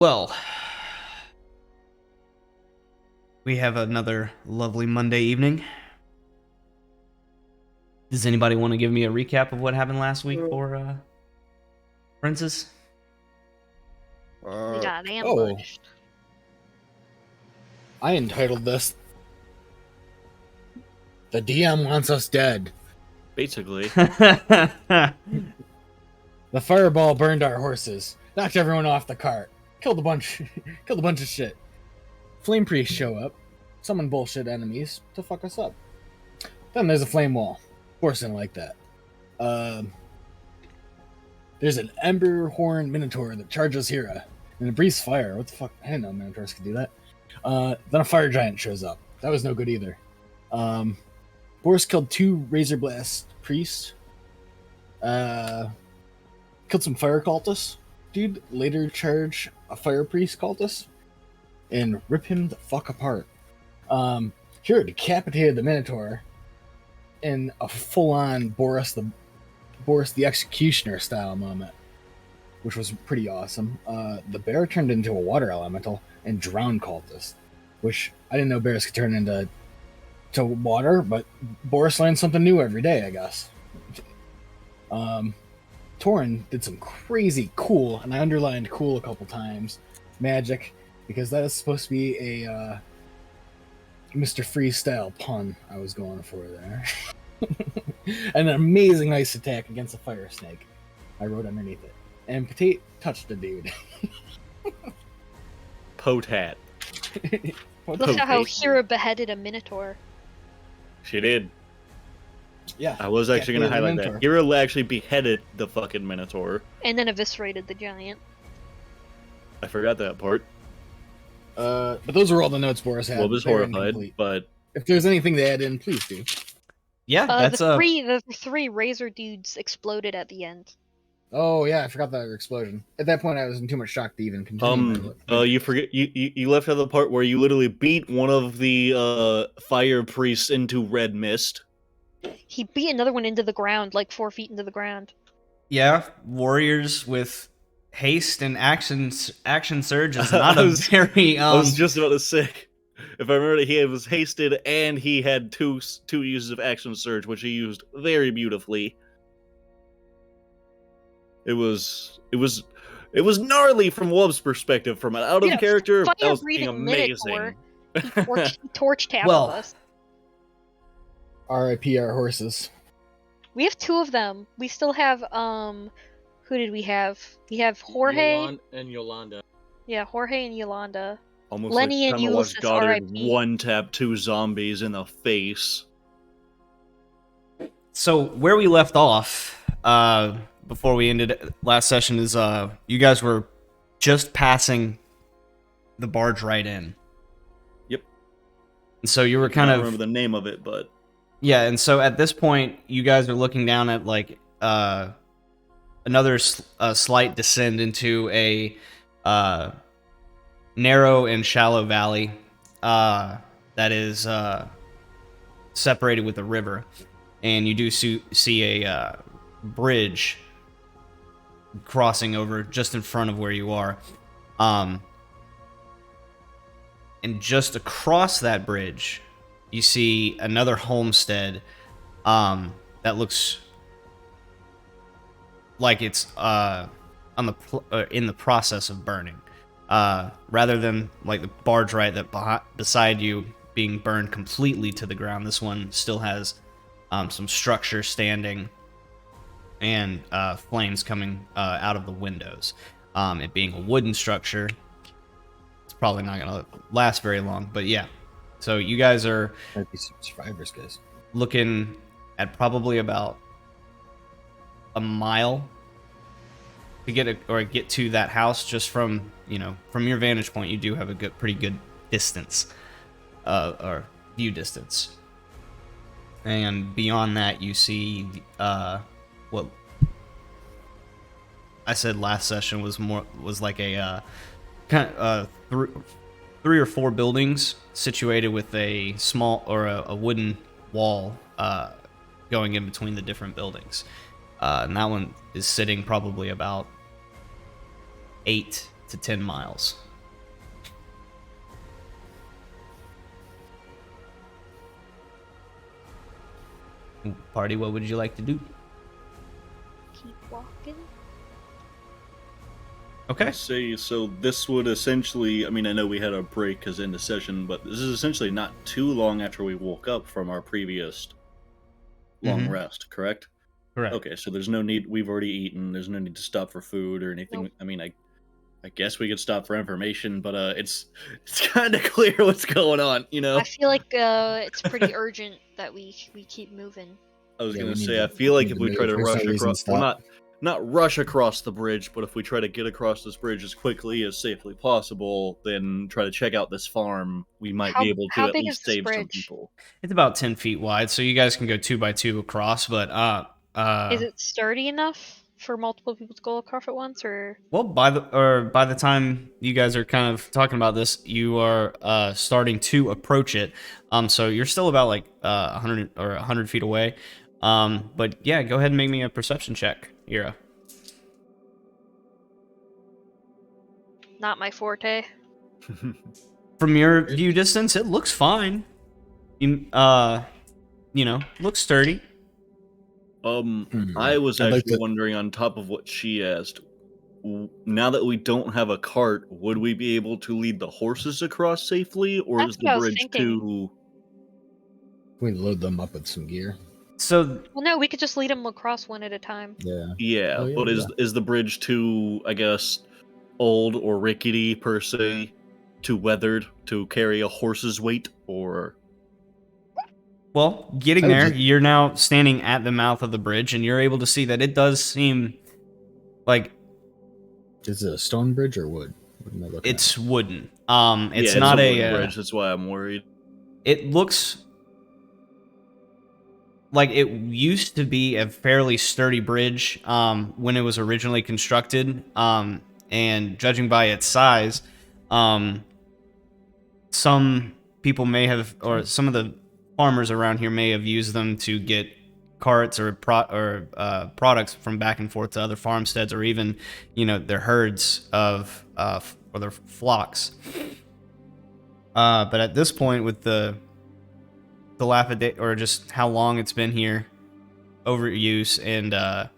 Well, we have another lovely Monday evening. Does anybody want to give me a recap of what happened last week for Princess? We got Oh, ambushed. I entitled this "The DM Wants Us Dead." Basically. The fireball burned our horses, knocked everyone off the cart, killed a bunch of shit. Flame priests show up, summon bullshit enemies to fuck us up. Then there's a flame wall. Force didn't like that. There's an ember horn minotaur that charges Hera, and it breathes fire. What the fuck? I didn't know minotaurs could do that. Then a fire giant shows up. That was no good either. Boris killed 2 razor blast priests. Killed some fire cultists. Dude later charge a fire priest cultist and rip him the fuck apart. Hero decapitated the minotaur in a full-on Boris the Executioner style moment, which was pretty awesome. The bear turned into a water elemental and drowned cultists, which I didn't know bears could turn into water, but Boris learns something new every day, I guess. Torin did some crazy cool, and I underlined cool a couple times, magic, because that is supposed to be a Mr. Freestyle pun I was going for there. An amazing ice attack against a fire snake, I wrote underneath it. And Potate touched the dude. Potat. Look at how Hera beheaded a minotaur. She did. Yeah. I was actually going to highlight that. Hera actually beheaded the fucking Minotaur. And then eviscerated the giant. I forgot that part. But those were all the notes Boris had. Well, was horrified, but if there's anything to add in, please do. Yeah, that's the three razor dudes exploded at the end. Oh yeah, I forgot that explosion. At that point, I was in too much shock to even continue. You forget you left out the part where you literally beat one of the fire priests into red mist. He beat another one into the ground, like 4 feet into the ground. Yeah, warriors with haste and action surge is not a very. I was just about to say, if I remember, he was hasted and he had two uses of action surge, which he used very beautifully. It was gnarly from Wubb's perspective. From an out of character, that was amazing. He torched half Well, of us. R.I.P. our horses. We have 2 of them. We still have who did we have? We have Jorge and Yolanda. Yeah, Jorge and Yolanda. Almost Lenny like and time to watch Ulysses, Goddard R.I.P. one tap 2 zombies in the face. So where we left off before we ended last session is you guys were just passing the barge right in. Yep. And so you were kind I of don't remember the name of it, but yeah. And so at this point, you guys are looking down at like another slight descent into a narrow and shallow valley that is separated with a river, and you do see a bridge crossing over just in front of where you are, and just across that bridge you see another homestead that looks like it's in the process of burning, rather than like the barge right that beside you being burned completely to the ground. This one still has some structure standing and flames coming out of the windows. It being a wooden structure, it's probably not going to last very long, but yeah. So you guys are Might be some survivors, guys. looking at probably about a mile to get to that house. Just from your vantage point, you do have a pretty good distance, or view distance. And beyond that, you see what I said last session was like a kind of 3 or 4 buildings situated with a small or a wooden wall going in between the different buildings. And that one is sitting probably about 8 to 10 miles. Party, what would you like to do? Keep walking. Okay. Say, so this would essentially, I mean, I know we had a break because in the session, but this is essentially not too long after we woke up from our previous long rest, correct? Correct. Okay, so there's no need, we've already eaten, there's no need to stop for food or anything. Nope. I mean, I guess we could stop for information, but it's kind of clear what's going on, you know? I feel like it's pretty urgent that we keep moving. I was Yeah, gonna we need say, to- I feel like need if to we move. try to There's no rush reason to across, well, stop. not rush across the bridge, but if we try to get across this bridge as quickly as safely possible, then try to check out this farm, we might be able to How at big least is this save some bridge? people. It's about 10 feet wide, so you guys can go 2 by 2 across, but Is it sturdy enough for multiple people to go across at once, or? well, by the time you guys are kind of talking about this, you are starting to approach it. So you're still about like 100 feet away. But yeah, go ahead and make me a perception check, Ira. Not my forte. From your view distance, it looks fine. You looks sturdy. I was I'd like actually to- wondering on top of what she asked. Now that we don't have a cart, would we be able to lead the horses across safely, or That's is what the I was bridge thinking. too? We load them up with some gear. So Well, no, we could just lead them across one at a time. Yeah. Yeah, Oh, yeah, but yeah. is the bridge too, I guess, old or rickety per se, too weathered to carry a horse's weight, or? well, getting I would there, just- you're now standing at the mouth of the bridge, and you're able to see that it does seem like Is it a stone bridge or wood? What am I looking it's at? wooden. It's Yeah, not a a. wooden bridge. That's why I'm worried. It looks like it used to be a fairly sturdy bridge when it was originally constructed. And judging by its size, some people may have, or some of the farmers around here may have used them to get carts or products from back and forth to other farmsteads, or even, their herds of or their flocks. But at this point, with the dilapidate, or just how long it's been here, overuse, and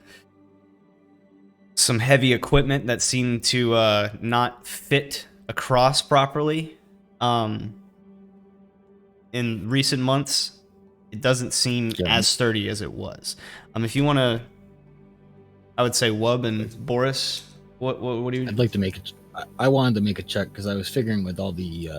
some heavy equipment that seemed to not fit across properly in recent months, it doesn't seem Yeah. as sturdy as it was. If you want to, I would say Wub and Boris, what do you? I'd like to make it. I wanted to make a check because I was figuring with all the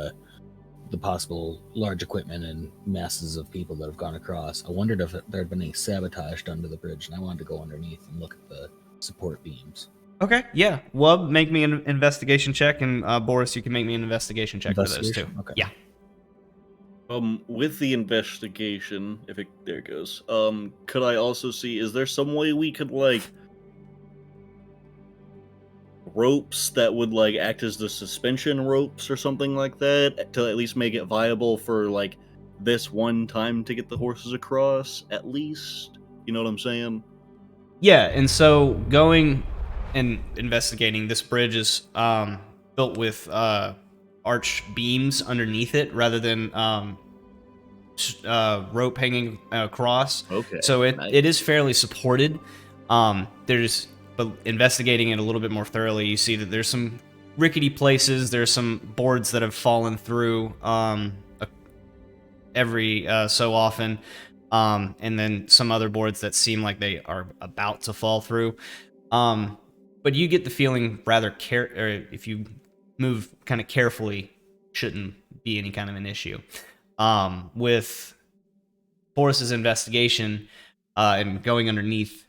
possible large equipment and masses of people that have gone across. I wondered if there had been any sabotage done to the bridge, and I wanted to go underneath and look at the support beams. Okay, yeah. Wub, make me an investigation check, and Boris, you can make me an investigation check for those two. Investigation? Okay. Yeah. With the investigation, there it goes. Could I also see? Is there some way we could ropes that would act as the suspension ropes or something like that to at least make it viable for this one time to get the horses across? At least, you know what I'm saying? Yeah, and so going and investigating, this bridge is built with arch beams underneath it rather than rope hanging across. Okay. So nice. it is fairly supported. But investigating it a little bit more thoroughly, you see that there's some rickety places. There's some boards that have fallen through every so often. And then some other boards that seem like they are about to fall through. But you get the feeling or if you move kind of carefully, shouldn't be any kind of an issue. With Boris's investigation and going underneath,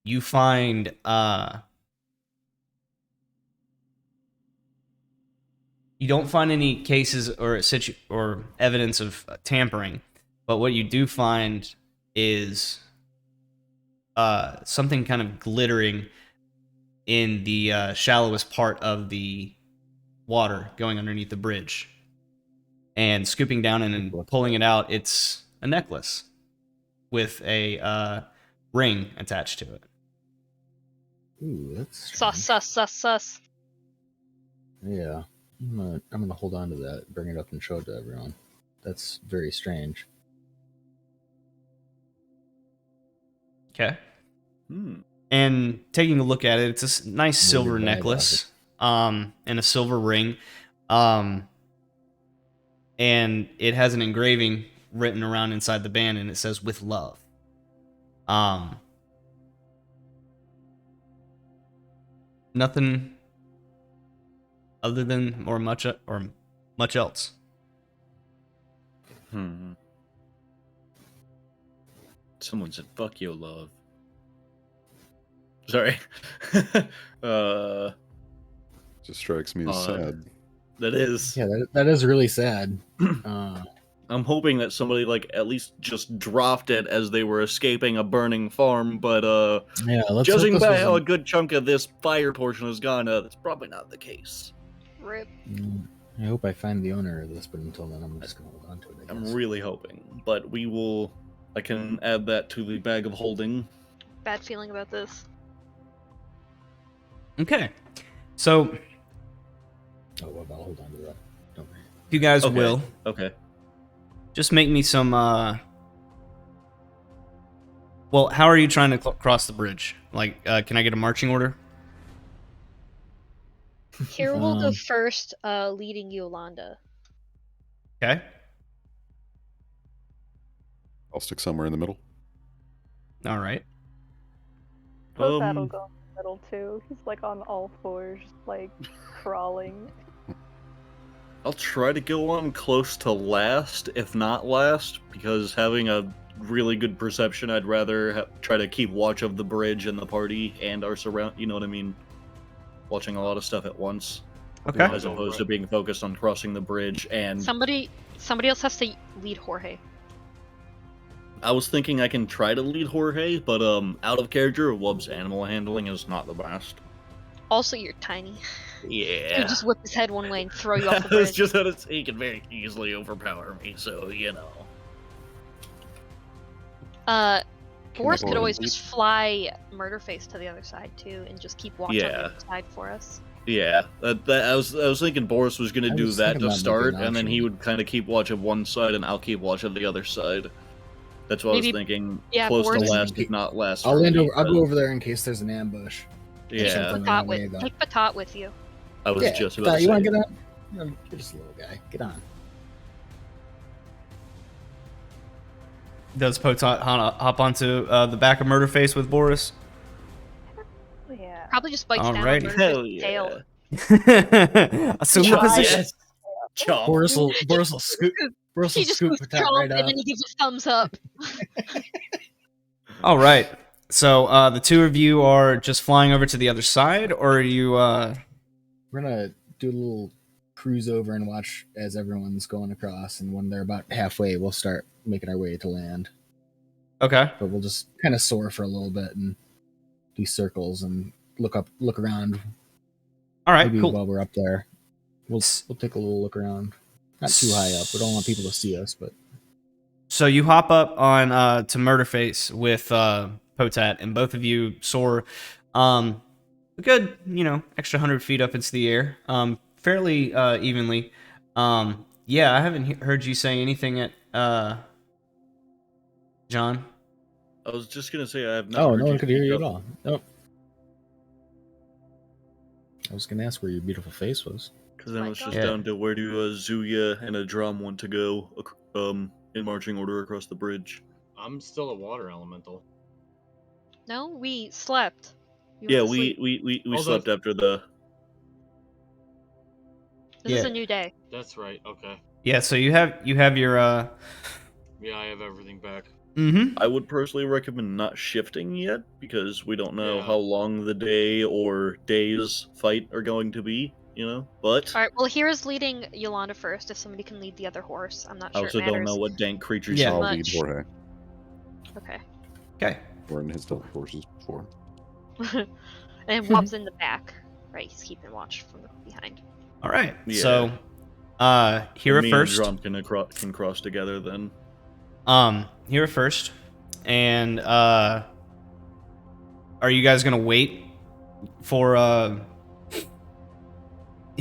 you find you don't find any cases or evidence of tampering. But what you do find is something kind of glittering in the shallowest part of the water going underneath the bridge. And scooping down and pulling it out, it's a necklace with a ring attached to it. Ooh, that's Sus, sus, sus, sus. Yeah. I'm gonna hold on to that, bring it up and show it to everyone. That's very strange. Okay. Hmm. And taking a look at it, it's a nice silver Weird vibe off necklace, and a silver ring, and it has an engraving written around inside the band, and it says "with love." Nothing other than or much else. Hmm. Someone said, "Fuck your love." Sorry. Just strikes me as Odd. sad. That is. Yeah, that is really sad. I'm hoping that somebody like at least just dropped it as they were escaping a burning farm, but Yeah, let's judging hope by this how a wasn't- good chunk of this fire portion has gone, that's probably not the case. Rip. I hope I find the owner of this, but until then, I'm just gonna hold on to it. I I'm guess. really hoping, but we will. I can add that to the bag of holding. Bad feeling about this. Okay, so Oh, well, I'll hold on to that. Don't worry. if you guys Okay. will Okay. just make me some. Well, how are you trying to cross the bridge? Like, can I get a marching order? Here will go Um, first, leading Yolanda. Okay. I'll stick somewhere in the middle. All right. That'll go in the middle too. He's like on all fours, like crawling. I'll try to go on close to last, if not last, because having a really good perception, I'd rather try to keep watch of the bridge and the party and our surround. You know what I mean? Watching a lot of stuff at once, Okay. as opposed to being focused on crossing the bridge. And Somebody else has to lead Jorge. I was thinking I can try to lead Jorge, but out of character, Wub's animal handling is not the best. Also, you're tiny. Yeah. He'll just whip his head one way and throw you off the It's bridge. just that he can very easily overpower me, so you know. Boris go could ahead always and just fly Murderface to the other side too, and just keep watch on the Yeah. other side for us. Yeah, I was thinking Boris was gonna I do was that thinking to that might be start, an and then he option. would kind of keep watch of one side, and I'll keep watch of the other side. That's what I Maybe- was thinking. yeah, Close Boris- to last, if not last. I'll for land me, over. I'll but- go over there in case there's an ambush. Yeah, something. Take Patat with you. I was Yeah, just about to you want say. to get on? You're just a little guy. Get on. Does Potot hop onto the back of Murderface with Boris? Yeah. Probably just bites down on Alrighty. Murderface's Hell tail. yeah! Assume the Chop, position. yes. Chop. Boris will scoop. Boris will He just scoop goes Patat chomp, right and up. then he gives a thumbs up. All right. So the two of you are just flying over to the other side, or are you? We're gonna do a little cruise over and watch as everyone's going across, and when they're about halfway, we'll start making our way to land. Okay. But we'll just kind of soar for a little bit and do circles and look around. All right. Maybe Cool. while we're up there, we'll take a little look around. Not too high up. We don't want people to see us, but So you hop up on to Murderface with Potat, and both of you soar a good, extra 100 feet up into the air, fairly evenly. Yeah, I haven't heard you say anything at John. I was just gonna say I have not. oh, heard no one could hear speak you up. at all. Nope. I was gonna ask where your beautiful face was. Because then My it was just God. down to where do Zuya and a drum want to go, in marching order across the bridge. I'm still a water elemental. No, we slept. You Yeah, went to we sleep. we Oh, slept after the. This is Yeah. a new day. That's right. Okay. Yeah. So you have your Yeah, I have everything back. Mm-hmm. I would personally recommend not shifting yet because we don't know Yeah. how long the day or days fight are going to be. But All right. Well, here is leading Yolanda first. If somebody can lead the other horse, I'm not I sure. also it matters. don't know what dank creatures. Yeah. I'll much. lead Jorge. Okay. Okay. We're in his horses before. And Wob's in the back. Right. He's keeping watch from behind. All right. Yeah. So Hira me first. and Drum can cross together then. Hira first, and are you guys gonna wait for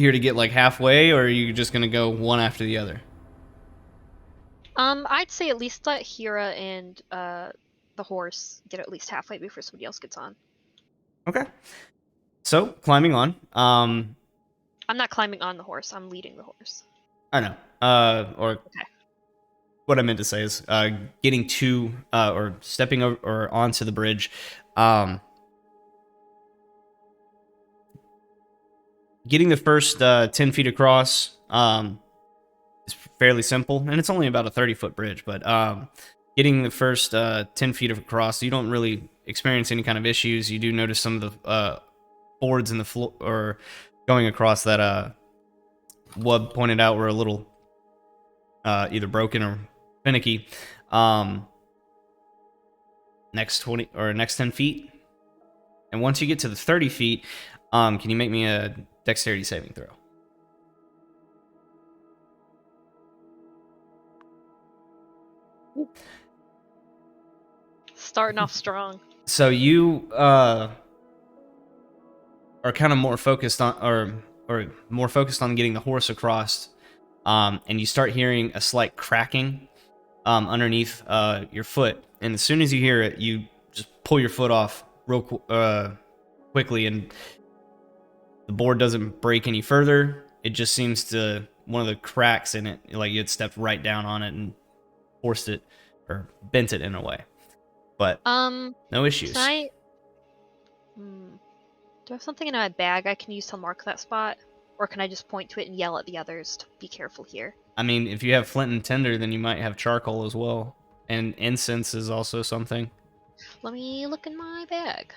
here to get like halfway, or are you just gonna go one after the other? I'd say at least let Hira and the horse get at least halfway before somebody else gets on. Okay. So climbing on. I'm not climbing on the horse. I'm leading the horse. I know. Or what I meant to say is getting to or stepping over or onto the bridge. Getting the first 10 feet across is fairly simple, and it's only about a 30-foot bridge. But getting the first 10 feet across, you don't really experience any kind of issues. You do notice some of the boards in the floor or going across that Wub pointed out were a little either broken or finicky. Next 10 feet, and once you get to the 30 feet, can you make me a dexterity saving throw? Starting off strong. So you are kind of more focused on, or more focused on getting the horse across, and you start hearing a slight cracking underneath your foot. And as soon as you hear it, you just pull your foot off real quickly, and the board doesn't break any further. It just seems to, one of the cracks in it, like you had stepped right down on it and forced it or bent it in a way. But no issues. Can I? Do I have something in my bag I can use to mark that spot, or can I just point to it and yell at the others to be careful here? I mean, if you have flint and tinder, then you might have charcoal as well, and incense is also something. Let me look in my bag.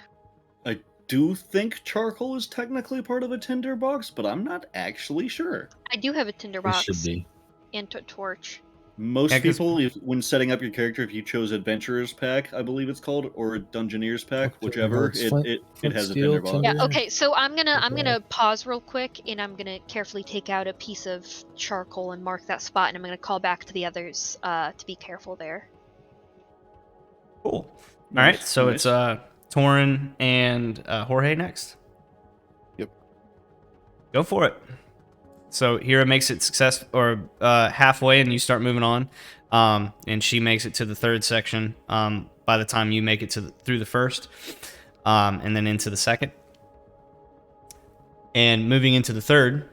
I do think charcoal is technically part of a tinder box, but I'm not actually sure. I do have a tinder It box should be. and a torch. Most Yeah, 'cause- people, when setting up your character, if you chose Adventurer's Pack, I believe it's called, or Dungeoneer's Pack, Okay, whichever, it's it flint- it flint, has a steel, tinder box. tinder. Yeah. Okay. So I'm Okay. gonna pause real quick, and I'm gonna carefully take out a piece of charcoal and mark that spot, and I'm gonna call back to the others to be careful there. Cool. All right, Nice, so nice. it's Torin and Jorge next. Yep. Go for it. So Hira makes it halfway, and you start moving on. And she makes it to the third section. By the time you make it through the first, and then into the second, and moving into the third,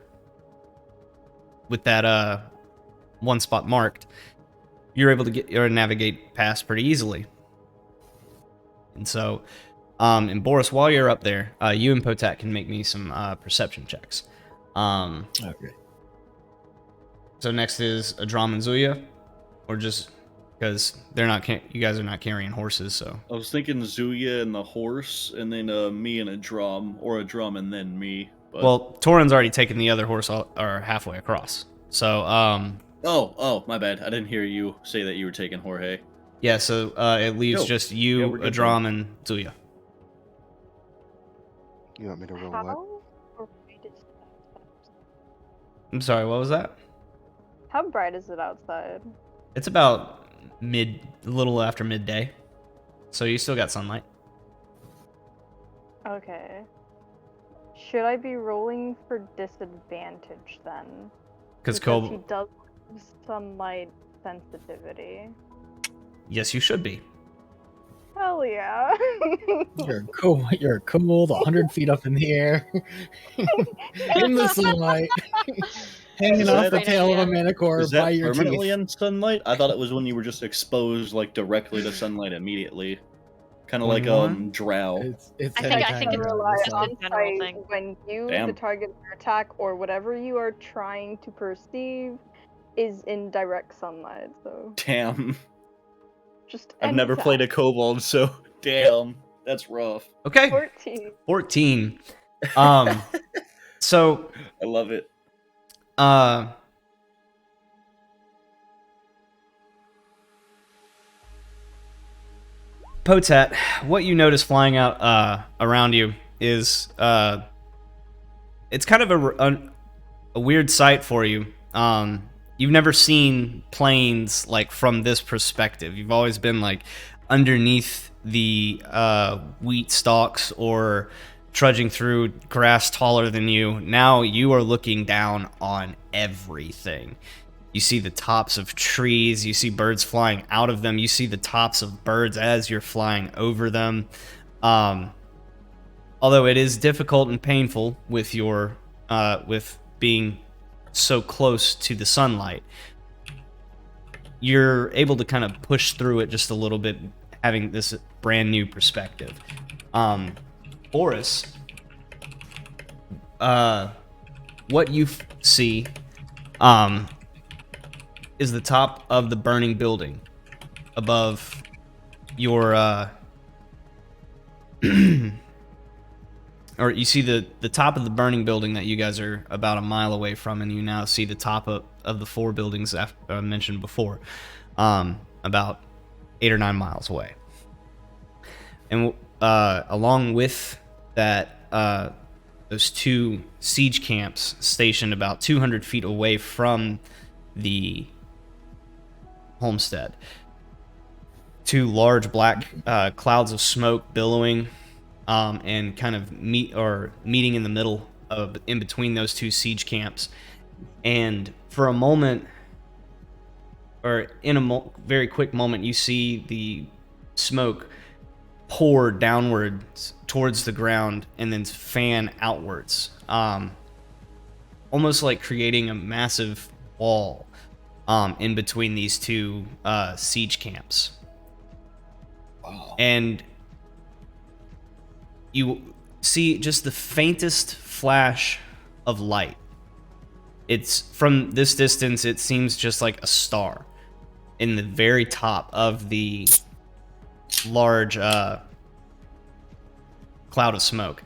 with that one spot marked, you're able to get or navigate past pretty easily. And so, and Boris, while you're up there, you and Potat can make me some perception checks. Okay. So next is Adram and Zuya, or just because they're not, you guys are not carrying horses, so. I was thinking Zuya and the horse, and then me and a drum, or a drum and then me. But... Well, Torin's already taken the other horse or halfway across. So, Oh, my bad. I didn't hear you say that you were taking Jorge. yeah, so it leaves Go. just Yeah, you, we're good Adram, and Zuya. You want me to roll what? How? Or bright is it outside? I'm sorry, what was that? How bright is it outside? It's about a little after midday. So you still got sunlight. Okay. Should I be rolling for disadvantage then? Because he Cobalt. does have sunlight sensitivity. Yes, you should be. Hell yeah. You're cool. You're cool. 100 feet up in the air, in the sunlight, hanging Is off that- the tail of a manicore Is by that your permanently teeth. in sunlight? I thought it was when you were just exposed like directly to sunlight immediately. Kind of like 21? drow. It's I think anytime it's around rely the just sun. a on general sight thing. when you, Damn. the target of your attack, or whatever you are trying to perceive, is in direct sunlight. So Damn. just I've never played a kobold, so damn. That's rough. Okay. 14. 14. So, I love it. Potat, what you notice flying out around you is it's kind of a weird sight for you. You've never seen planes like from this perspective. You've always been like underneath the wheat stalks or trudging through grass taller than you. Now you are looking down on everything. You see the tops of trees, you see birds flying out of them, you see the tops of birds as you're flying over them. Although it is difficult and painful with your with being so close to the sunlight, you're able to kind of push through it just a little bit, having this brand new perspective. Boris, what you see is the top of the burning building above your or you see the top of the burning building that you guys are about a mile away from, and you now see the top of the 4 buildings I mentioned before, about 8 or 9 miles away. And along with that, those 2 siege camps stationed about 200 feet away from the homestead. 2 large black clouds of smoke billowing and kind of meeting in the middle of in between those 2 siege camps. And for a moment, or in a very quick moment, you see the smoke pour downwards towards the ground and then fan outwards, almost like creating a massive wall in between these 2 siege camps. Wow. And you see just the faintest flash of light. It's from this distance, it seems just like a star in the very top of the large cloud of smoke.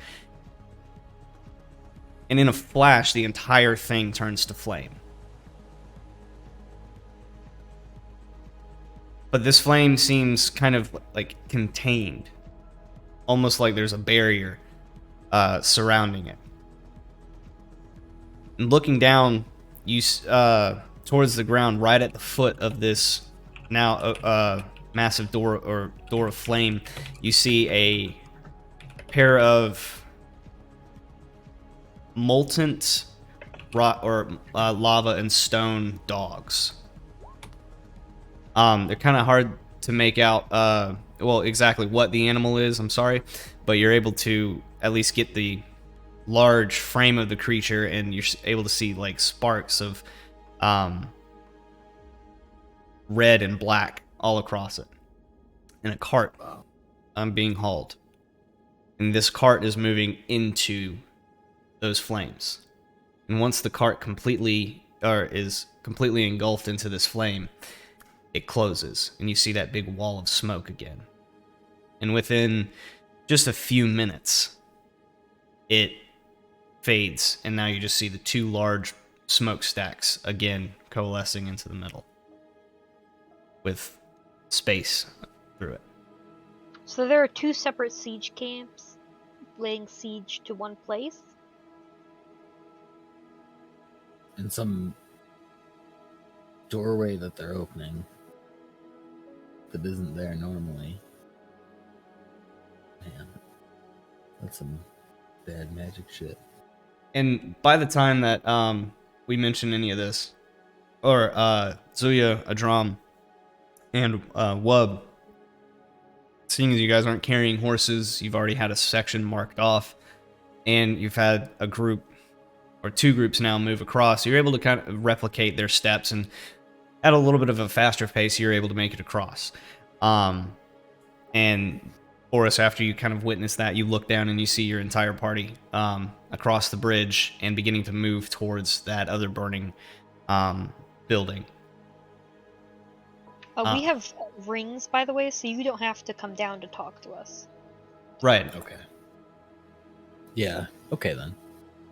And in a flash, the entire thing turns to flame. But this flame seems kind of like contained, almost like there's a barrier surrounding it. And looking down, you towards the ground, right at the foot of this now massive door of flame, you see a pair of molten lava and stone dogs. They're kind of hard to make out, well, exactly what the animal is, I'm sorry, but you're able to at least get the large frame of the creature, and you're able to see like sparks of red and black all across it. And a cart being hauled. And this cart is moving into those flames. And once the cart is completely engulfed into this flame, it closes, and you see that big wall of smoke again. And within just a few minutes, it fades, and now you just see the 2 large smokestacks again coalescing into the middle with space through it. So there are 2 separate siege camps laying siege to one place? And some doorway that they're opening that isn't there normally. Man, that's some bad magic shit. And by the time that we mention any of this, or Zuya, Adram, and Wub, seeing as you guys aren't carrying horses, you've already had a section marked off, and you've had a group, or 2 groups now, move across. You're able to kind of replicate their steps, and at a little bit of a faster pace, you're able to make it across. And Boris, after you kind of witness that, you look down and you see your entire party across the bridge and beginning to move towards that other burning building. We have rings, by the way, so you don't have to come down to talk to us. Right. Okay. Yeah. Okay then.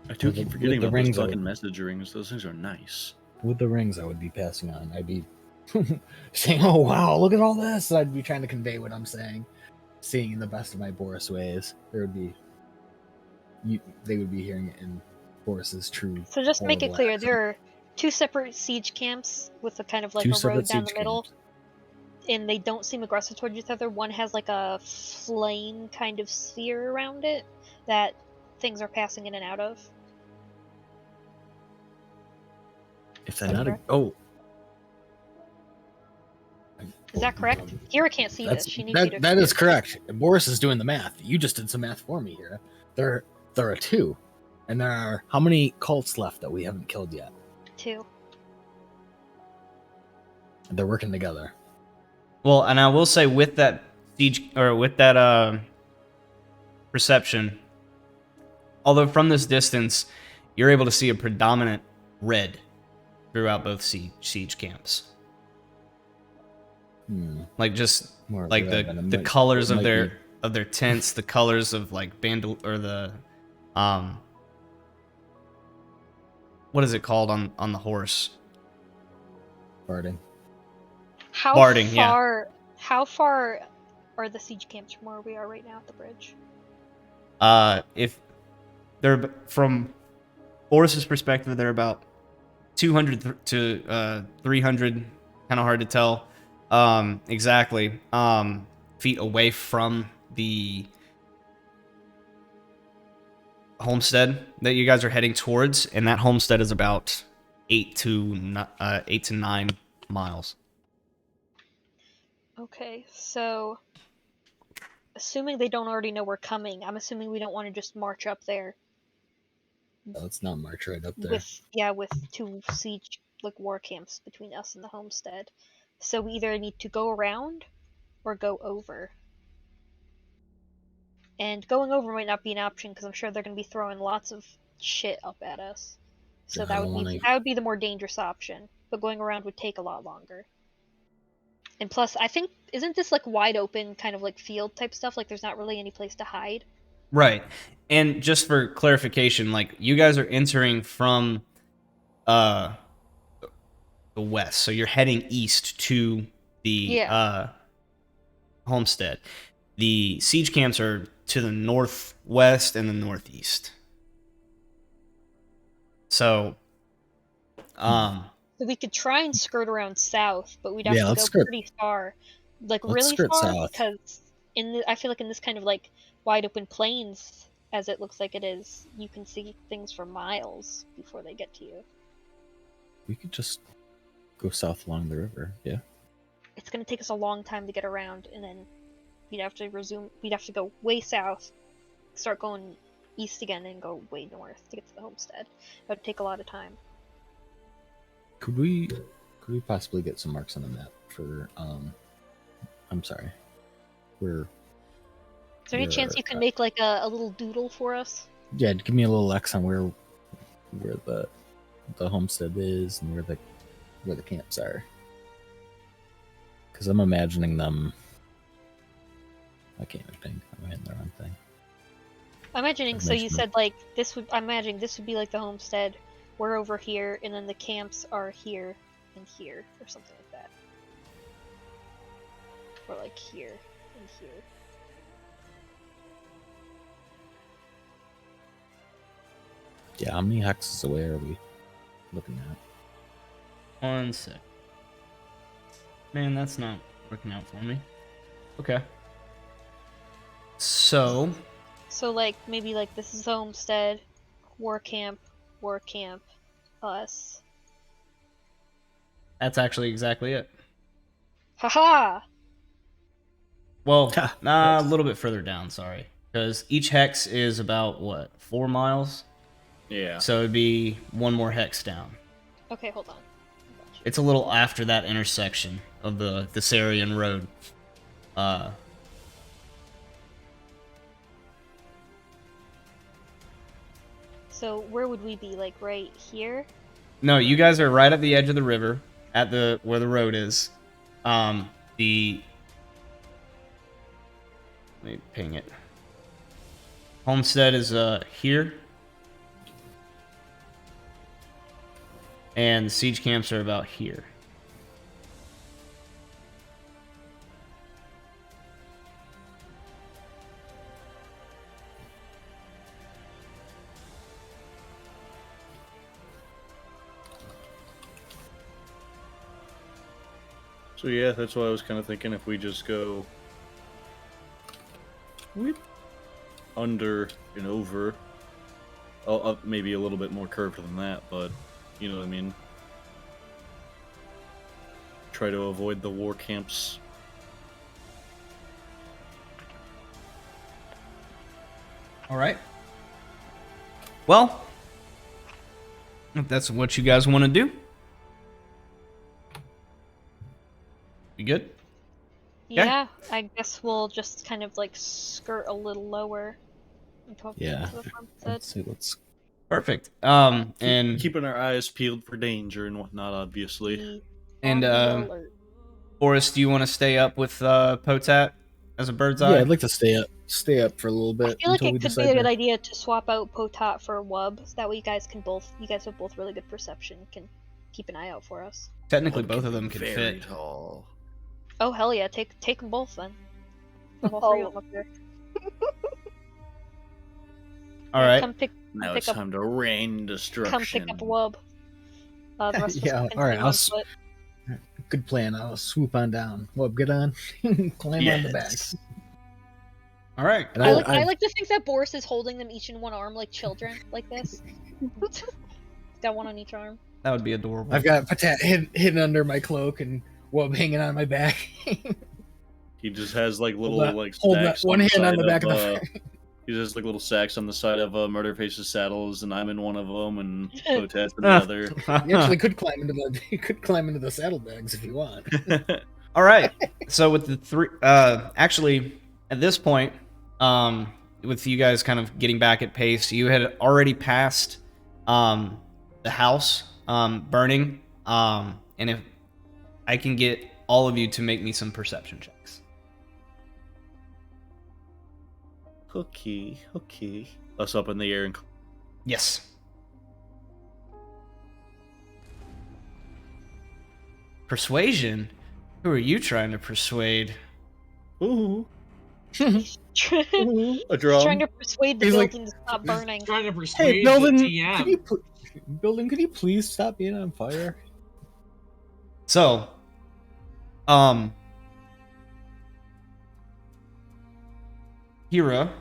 I do With keep the- forgetting with the about those rings fucking are- message rings. Those things are nice. With the rings, I would be passing on. I'd be saying, "Oh wow, look at all this!" I'd be trying to convey what I'm saying, seeing in the best of my Boris ways. They would be hearing it in Boris's true. So just to make it horrible clear, accent. there are 2 separate siege camps with a kind of like 2 a road separate down the siege middle, camps. and they don't seem aggressive towards each other. One has like a flame kind of sphere around it that things are passing in and out of. If they're not Is that correct? Kira can't see this. She needs you to. That is correct. Boris is doing the math. You just did some math for me here. There are 2, and there are how many cults left that we haven't killed yet? 2. They're working together. Well, and I will say with that siege or with that perception, although from this distance you're able to see a predominant red throughout both siege camps. Like just More like red than it the might- colors it of might their tents, the colors of like or the what is it called on the horse? Barding. How Barding, yeah. How far are the siege camps from where we are right now at the bridge? If they're from Boris's perspective, they're about 200 to 300, kind of hard to tell exactly, feet away from the homestead that you guys are heading towards, and that homestead is about 8 to 9 miles. Okay, so assuming they don't already know we're coming, I'm assuming we don't want to just march up there Let's not march right up there. with 2 siege war camps between us and the homestead. So we either need to go around or go over. And going over might not be an option because I'm sure they're going to be throwing lots of shit up at us. So Yeah, I that don't would wanna- be the more dangerous option. But going around would take a lot longer. And plus, I think isn't this like wide open kind of like field type stuff? Like there's not really any place to hide. Right. And just for clarification, like you guys are entering from the west, so you're heading east to the homestead. The siege camps are to the northwest and the northeast. So So we could try and skirt around south, but we'd have Yeah, to let's go skirt- pretty far, like let's really skirt far, south. because I feel like in this kind of like wide open plains, as it looks like it is, you can see things for miles before they get to you. We could just go south along the river. Yeah. It's gonna take us a long time to get around, and then we'd have to resume. We'd have to go way south, start going east again, and go way north to get to the homestead. That would take a lot of time. Could we possibly get some marks on the map for I'm sorry. Is there any chance you can make like a little doodle for us? Yeah, give me a little X on where the homestead is and where the camps are. Because I'm imagining them. I can't even think. I'm hitting the wrong thing. I'm imagining. So you Mention said like this would. I'm imagining this would be like the homestead. We're over here, and then the camps are here and here, or something like that. Or like here and here. Yeah, how many hexes away are we looking at? 1 sec. Man, that's not working out for me. Okay. So like maybe like this is the homestead, war camp, us. that's actually exactly it. Haha! Well, a little bit further down, sorry. Because each hex is about, what, 4 miles? Yeah. So it'd be 1 more hex down. Okay, hold on. I got you. It's a little after that intersection of the Thessarian Road. So where would we be? Like right here? No, you guys are right at the edge of the river, at where the road is. Let me ping it. Homestead is here. And the siege camps are about here. So yeah, that's why I was kind of thinking if we just go under and over maybe a little bit more curved than that, but you know what I mean. Try to avoid the war camps. All right. Well, if that's what you guys want to do, you good? Yeah, I guess we'll just kind of like skirt a little lower and come up Yeah. to the front Let's see. Let's. Perfect. And Keeping our eyes peeled for danger and whatnot, obviously. Be And, on the alert. Forrest, do you want to stay up with Potat as a bird's eye? Yeah, I'd like to stay up for a little I bit feel like until we it could decide. be a good idea to swap out Potat for Wub, so that way you guys have both really good perception, can keep an eye out for us. Technically, Wub both can of be them can very fit. tall. Oh hell yeah, take them both then. Have all three of them up there. All Yeah, right. Come pick Now pick it's up time to rain destruction. Wub. The rest of us Yeah, can all right, continue I'll on s- foot. Good plan. I'll swoop on down. Well, get on, climb on the back. Yes. All right. And I I've- like to think that Boris is holding them each in one arm like children, like this. Got one on each arm. That would be adorable. I've got Patat hidden under my cloak and Wub hanging on my back. He just has like little Hold that- like hold that sacks one hand on side the back of of, the. he just like little sacks on the side of Murderface's saddles, and I'm in one of them, and Potat's in the other. You actually could climb into the. You could climb into the saddlebags if you want. All right. So with the three, actually, at this point, with you guys kind of getting back at pace, you had already passed, the house, burning. And if I can get all of you to make me some perception checks. Okay. Us up in the air and Yes. Persuasion? Who are you trying to persuade? ooh, He's a drum. trying to persuade the He's like- building to stop burning. Trying to persuade Hey, Belden, the TM. Could you please stop being on fire? So, Hira,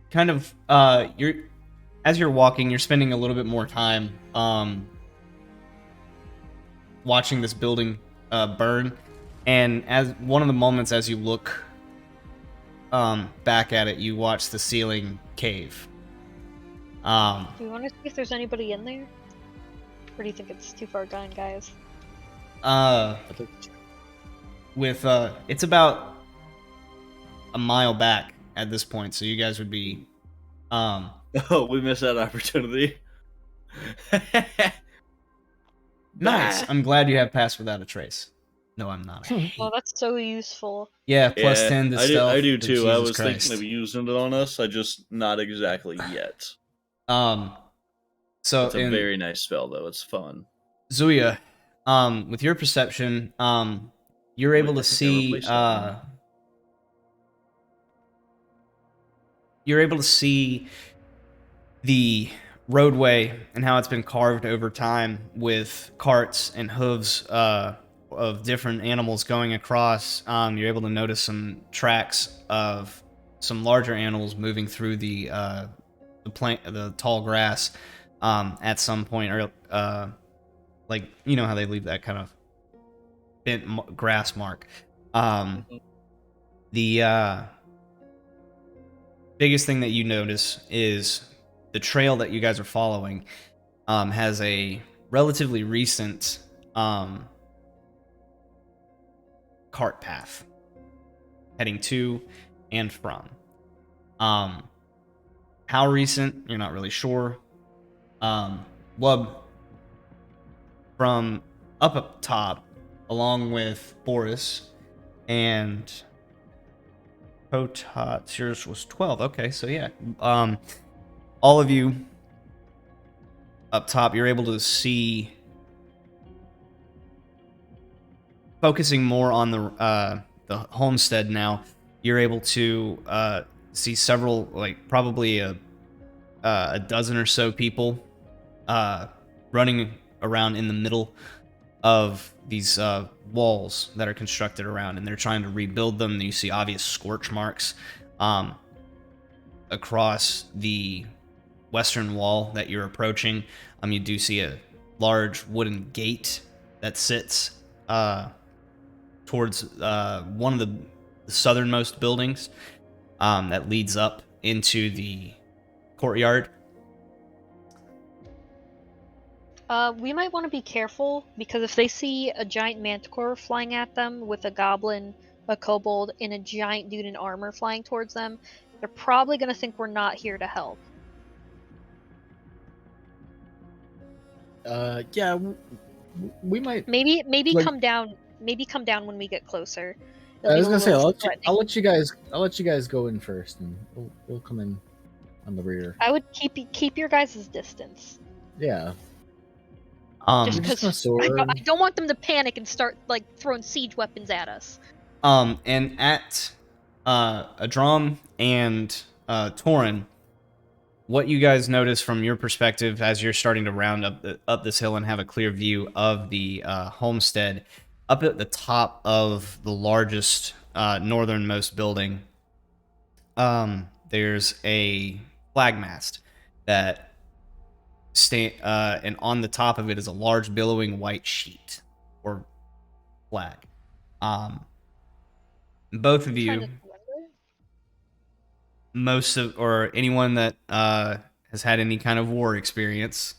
kind of, as you're walking, you're spending a little bit more time, watching this building, burn, and as one of the moments as you look, back at it, you watch the ceiling cave. Do you want to see if there's anybody in there? Or do you think it's too far gone, guys? With it's about a mile back at this point, so you guys would be Oh, we missed that opportunity. nice. I'm glad you have passed without a trace. No, I'm not. Oh, that's so useful. Yeah, plus Yeah, 10 to I stealth. do but too. I Jesus was Christ. thinking of using it on us. I just not exactly yet. So It's a in very nice spell though. It's fun. Zuya, with your perception, you're Wait, able I to think I see replaced that one. you're able to see the roadway and how it's been carved over time with carts and hooves of different animals going across. You're able to notice some tracks of some larger animals moving through the tall grass at some point, or like, you know how they leave that kind of bent grass mark. The biggest thing that you notice is the trail that you guys are following has a relatively recent cart path heading to and from. How recent, you're not really sure. Wub, from up top, along with Boris and Potats, yours was 12. Okay, so yeah. All of you up top, you're able to see, focusing more on the homestead now, you're able to see several, like probably a dozen or so people running around in the middle of these walls that are constructed around, and they're trying to rebuild them. You see obvious scorch marks. across the western wall that you're approaching, you do see a large wooden gate that sits towards one of the southernmost buildings that leads up into the courtyard. We might want to be careful, because if they see a giant manticore flying at them with a goblin, a kobold, and a giant dude in armor flying towards them, they're probably going to think we're not here to help. Yeah, we might. Maybe Like- come down. Maybe come down when we get closer. It'll I be was a gonna say, little less threatening. I'll let you guys go in first, and we'll come in on the rear. I would keep your guys' distance, Yeah, just You're just because gonna I don't want them to panic and start like throwing siege weapons at us. And at Adram and Torin, what you guys notice from your perspective as you're starting to round up this hill and have a clear view of the homestead, up at the top of the largest northernmost building, there's a flag mast that and on the top of it is a large billowing white sheet or flag. Both of Trying you, to surrender? most of or anyone that has had any kind of war experience,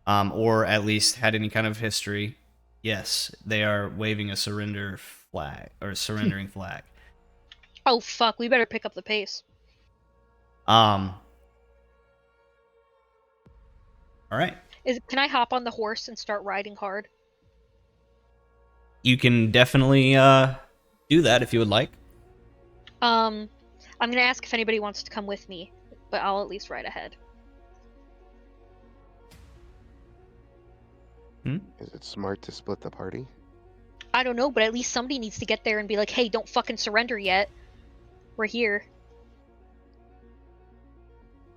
or at least had any kind of history, yes, they are waving a surrender flag or surrendering flag. Oh fuck! We better pick up the pace. All right, Can I hop on the horse and start riding hard? you can definitely do that if you would like. I'm gonna ask if anybody wants to come with me, but I'll at least ride ahead. Is it smart to split the party? I don't know, but at least somebody needs to get there and be like, "Hey, don't fucking surrender yet. We're here."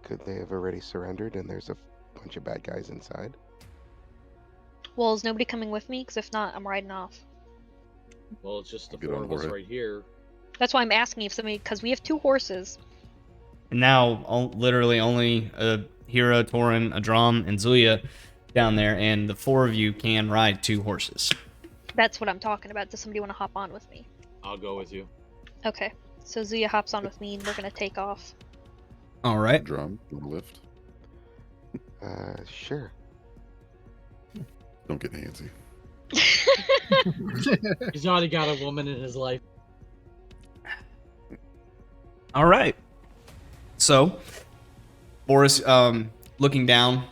Could they have already surrendered and there's a bunch of bad guys inside? Well, is nobody coming with me? Because if not, I'm riding off. Well, it's just the Get four on of us board. right here. That's why I'm asking if somebody, because we have 2 horses. And now, literally only Hira, Torin, Adram, and Zuya down there, and the 4 of you can ride 2 horses. That's what I'm talking about. Does somebody want to hop on with me? I'll go with you. Okay, so Zuya hops on with me, and we're gonna take off. All right. Drum, you want a lift? Sure. Don't get handsy. He's already got a woman in his life. All right. So, Boris, looking down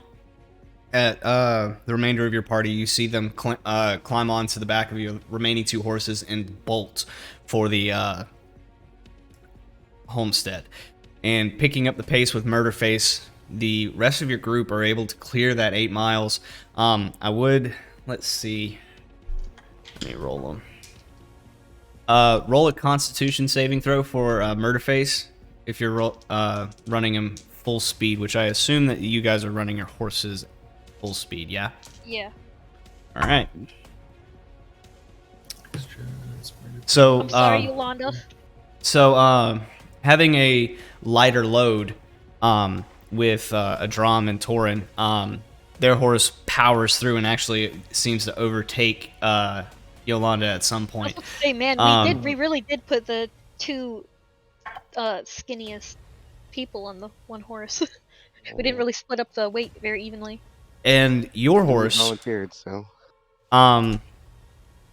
at the remainder of your party, you see them climb onto the back of your remaining 2 horses and bolt for the homestead. And picking up the pace with Murderface, the rest of your group are able to clear that 8 miles. Let's see. Let me roll them. Roll a Constitution saving throw for Murderface if you're running him full speed, which I assume that you guys are running your horses full speed, yeah? Yeah. All right. So, I'm sorry, Yolanda. So, having a lighter load with Adram and Torin, their horse powers through and actually seems to overtake Yolanda at some I was point. about to say, man, we really did put the 2 skinniest people on the one horse. We didn't really split up the weight very evenly. And your We horse, volunteered, so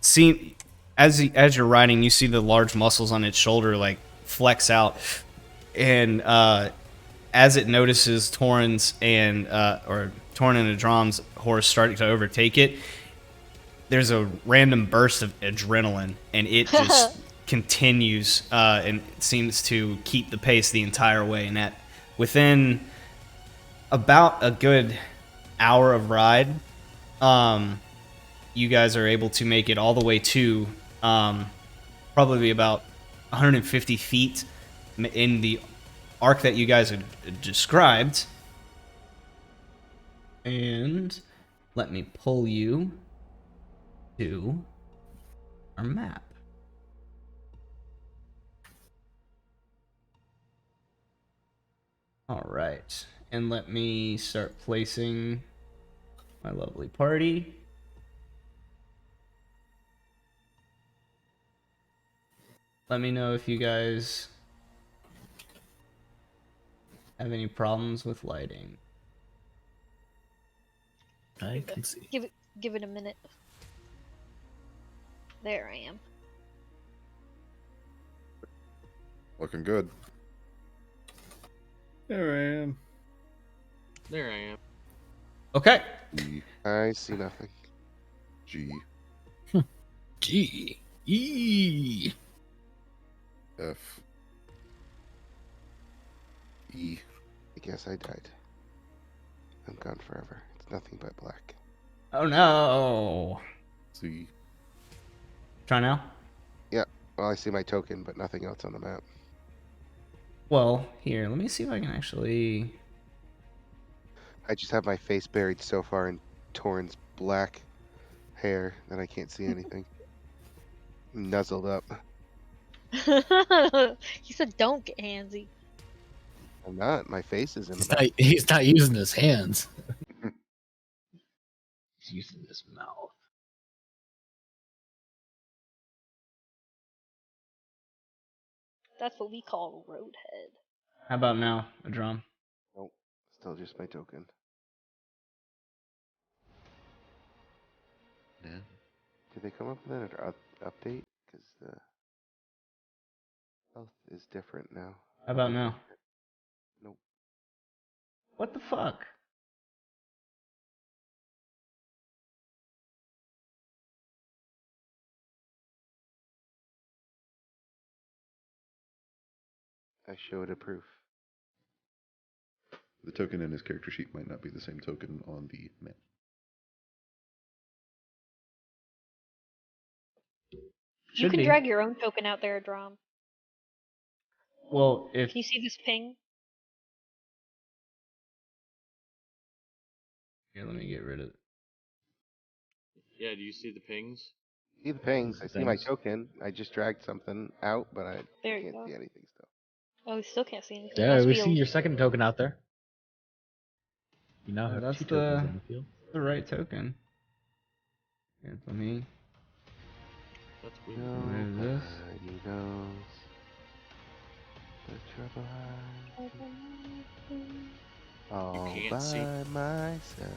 see, as you're riding, you see the large muscles on its shoulder like flex out, and as it notices Torin and Adram's horse starting to overtake it, there's a random burst of adrenaline, and it just continues and seems to keep the pace the entire way. And within about a good hour of ride, you guys are able to make it all the way to probably about 150 feet in the arc that you guys had described. And let me pull you to our map. All right, and let me start placing my lovely party. Let me know if you guys have any problems with lighting. I can see. Give it a minute. There I am. Looking good. There I am. There I am. Okay. E, I see nothing. G, G E. F, E. I guess I died. I'm gone forever. It's nothing but black. Oh no. C. Try now. Well, I see my token, but nothing else on the map. Well, here, let me see if I can actually. I just have my face buried so far in Torn's black hair that I can't see anything. Nuzzled up. He said, "Don't get handsy." I'm not. My face is in the He's back. not, he's not using his hands. He's using his mouth. That's what we call roadhead. How about now, a drum? Nope. Still just my token. Yeah. Did they come up with an update? Because the health is different now. How about now? Nope. What the fuck? I showed a proof. The token in his character sheet might not be the same token on the map. You can drag your own token out there, Drum. Well, if Can you see this ping? here, let me get rid of it. Yeah, do you see the pings? See the pings. I see my Thanks. token. I just dragged something out, but I There you can't go. see anything still. Oh, we still can't see anything. Yeah, Must we be see your second token out there. You now have That's two tokens the in the field. the right token. Here, let me. That's weird. Where is this? Nobody knows the trouble all can't by see. myself.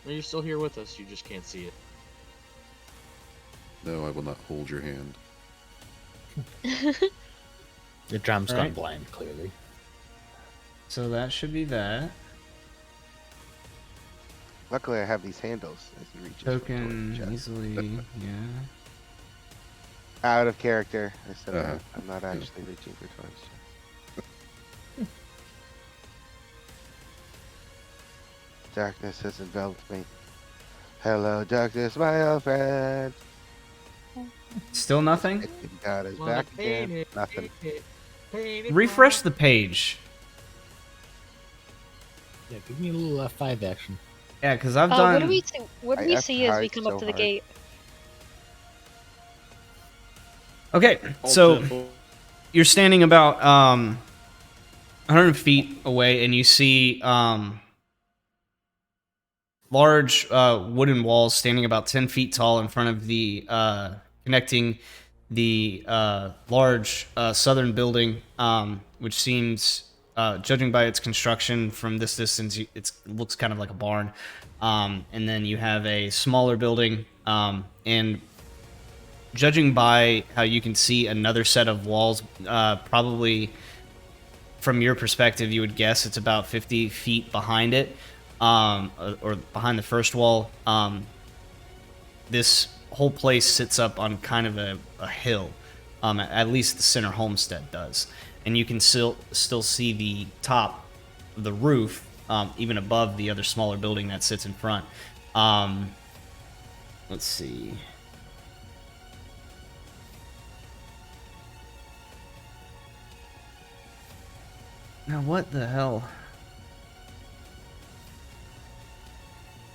No, you're still here with us. You just can't see it. No, I will not hold your hand. The drum's Alright. gone blind, clearly. So that should be that. Luckily, I have these handles as he reaches for Token Tor's chest. easily, yeah. Out of character. I said Uh-huh. that. I'm not actually reaching for Tor's chest. Darkness has enveloped me. Hello, darkness, my old friend. Still nothing? It got his Wanna back paint again. it, Nothing. paint it, paint it Refresh black. the page. Yeah, give me a little F5 action. Yeah, because I've What done. do we see? What do I we F'd see as we hard come so up to the hard. gate? Okay, so you're standing about 100 feet away, and you see large wooden walls standing about 10 feet tall in front of the connecting the large southern building, which seems, judging by its construction from this distance, it looks kind of like a barn. And then you have a smaller building, and judging by how you can see another set of walls, probably from your perspective, you would guess it's about 50 feet behind it, or behind the first wall. This whole place sits up on kind of a hill. At least the center homestead does. And you can still see the top of the roof, even above the other smaller building that sits in front. Let's see. Now what the hell?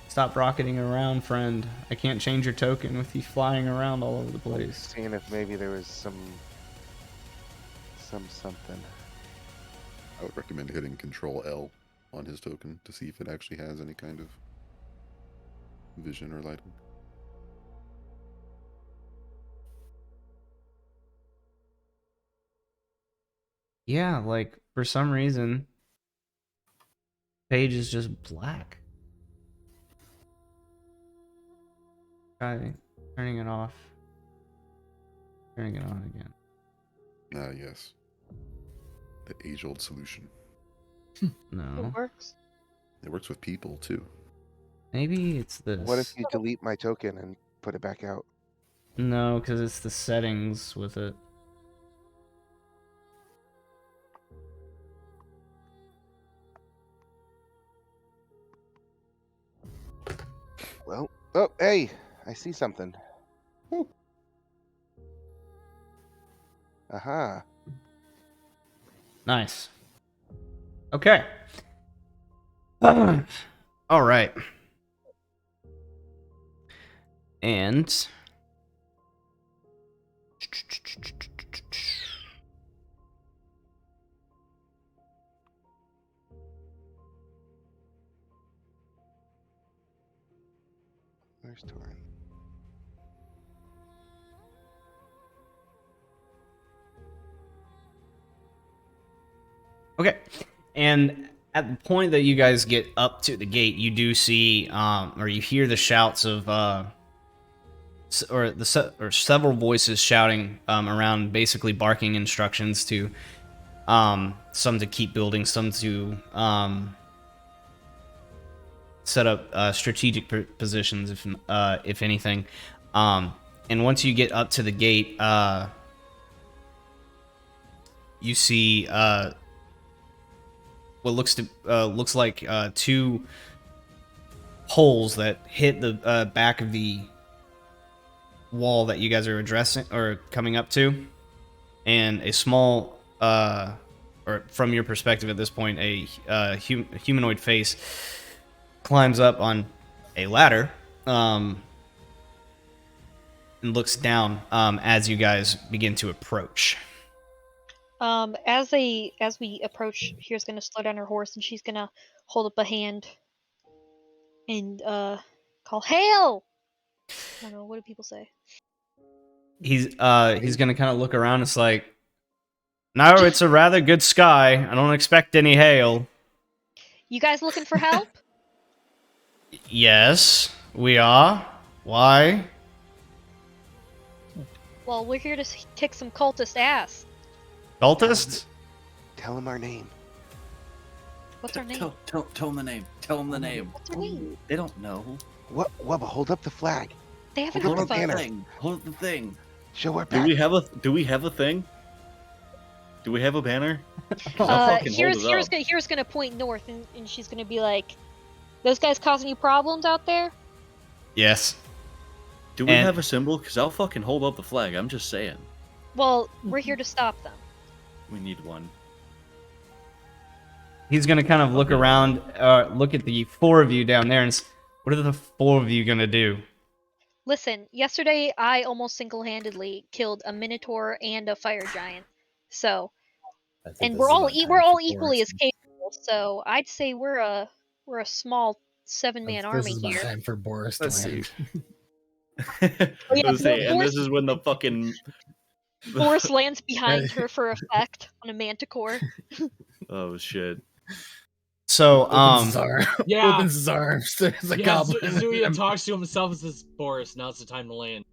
Stop rocketing around, friend. I can't change your token with you flying around all over the place. Seeing if maybe there was some something. I would recommend hitting Control L on his token to see if it actually has any kind of vision or lighting. Yeah, like for some reason, page is just black. Try turning it off. Turning it on again. Ah, yes. The age-old solution. No. It works. It works with people, too. Maybe it's this. What if you delete my token and put it back out? No, because it's the settings with it. Well, oh, hey, I see something. Aha. Nice. Okay. All right. And Where's Torin? okay. And at the point that you guys get up to the gate, you do see, or you hear the shouts of, or several voices shouting around, basically barking instructions to, some to keep building, some to set up strategic positions, if anything. And once you get up to the gate, you see what looks like two holes that hit the back of the wall that you guys are addressing or coming up to, and a small, or from your perspective at this point, a humanoid face climbs up on a ladder, and looks down as you guys begin to approach. As we approach, Here's gonna slow down her horse, and she's gonna hold up a hand and call hail. I don't know, what do people say? He's gonna kind of look around. It's like, no, it's a rather good sky. I don't expect any hail. You guys looking for help? Yes, we are. Why? Well, we're here to kick some cultist ass. Cultists? Tell him our name. What's our name? Tell them the name. Tell them the name. What's our name? They don't know. What? Wubba, hold up the flag. They haven't Hold heard up the of us. banner. Thing. Hold up the thing. Show our Do back. we have a thing? Do we have a banner? I'll fucking hold it up. Here's gonna point north, and she's gonna be like, "Those guys causing you problems out there?" Yes. Do we And- have a symbol? Because I'll fucking hold up the flag. I'm just saying. Well, we're here to stop them. We need one. He's gonna kind of look around, look at the four of you down there, and what are the four of you gonna do? Listen, yesterday I almost single-handedly killed a minotaur and a fire giant. So, and we're all equally as capable. So I'd say we're a small 7-man army This is about here. time for Boris to Let's land. yeah, Let's see, and Boris- this is when the fucking Boris lands behind her for effect on a manticore. oh shit. So, Opens his arm. Yeah. Opens his arms. There's a Yeah, goblin. Zuya talks to himself and says, Boris, now's the time to land.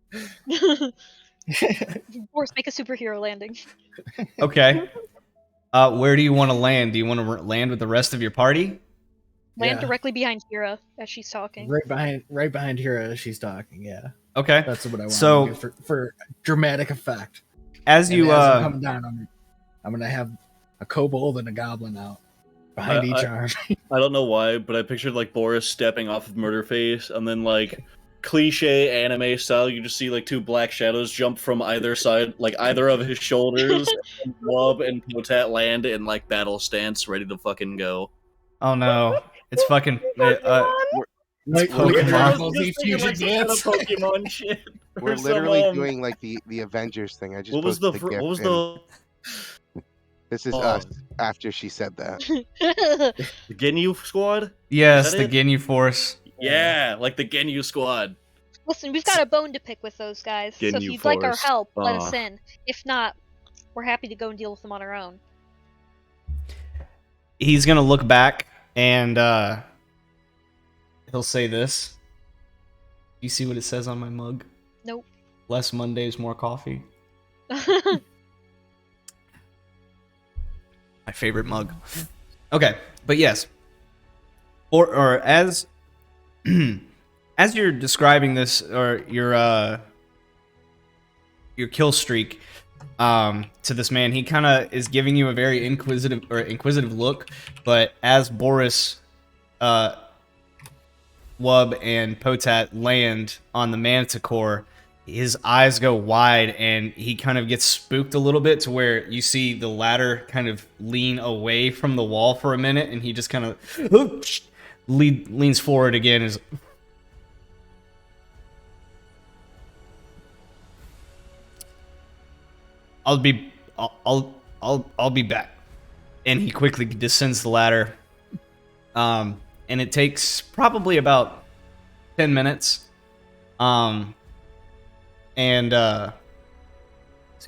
Boris, make a superhero landing. okay. Where do you want to land? Do you want to land with the rest of your party? Land Yeah. directly behind Kira as she's talking. right behind her as she's talking. Yeah, Okay. that's what I want So- to do for dramatic effect. As And you as I'm coming down, I'm gonna have a kobold and a goblin out behind each arm. I don't know why, but I pictured like Boris stepping off of Murderface, and then like cliche anime style, you just see like two black shadows jump from either side, like either of his shoulders, and Wub and Potat land in like battle stance, ready to fucking go. Oh no, it's fucking. Like, Pokemon. Dragon Ball Z Just thinking, fusion like, some kind of dance. Pokemon shit. We're Or some, literally doing like the Avengers thing. I just What was posted the? GIF What was in. the? This is Oh, us. after she said that. The Ginyu squad? Yes, Is that the it? Ginyu Force. Yeah, like the Ginyu squad. Listen, we've got a bone to pick with those guys, so if Ginyu you'd like our Force. help, let us in. If not, we're happy to go and deal with them on our own. He's gonna look back and he'll say this. You see what it says on my mug? Nope. Less Mondays, more coffee. My favorite mug. Okay, but yes. Or as as you're describing this, or your kill streak to this man, he kind of is giving you a very inquisitive look. But as Boris, Wub, and Potat land on the Manticore, his eyes go wide and he kind of gets spooked a little bit to where you see the ladder kind of lean away from the wall for a minute, and he just kind of leans forward again. Is I'll be back. And he quickly descends the ladder. And it takes probably about 10 minutes. See,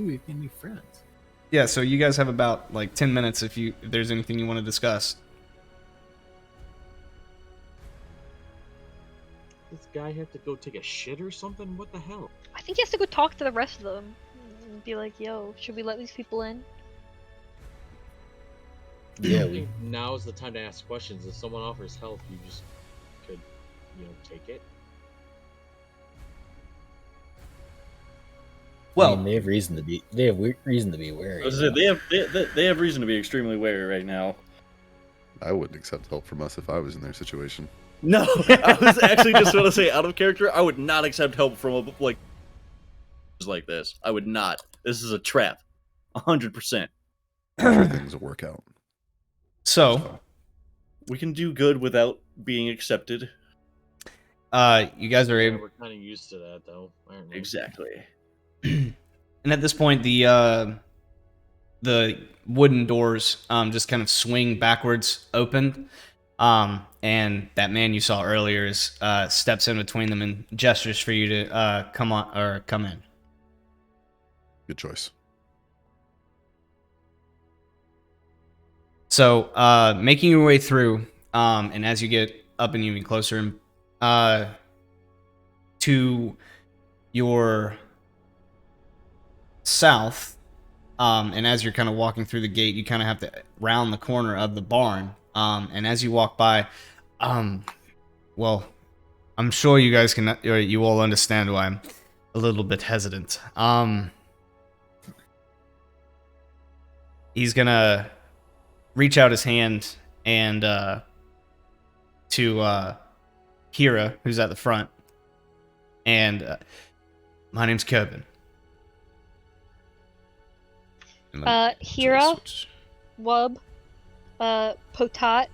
we've been new friends. Yeah, so you guys have about like 10 minutes if there's anything you want to discuss. This guy have to go take a shit or something? What the hell? I think he has to go talk to the rest of them and be like, "Yo, should we let these people in?" Yeah, I think now's the time to ask questions. If someone offers help, you just could, take it. Well, I mean, they have reason to be wary. I was gonna say, they have reason to be extremely wary right now. I wouldn't accept help from us if I was in their situation. No, I was actually just going to say, out of character, I would not accept help from a like this. I would not. This is a trap, 100%. I'm sure things will work out. So, we can do good without being accepted. You guys are able. We're kind of used to that, though, aren't we? Exactly. And at this point, the wooden doors just kind of swing backwards open. And that man you saw earlier steps in between them and gestures for you to come in. Good choice. So, making your way through, and as you get up and even closer to your south, and as you're kind of walking through the gate, you kind of have to round the corner of the barn. And as you walk by, well, I'm sure you guys can, or you all understand why I'm a little bit hesitant. He's gonna reach out his hand and to Kira, who's at the front, and my name's Kevin. Hira, Wub, Potat,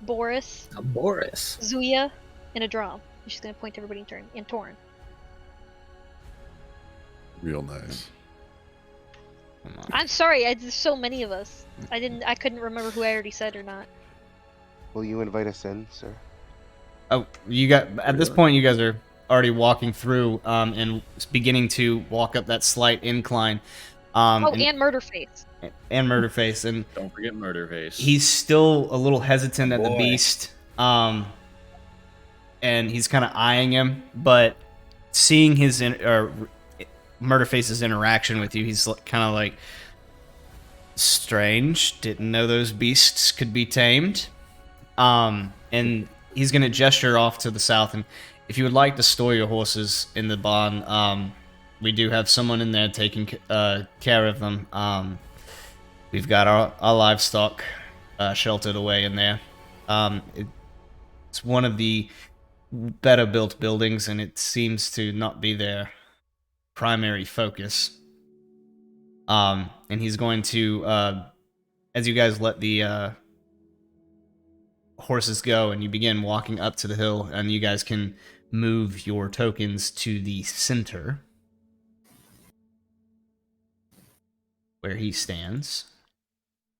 Boris, Zuya, and a drum. She's gonna point to everybody in turn, and Torn. Real nice. I'm sorry, there's so many of us. I couldn't remember who I already said or not. Will you invite us in, sir? Oh, at this point, you guys are already walking through and beginning to walk up that slight incline. And Murderface. And Murderface, and don't forget Murderface. He's still a little hesitant at the beast, and he's kind of eyeing him. But seeing his Murderface's interaction with you, he's kind of like, strange. Didn't know those beasts could be tamed. And he's gonna gesture off to the south, and if you would like to store your horses in the barn, we do have someone in there taking care of them. We've got our livestock sheltered away in there. It's one of the better built buildings, and it seems to not be their primary focus. And he's going to, as you guys let the horses go and you begin walking up to the hill, and you guys can move your tokens to the center where he stands.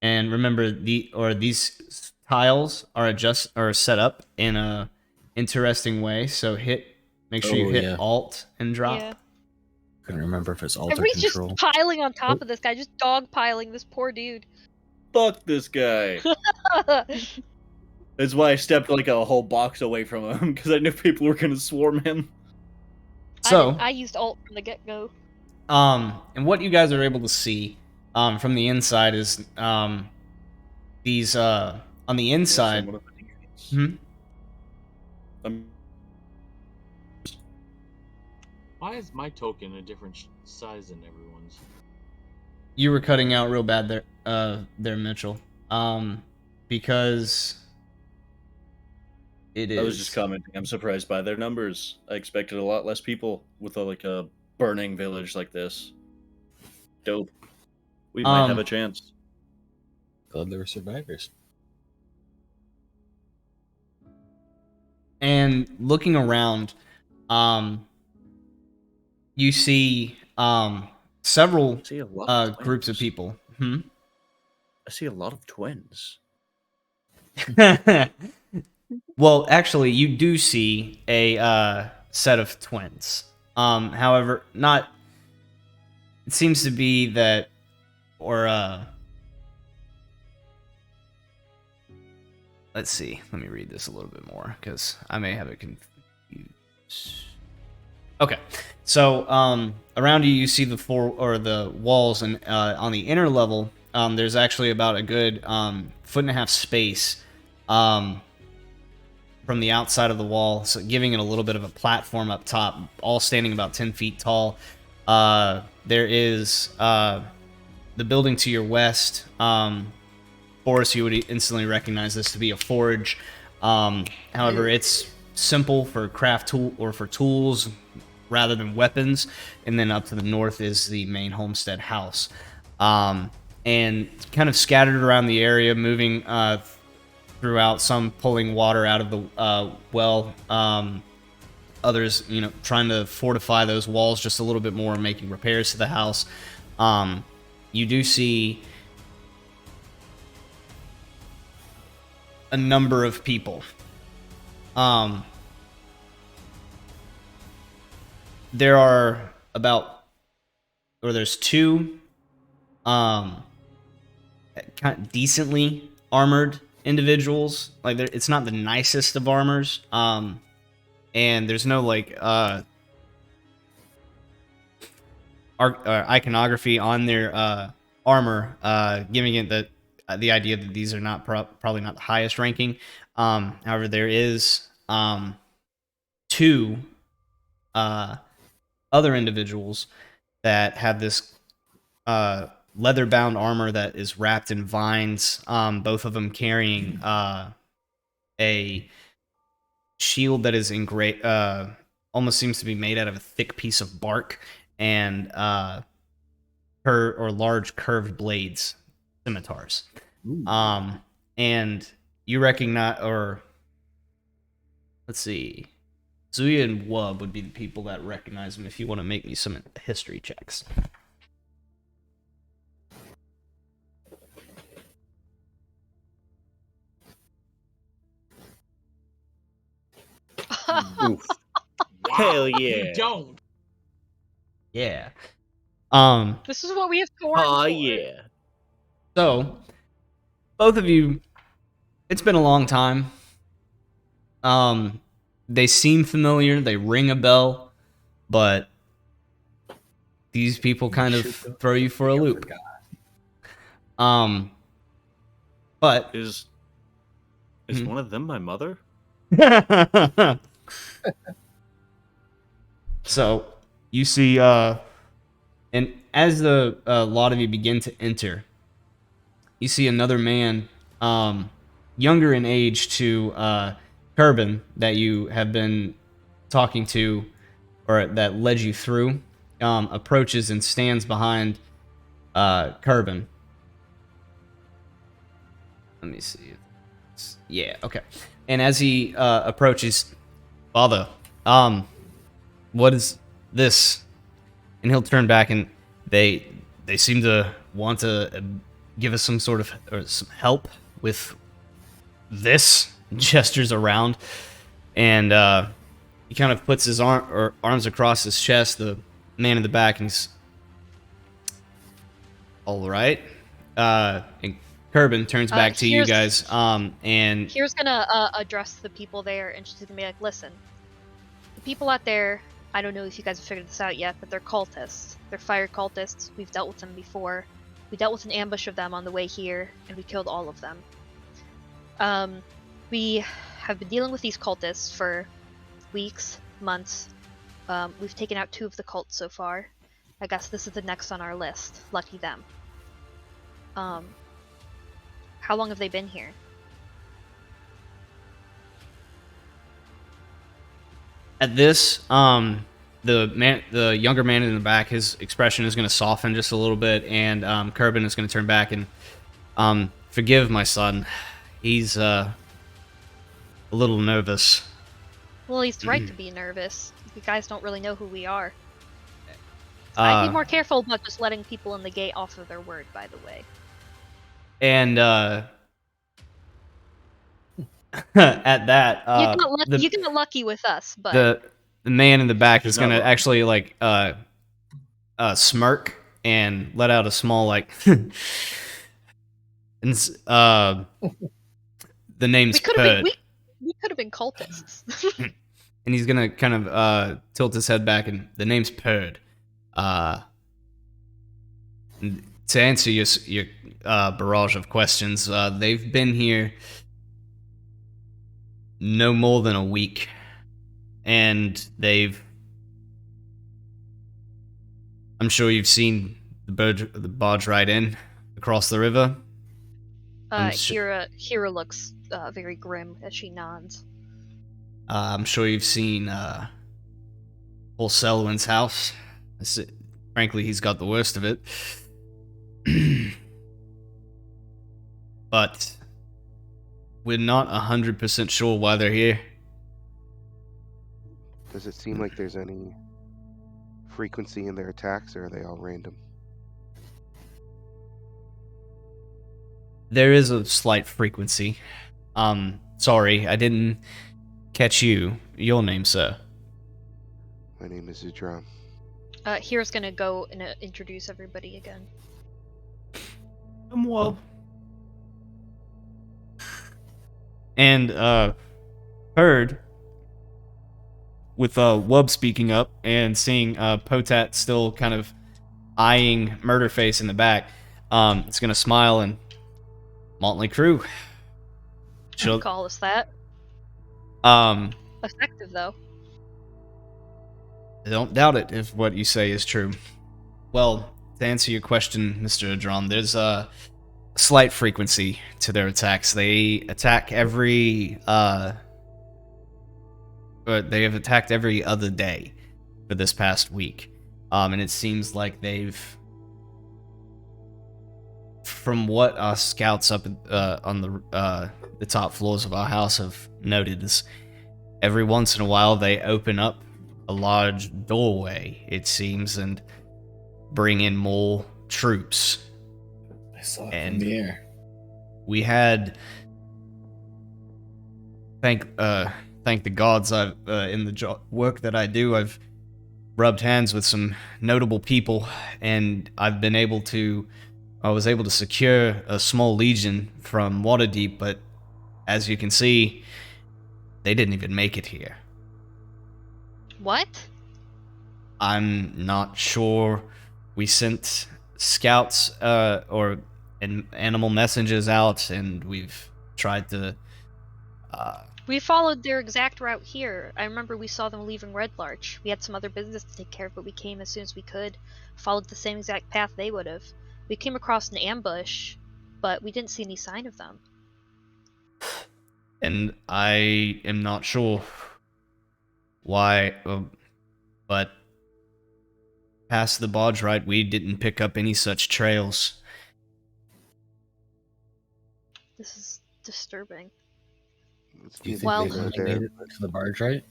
And remember, these tiles are set up in a interesting way. So make sure you Oh, hit yeah. Alt and drop. Yeah. Couldn't remember if it's alt or Everybody's just control. piling on top of this guy, just dog piling this poor dude. Fuck this guy. That's why I stepped like a whole box away from him, because I knew people were gonna swarm him. So, I used alt from the get-go. and what you guys are able to see, from the inside is, these, on the inside. Hmm? Why is my token a different size than everyone's? You were cutting out real bad there, Mitchell. Because it is. I was just commenting. I'm surprised by their numbers. I expected a lot less people with a burning village like this. Dope. We might have a chance. Glad there were survivors. And looking around, you see several I see a lot of groups of twins. people. I see a lot of twins. Well, actually, you do see a set of twins. However, not. It seems to be that, or let's see. Let me read this a little bit more because I may have it confused. Okay, so around you, you see the walls, and on the inner level, there's actually about a good 1.5 foot space from the outside of the wall, so giving it a little bit of a platform up top, all standing about 10 feet tall. There is the building to your west. Boris, you would instantly recognize this to be a forge. However, it's simple for craft tool or for tools rather than weapons. And then up to the north is the main homestead house. And kind of scattered around the area, moving throughout, some pulling water out of the well. Others, trying to fortify those walls just a little bit more, making repairs to the house. You do see a number of people. There's two kind of decently armored individuals. Like, it's not the nicest of armors. And there's no iconography on their armor, giving it the idea that these are not probably not the highest ranking. However, there is two other individuals that have this leather-bound armor that is wrapped in vines. Both of them carrying a shield that is almost seems to be made out of a thick piece of bark, and large curved blades, scimitars. And you recognize, or let's see, Zuya and Wub would be the people that recognize them if you want to make me some history checks. Oof. Wow, Hell yeah. You don't. Yeah. This is what we have sworn for. Yeah. So, both of you, it's been a long time. They seem familiar, they ring a bell, but these people kind of throw you for a loop. But Is one of them my mother? So you see, and as the lot of you begin to enter, you see another man, younger in age to Kerbin, that you have been talking to, or that led you through, approaches and stands behind Kerbin. Let me see. Yeah, okay. And as he approaches, Father, what is this? And he'll turn back, and they seem to want to give us some sort of or some help with this?" Gestures around, and he kind of puts his arms across his chest. The man in the back, and he's all right. And Kerbin turns back to you guys. And Here's gonna address the people there, and she's gonna be like, "Listen, the people out there. I don't know if you guys have figured this out yet, but they're cultists. They're fire cultists. We've dealt with them before. We dealt with an ambush of them on the way here, and we killed all of them. We have been dealing with these cultists for weeks, months. We've taken out 2 of the cults so far. I guess this is the next on our list. Lucky them. How long have they been here?" at this, the younger man in the back, his expression is going to soften just a little bit, and Kerbin is going to turn back and forgive my son. He's a little nervous. Well, he's right to be nervous. You guys don't really know who we are. I'd be more careful about just letting people in the gate off of their word, by the way. And at that, you got lucky with us, but the man in the back is gonna actually like smirk and let out a small like and the name's Perd. We could have been cultists. And he's gonna kind of tilt his head back, and the name's Perd. To answer your barrage of questions, they've been here no more than a week, and I'm sure you've seen the barge ride in across the river. Hira looks very grim as she nods. I'm sure you've seen Paul Selwyn's house. Frankly, he's got the worst of it. But we're not 100% sure why they're here. Does it seem like there's any frequency in their attacks, or are they all random? There is a slight frequency. Sorry, I didn't catch you. Your name, sir? My name is Zudram. Hira's gonna go and introduce everybody again. Well. And, Heard, with Wub speaking up and seeing Potat still kind of eyeing Murderface in the back, it's gonna smile and Motley Crew. She'll call us that. Effective though. I don't doubt it if what you say is true. Well, to answer your question, Mr. Adron, there's a slight frequency to their attacks. They attack every they have attacked every other day for this past week. And it seems like they've, from what our scouts up on the top floors of our house have noted, is every once in a while they open up a large doorway, it seems, and bring in more troops. I saw it in the air. We had thank the gods. I've in the work that I do, I've rubbed hands with some notable people, and I was able to secure a small legion from Waterdeep, but as you can see, they didn't even make it here. What? I'm not sure. We sent scouts or animal messengers out, and we've tried to. We followed their exact route here. I remember we saw them leaving Red Larch. We had some other business to take care of, but we came as soon as we could. Followed the same exact path they would have. We came across an ambush, but we didn't see any sign of them. And I am not sure why, but past the barge ride, we didn't pick up any such trails. This is disturbing. Do you think Well, they really made it to the barge right?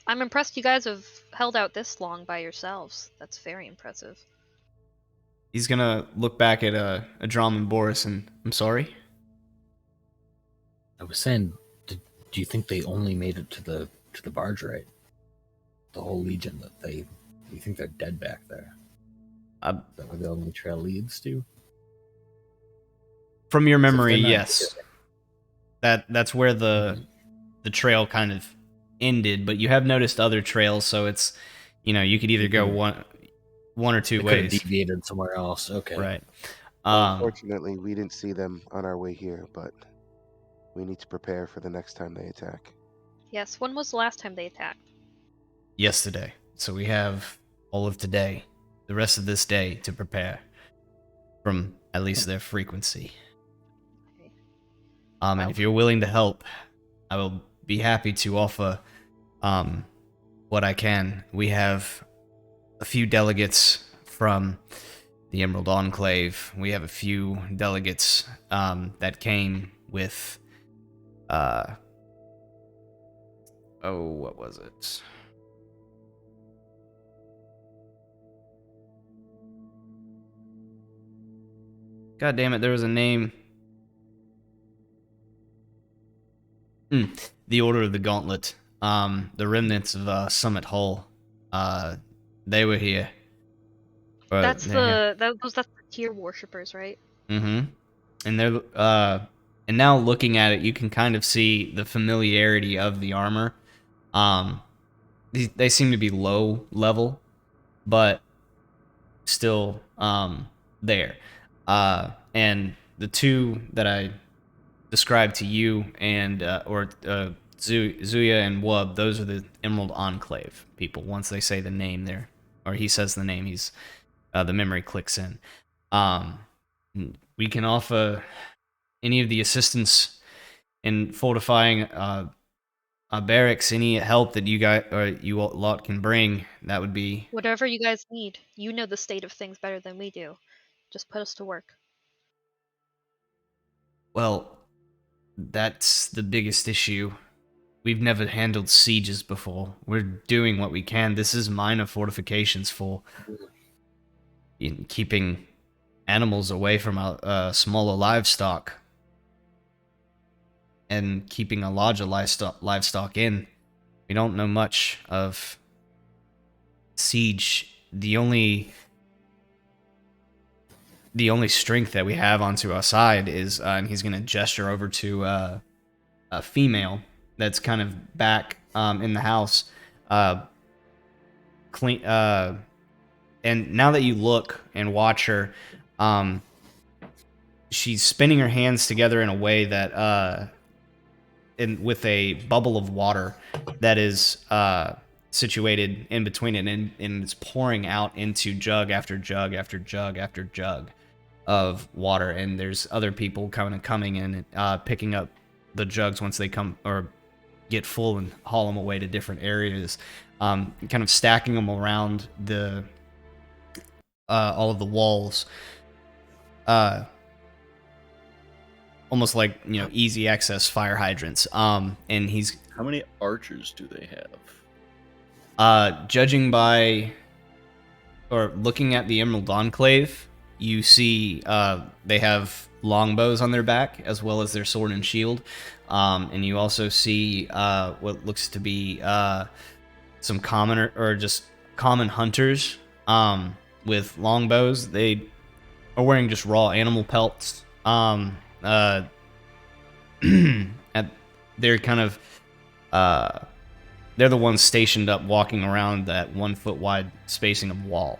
I'm impressed you guys have held out this long by yourselves. That's very impressive. He's gonna look back at a Drum and Boris and I'm sorry. I was saying, do you think they only made it to the barge right? The whole legion that do you think they're dead back there? Is that where the only trail leads to? From your So if memory, they're not yes. That's where the trail kind of ended, but you have noticed other trails, so it's you could either go one or two they could have ways. deviated somewhere else. Okay. Right. Well, unfortunately, we didn't see them on our way here, but we need to prepare for the next time they attack. Yes, when was the last time they attacked? Yesterday. So we have all of today, the rest of this day to prepare from at least their frequency. Okay. And if you're willing to help, I will be happy to offer what I can. We have a few delegates from the Emerald Enclave. We have a few delegates that came with what was it? God damn it, there was a name. The Order of the Gauntlet. The remnants of Summit Hall. They were here. That's the tier worshippers, right? Mm-hmm. And they're and now looking at it, you can kind of see the familiarity of the armor. They seem to be low level, but still there. And the two that I described to you and Zuya and Wub, those are the Emerald Enclave people. Once they say the name there, or he says the name, he's the memory clicks in. We can offer any of the assistance in fortifying barracks, any help that you guys or you lot can bring. That would be Whatever you guys need. You know the state of things better than we do. Just put us to work. well. That's the biggest issue. We've never handled sieges before. We're doing what we can. This is minor fortifications for keeping animals away from smaller livestock and keeping a larger livestock in. We don't know much of siege. The only strength that we have onto our side is, and he's going to gesture over to a female that's kind of back in the house, clean. And now that you look and watch her, she's spinning her hands together in a way that, with a bubble of water that is situated in between it, and it's pouring out into jug after jug after jug after jug of water. And there's other people coming in and picking up the jugs once they come or get full and haul them away to different areas, kind of stacking them around the all of the walls, almost like easy access fire hydrants. And he's How many archers do they have? Judging by or looking at the Emerald Enclave, you see they have longbows on their back as well as their sword and shield, and you also see what looks to be some common or just common hunters with longbows. They are wearing just raw animal pelts. They're kind of they're the ones stationed up walking around that 1 foot wide spacing of wall.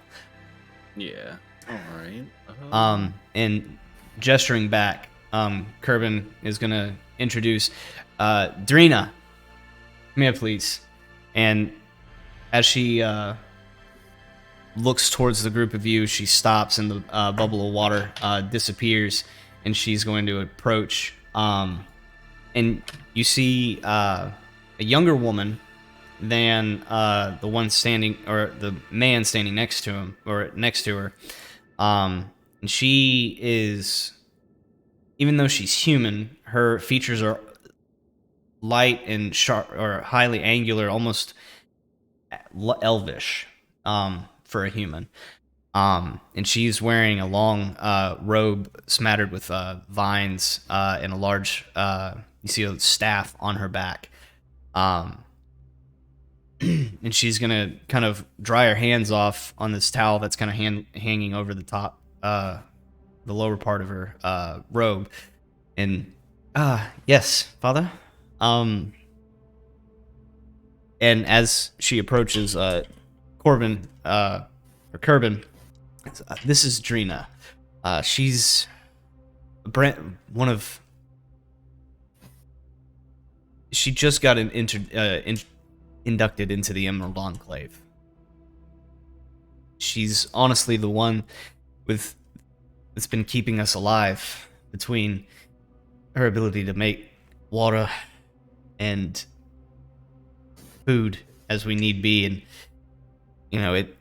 Yeah. All right. And gesturing back, Kerbin is gonna introduce Drina. Come here, please. And as she looks towards the group of you, she stops, and the bubble of water disappears, and she's going to approach. And you see a younger woman than the one standing, or the man standing next to him, or next to her. And she is, even though she's human, her features are light and sharp, or highly angular, almost elvish for a human. And she's wearing a long robe smattered with vines and a large, you see a staff on her back. And she's gonna kind of dry her hands off on this towel that's kind of hanging over the top, the lower part of her robe. And yes, Father. And as she approaches, Corbin, or Kerbin, this is Drina. She's one of. She just got inducted into the Emerald Enclave. She's honestly the one that's been keeping us alive, between her ability to make water and food as we need be. And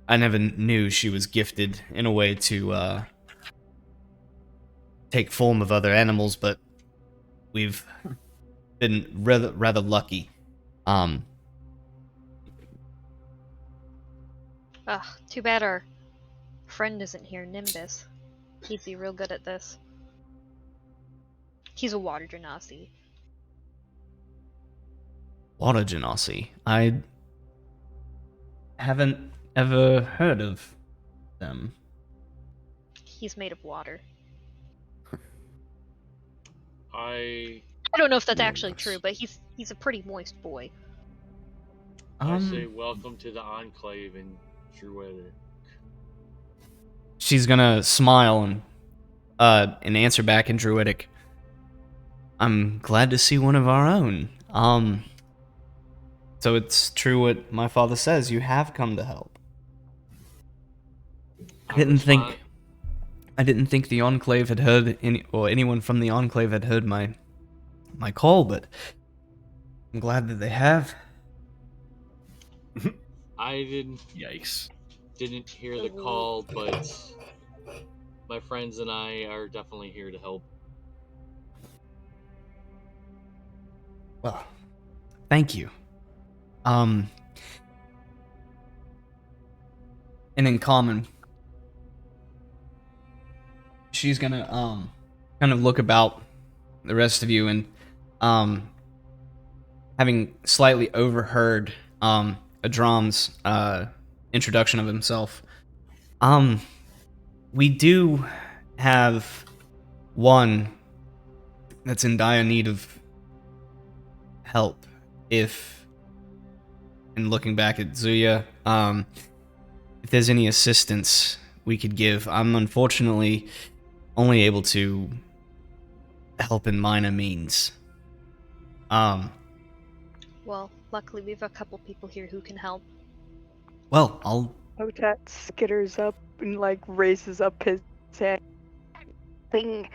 I never knew she was gifted in a way to take form of other animals, but we've been rather lucky. Too bad our friend isn't here, Nimbus. He'd be real good at this. He's a water genasi. Water genasi? I haven't ever heard of them. He's made of water. I don't know if that's actually true, but he's a pretty moist boy. I say welcome to the Enclave in Druidic. She's gonna smile and answer back in Druidic. I'm glad to see one of our own. So it's true what my father says. You have come to help. I didn't think the Enclave had heard anyone from the Enclave had heard my call, but I'm glad that they have. I didn't. Yikes. Didn't hear the call, but my friends and I are definitely here to help. Well, thank you. And in common, she's gonna kind of look about the rest of you, and having slightly overheard Adram's introduction of himself, we do have one that's in dire need of help. And looking back at Zuya, if there's any assistance we could give, I'm unfortunately only able to help in minor means. Well, luckily we have a couple people here who can help. Well, I'll... Otat skitters up and raises up his hand. Thing.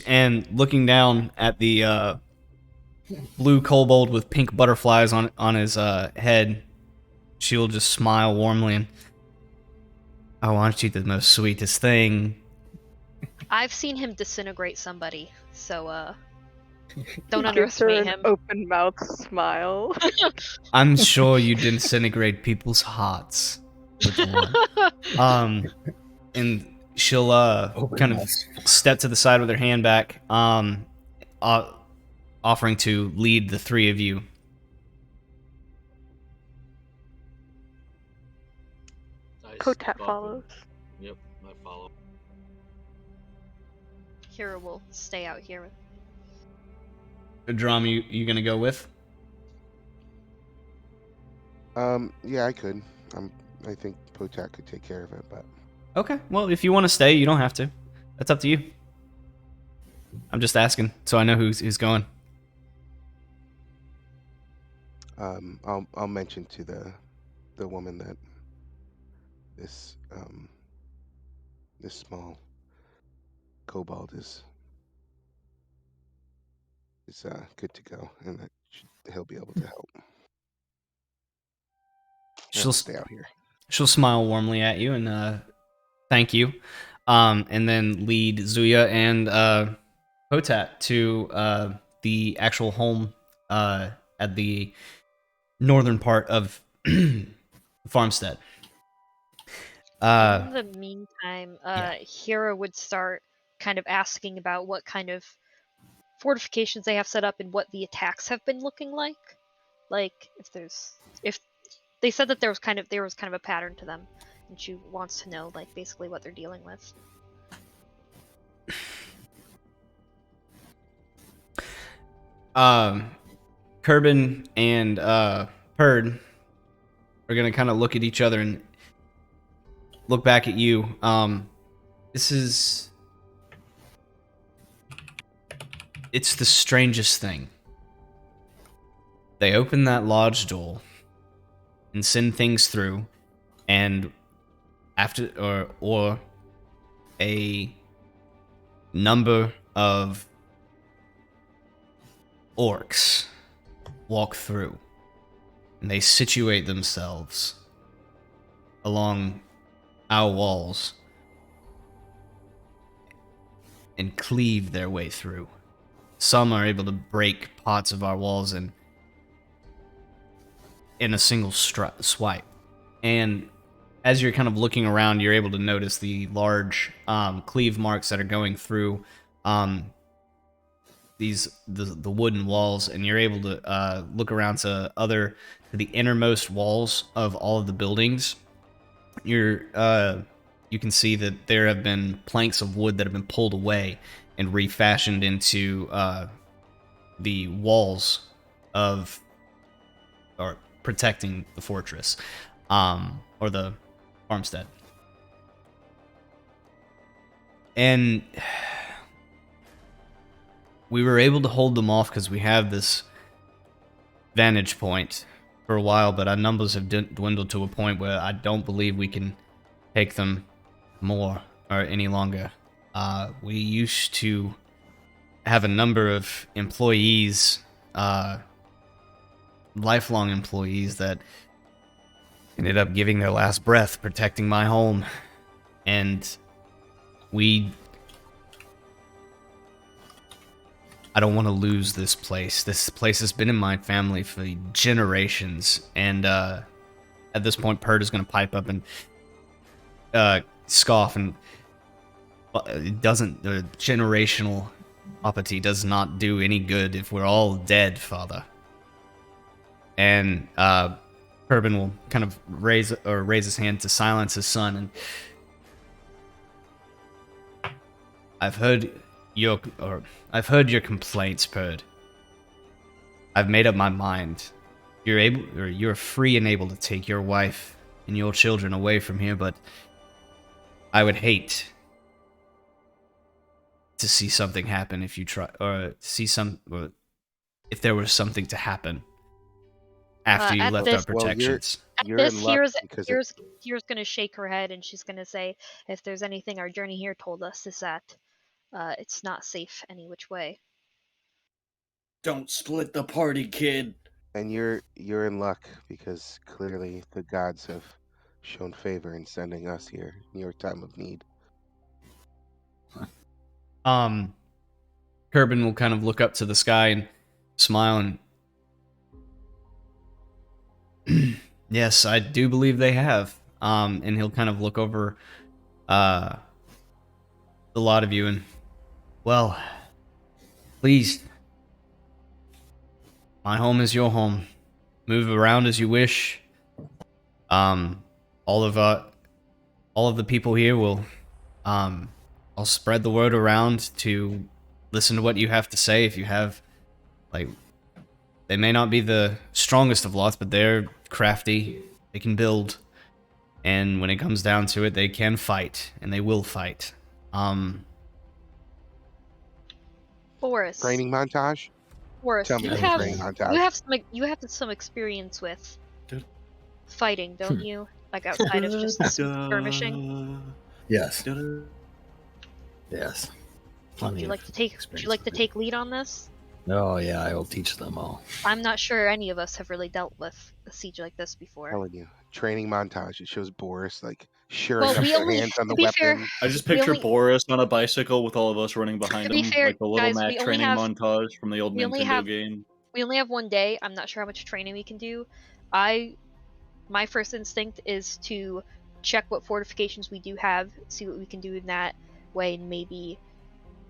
And looking down at the blue kobold with pink butterflies on his head, she'll just smile warmly and, "Oh, aren't you the most sweetest thing?" I've seen him disintegrate somebody, so don't Gives her underestimate an him. open mouth smile. I'm sure you disintegrate people's hearts with one. And she'll kind of step to the side with her hand back, offering to lead the three of you. Kotat follows. Yep, I follow. Hero will stay out here. Drum, you gonna go with? Yeah, I could. I think Potat could take care of it, but Okay, well, if you want to stay, you don't have to. That's up to you. I'm just asking, so I know who's going. I'll mention to the woman that this small kobold is good to go, and that he'll be able to help. She'll stay out here. She'll smile warmly at you and thank you, and then lead Zuya and Potat to the actual home at the northern part of Farmstead. In the meantime, Hira would start kind of asking about what kind of fortifications they have set up and what the attacks have been looking like. Like if they said that there was kind of a pattern to them, and she wants to know like basically what they're dealing with. Kerbin and Perd are gonna kind of look at each other and look back at you. It's the strangest thing. They open that lodge door and send things through, and after or a number of orcs walk through, and they situate themselves along our walls and cleave their way through. Some are able to break parts of our walls in a single swipe. And as you're kind of looking around, you're able to notice the large cleave marks that are going through the wooden walls, and you're able to look around to the innermost walls of all of the buildings. You can see that there have been planks of wood that have been pulled away and refashioned into the walls of, or protecting the fortress, or the farmstead. And we were able to hold them off because we have this vantage point for a while, but our numbers have dwindled to a point where I don't believe we can take them more or any longer. We used to have a number of employees, lifelong employees, that ended up giving their last breath protecting my home. And I don't want to lose this place. This place has been in my family for generations. And at this point, Perd is going to pipe up and scoff, and it doesn't. The generational property does not do any good if we're all dead, Father. And Kerbin will kind of raise his hand to silence his son. And I've heard your complaints, Perd. I've made up my mind. You're free and able to take your wife and your children away from here, but I would hate to see something happen if you try, or if there was something to happen after you left our protections. You're in luck because Here's gonna shake her head, and she's gonna say, if there's anything our journey here told us, is that it's not safe any which way. Don't split the party, kid. And you're in luck because clearly the gods have shown favor in sending us here in your time of need. Kerbin will kind of look up to the sky and smile, and yes, I do believe they have. And he'll kind of look over the lot of you and, well, please, my home is your home. Move around as you wish. All of the people here will, I'll spread the word around to listen to what you have to say. If you have, like, they may not be the strongest of lots, but they're crafty. They can build, and when it comes down to it, they can fight, and they will fight. Boris. Training montage? Boris, Tell me you about have training montage. you have some experience with fighting, don't you? Like outside of just skirmishing. Yes. Yes. Would you like to take lead on this? Oh yeah, I will teach them all. I'm not sure any of us have really dealt with a siege like this before. Telling you, training montage. It shows Boris like shoring Well, up we their only- hands on the to be fair, weapon. I just We picture only- Boris on a bicycle with all of us running behind To be him, fair, like the Little guys, Mac we only training have- montage from the old we only Nintendo have- game. we only have 1 day. I'm not sure how much training we can do. My first instinct is to check what fortifications we do have, see what we can do in that way, and maybe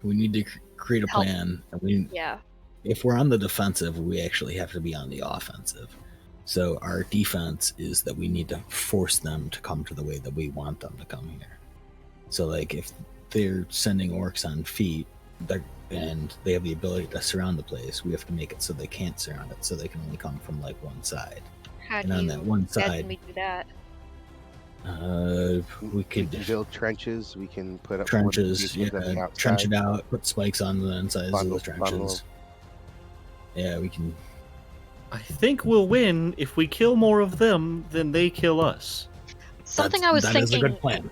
We need to create a help. plan. Yeah. If we're on the defensive, we actually have to be on the offensive. So our defense is that we need to force them to come to the way that we want them to come here. So like if they're sending orcs on feet, and they have the ability to surround the place, we have to make it so they can't surround it, so they can only come from like one side. How And do on you that one imagine side, we do that? we We could can build trenches. We can put up trenches, fortifications on the outside. trench it out, put spikes on the insides of the trenches. Bundle. Yeah, we can. I think we'll win if we kill more of them than they kill us. Something That I was is thinking. a good plan.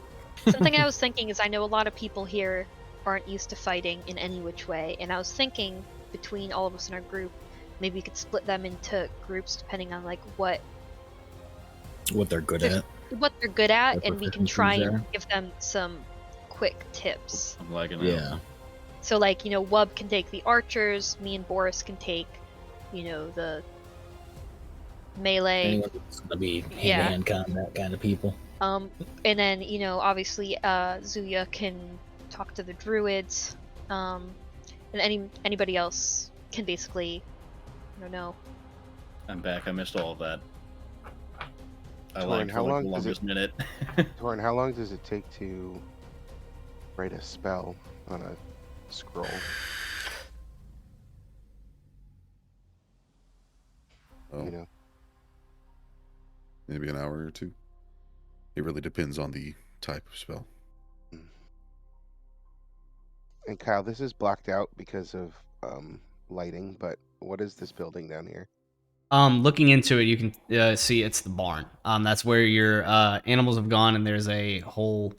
Something I was thinking is I know a lot of people here aren't used to fighting in any which way, and I was thinking between all of us in our group, maybe we could split them into groups depending on like what What they're good at. they're good at, Their and we can proficiencies try there. and give them some quick tips. I'm lagging out. Yeah. So like, Wub can take the archers, me and Boris can take, the melee. Anyone that's gonna be Yeah. hand-to-hand combat kind of people. And then, obviously, Zuya can talk to the druids, and anybody else can basically, I don't know. I'm back. I missed all of that. I Torn, lagged for how like long the does longest minute. Torn, how long does it take to write a spell on a scroll? Oh, You know, maybe an hour or two. It really depends on the type of spell. and Kyle, this is blocked out because of lighting. But what is this building down here? Looking into it, you can see it's the barn. That's where your animals have gone, and there's a whole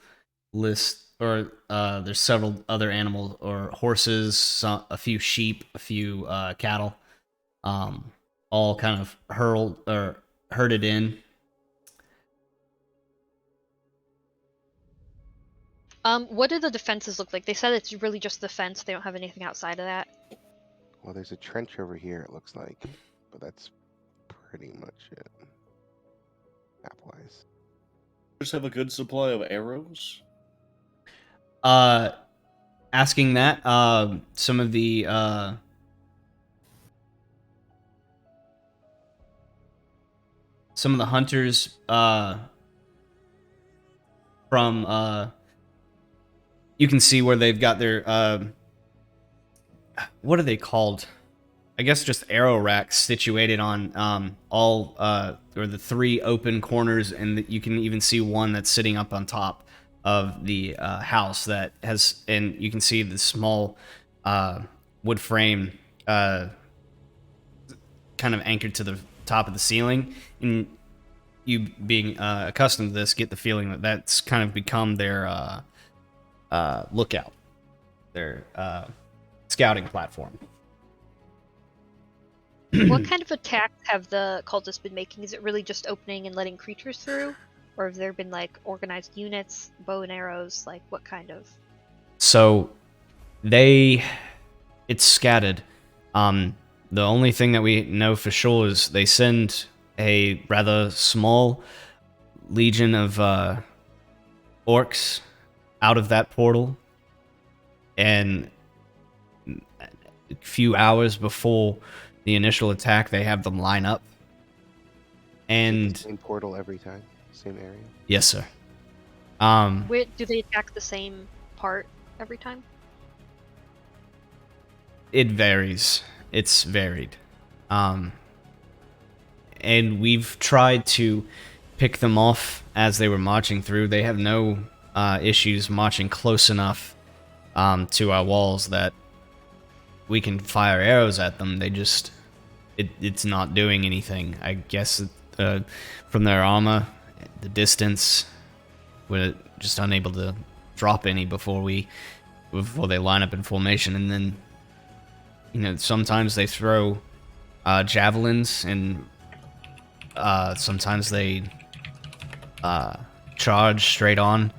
list, or there's several other animals, or horses, a few sheep, a few cattle, all kind of herded in. What do the defenses look like? They said it's really just the fence. They don't have anything outside of that. Well, there's a trench over here. It looks like, but that's pretty much it. Map-wise. Just have a good supply of arrows. Asking that, some of the hunters from you can see where they've got their what are they called? I guess just arrow racks situated on all or the 3 open corners, and you can even see one that's sitting up on top of the house that has, and you can see the small wood frame kind of anchored to the top of the ceiling. And you being accustomed to this, get the feeling that that's kind of become their lookout, their scouting platform. What kind of attacks have the cultists been making? Is it really just opening and letting creatures through? Or have there been like organized units, bow and arrows? Like what kind of? So it's scattered. The only thing that we know for sure is they send a rather small legion of orcs out of that portal, and a few hours before the initial attack, they have them line up. And Same portal every time, same area. yes, sir. Where do they attack the same part every time? It varies. It's varied. And we've tried to pick them off as they were marching through. They have no issues marching close enough to our walls that we can fire arrows at them. They just, it's not doing anything. I guess from their armor, the distance, we're just unable to drop any before they line up in formation. And then, sometimes they throw javelins, and sometimes they charge straight on.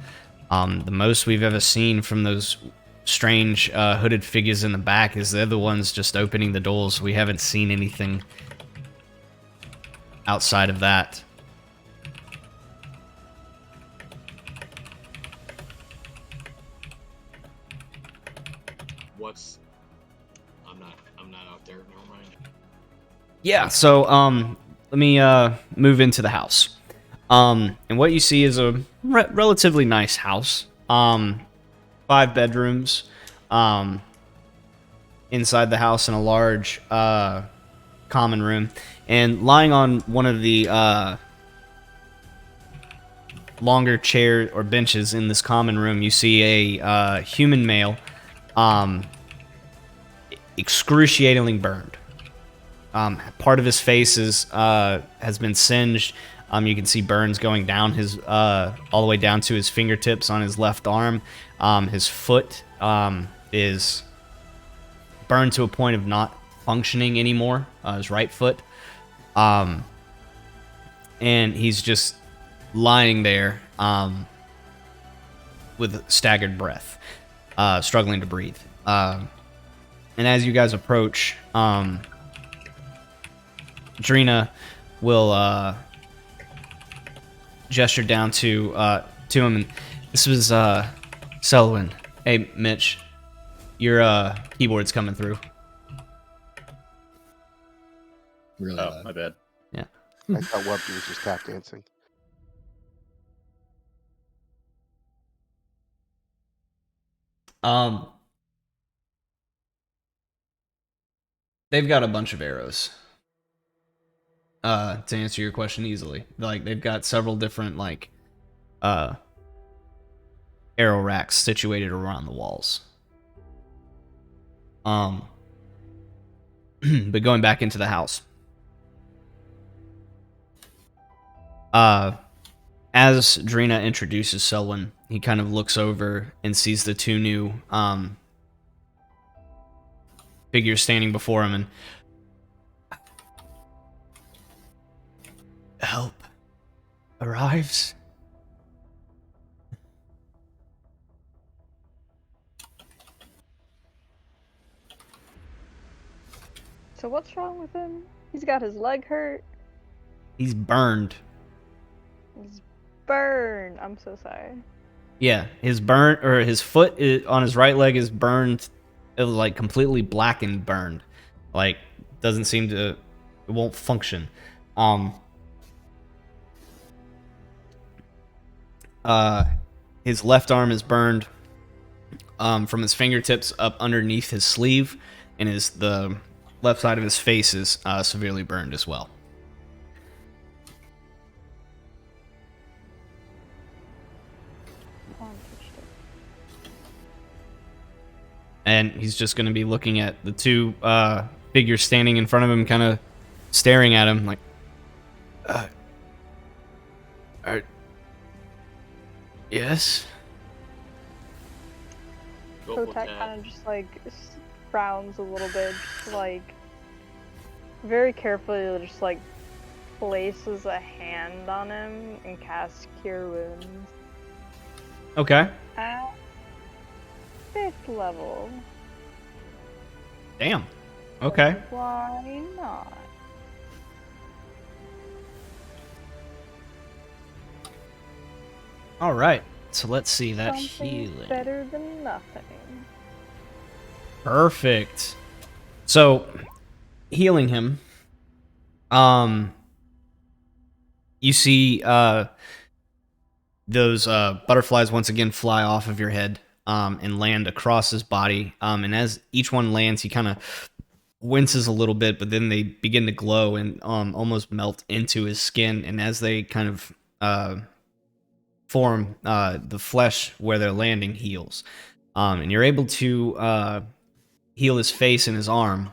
The most we've ever seen from those strange hooded figures in the back, is they're the ones just opening the doors. We haven't seen anything outside of that. What's? I'm not out there. Never mind. Yeah, so let me move into the house. And what you see is a relatively nice house. 5 bedrooms. Inside the house, in a large common room, and lying on one of the longer chairs or benches in this common room, you see a human male, excruciatingly burned. Part of his face has been singed. You can see burns going down his all the way down to his fingertips on his left arm. His foot is burned to a point of not functioning anymore. His right foot, and he's just lying there with staggered breath, struggling to breathe. And as you guys approach, Drina will gesture down to him, and this was Selwyn. Hey, Mitch, your keyboard's coming through. Really Oh, loud. my bad. Yeah. I thought Webby was just tap dancing. They've got a bunch of arrows. To answer your question easily, like they've got several different arrow racks situated around the walls. But going back into the house, as Drina introduces Selwyn, he kind of looks over and sees the 2 new figures standing before him, and help arrives. So what's wrong with him? He's got his leg hurt. He's burned. He's burned. I'm so sorry. Yeah, his foot on his right leg is burned. It was like completely blackened, burned. Like doesn't seem to, it won't function. His left arm is burned from his fingertips up underneath his sleeve, and the left side of his face is severely burned as well. And he's just going to be looking at the 2 figures standing in front of him, kind of staring at him like, yes? Go for Kotek that. kind of just like frowns a little bit, just like very carefully, just like places a hand on him and casts Cure Wounds Okay. at 5th level. Damn. Okay. Why not? All right. So let's see that Something healing. better than nothing. Perfect. So, healing him. You see those butterflies once again fly off of your head and land across his body. And as each one lands, he kind of winces a little bit, but then they begin to glow and almost melt into his skin. And as they kind of form, the flesh where they're landing heals. And you're able to heal his face and his arm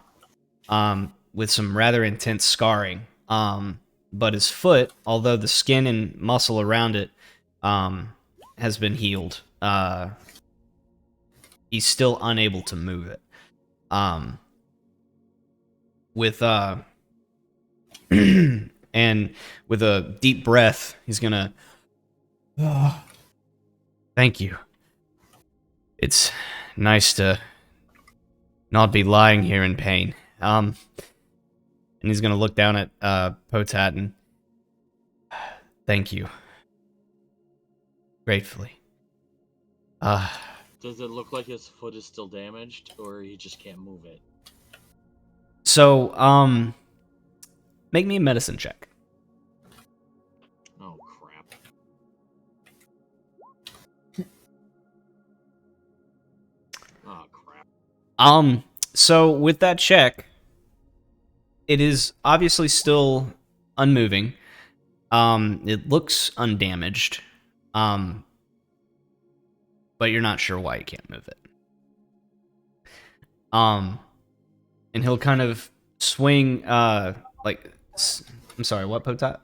with some rather intense scarring. But his foot, although the skin and muscle around it has been healed, he's still unable to move it. And with a deep breath, he's gonna. Thank you. It's nice to not be lying here in pain. And he's gonna look down at Potat and thank you. Gratefully. Does it look like his foot is still damaged, or he just can't move it? So, make me a medicine check. Oh crap! Oh crap! So with that check, it is obviously still unmoving. It looks undamaged. But you're not sure why you can't move it. And he'll kind of swing, like, I'm sorry, what, Potat?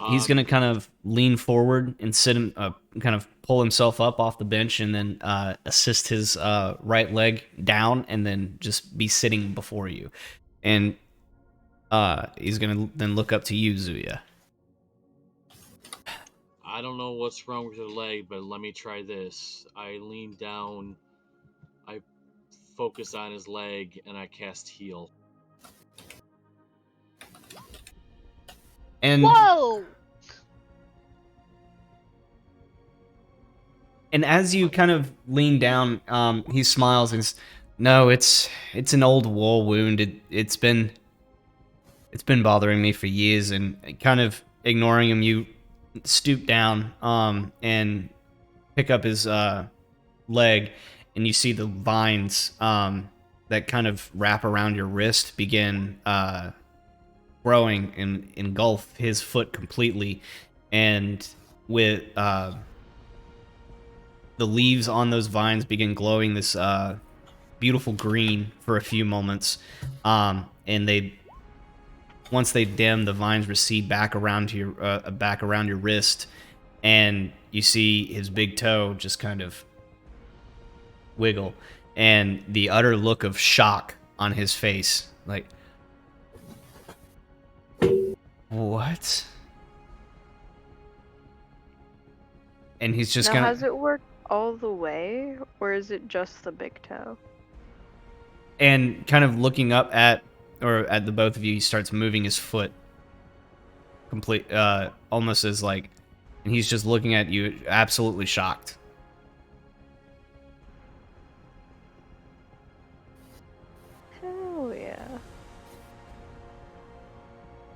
He's gonna kind of lean forward and sit him, kind of pull himself up off the bench, and then assist his right leg down, and then just be sitting before you. And he's gonna then look up to you, Zuya. I don't know what's wrong with your leg, but let me try this. I lean down, I focus on his leg, and I cast heal. And Whoa! And as you kind of lean down, he smiles and says, "No, it's an old war wound. It's been bothering me for years." And kind of ignoring him, you stoop down and pick up his leg, and you see the vines that kind of wrap around your wrist begin growing and engulf his foot completely, and with the leaves on those vines begin glowing this beautiful green for a few moments, and once they dim, the vines recede back around to your wrist, and you see his big toe just kind of wiggle, and the utter look of shock on his face, like, what? And he's just Now, kind has of, it worked all the way, or is it just the big toe? and kind of looking up at the both of you, he starts moving his foot almost as like, and he's just looking at you absolutely shocked. Hell yeah.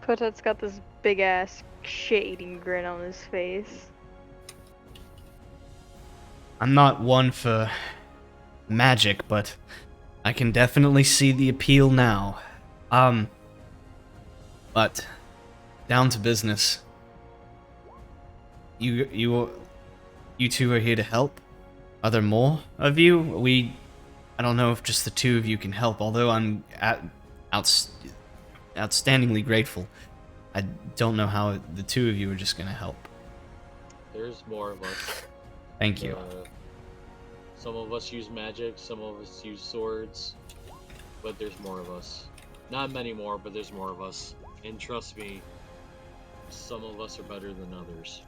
Potat's got this big ass shit-eating grin on his face. I'm not one for magic, but I can definitely see the appeal now. But down to business. You two are here to help? Are there more of you? I don't know if just the two of you can help, although I'm outstandingly grateful. I don't know how the two of you are just gonna help. There's more of us. Thank you. Some of us use magic, some of us use swords, but there's more of us. Not many more, but there's more of us. And trust me, some of us are better than others.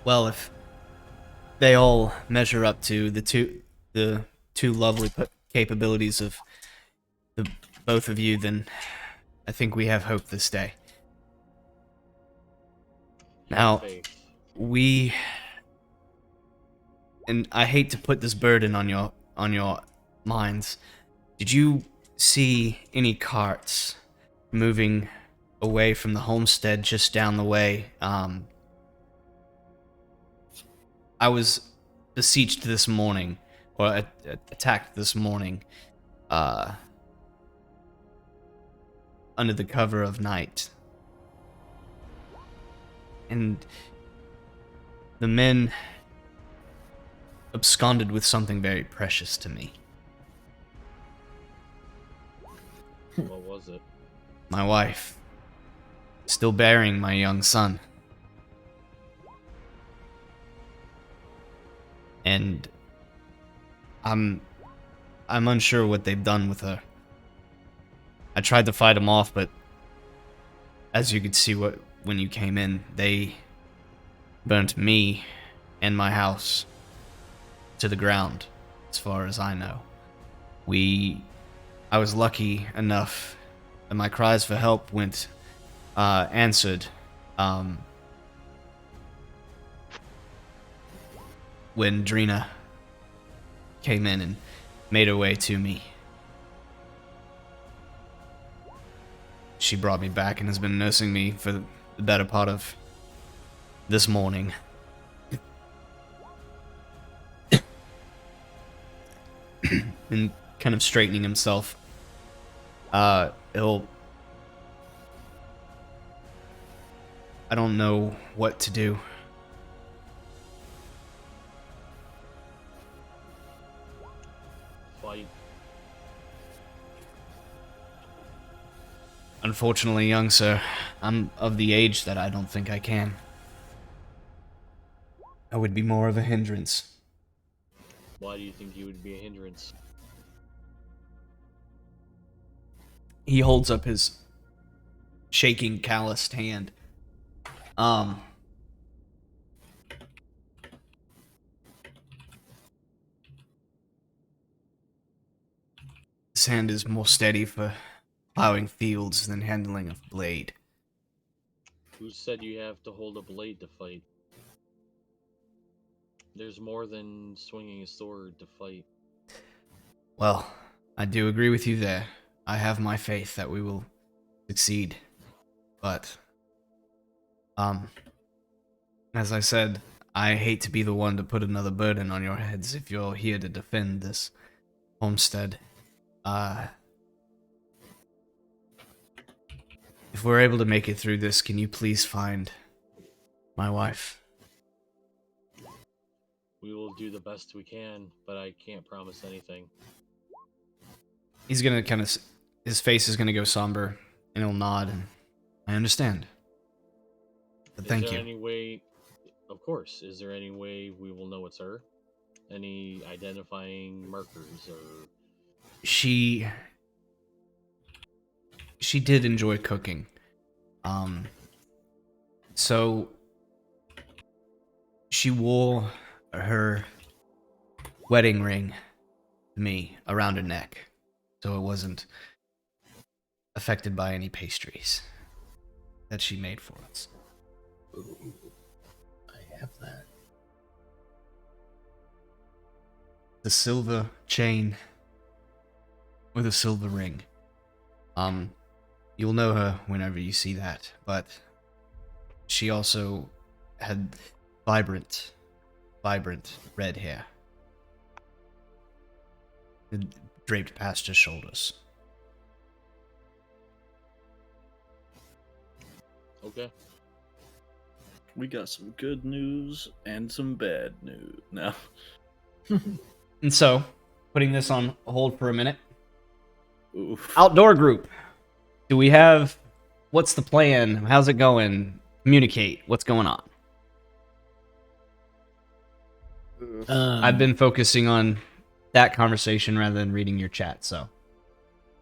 Well, if they all measure up to the two lovely capabilities of the both of you, then I think we have hope this day. Now, and I hate to put this burden on your minds. Did you see any carts moving away from the homestead just down the way? I was besieged this morning, or attacked this morning, under the cover of night. And the men absconded with something very precious to me. What was it? My wife, still bearing my young son. And I'm unsure what they've done with her. I tried to fight them off, but as you could see, what when you came in. They burnt me and my house to the ground, as far as I know. I was lucky enough that my cries for help went answered when Drina came in and made her way to me. She brought me back and has been nursing me for the better part of this morning. And kind of straightening himself. I don't know what to do. Fight. Unfortunately, young sir, I'm of the age that I don't think I can. I would be more of a hindrance. Why do you think you would be a hindrance? He holds up his shaking, calloused hand. His hand is more steady for plowing fields than handling a blade. Who said you have to hold a blade to fight? There's more than swinging a sword to fight. Well, I do agree with you there. I have my faith that we will succeed. But, as I said, I hate to be the one to put another burden on your heads if you're here to defend this homestead. If we're able to make it through this, can you please find my wife? We will do the best we can, but I can't promise anything. He's gonna kind of, his face is gonna go somber, and he'll nod, and I understand. But thank Is there you. any way, of course, is there any way we will know it's her? Any identifying markers or... She did enjoy cooking. So she wore her wedding ring to me around her neck, so it wasn't affected by any pastries that she made for us. Ooh, I have that. The silver chain with a silver ring. You'll know her whenever you see that, but she also had vibrant red hair. It draped past her shoulders. Okay. We got some good news and some bad news. No. And so, putting this on hold for a minute. Oof. Outdoor group. Do we have... What's the plan? How's it going? Communicate. What's going on? I've been focusing on that conversation rather than reading your chat, so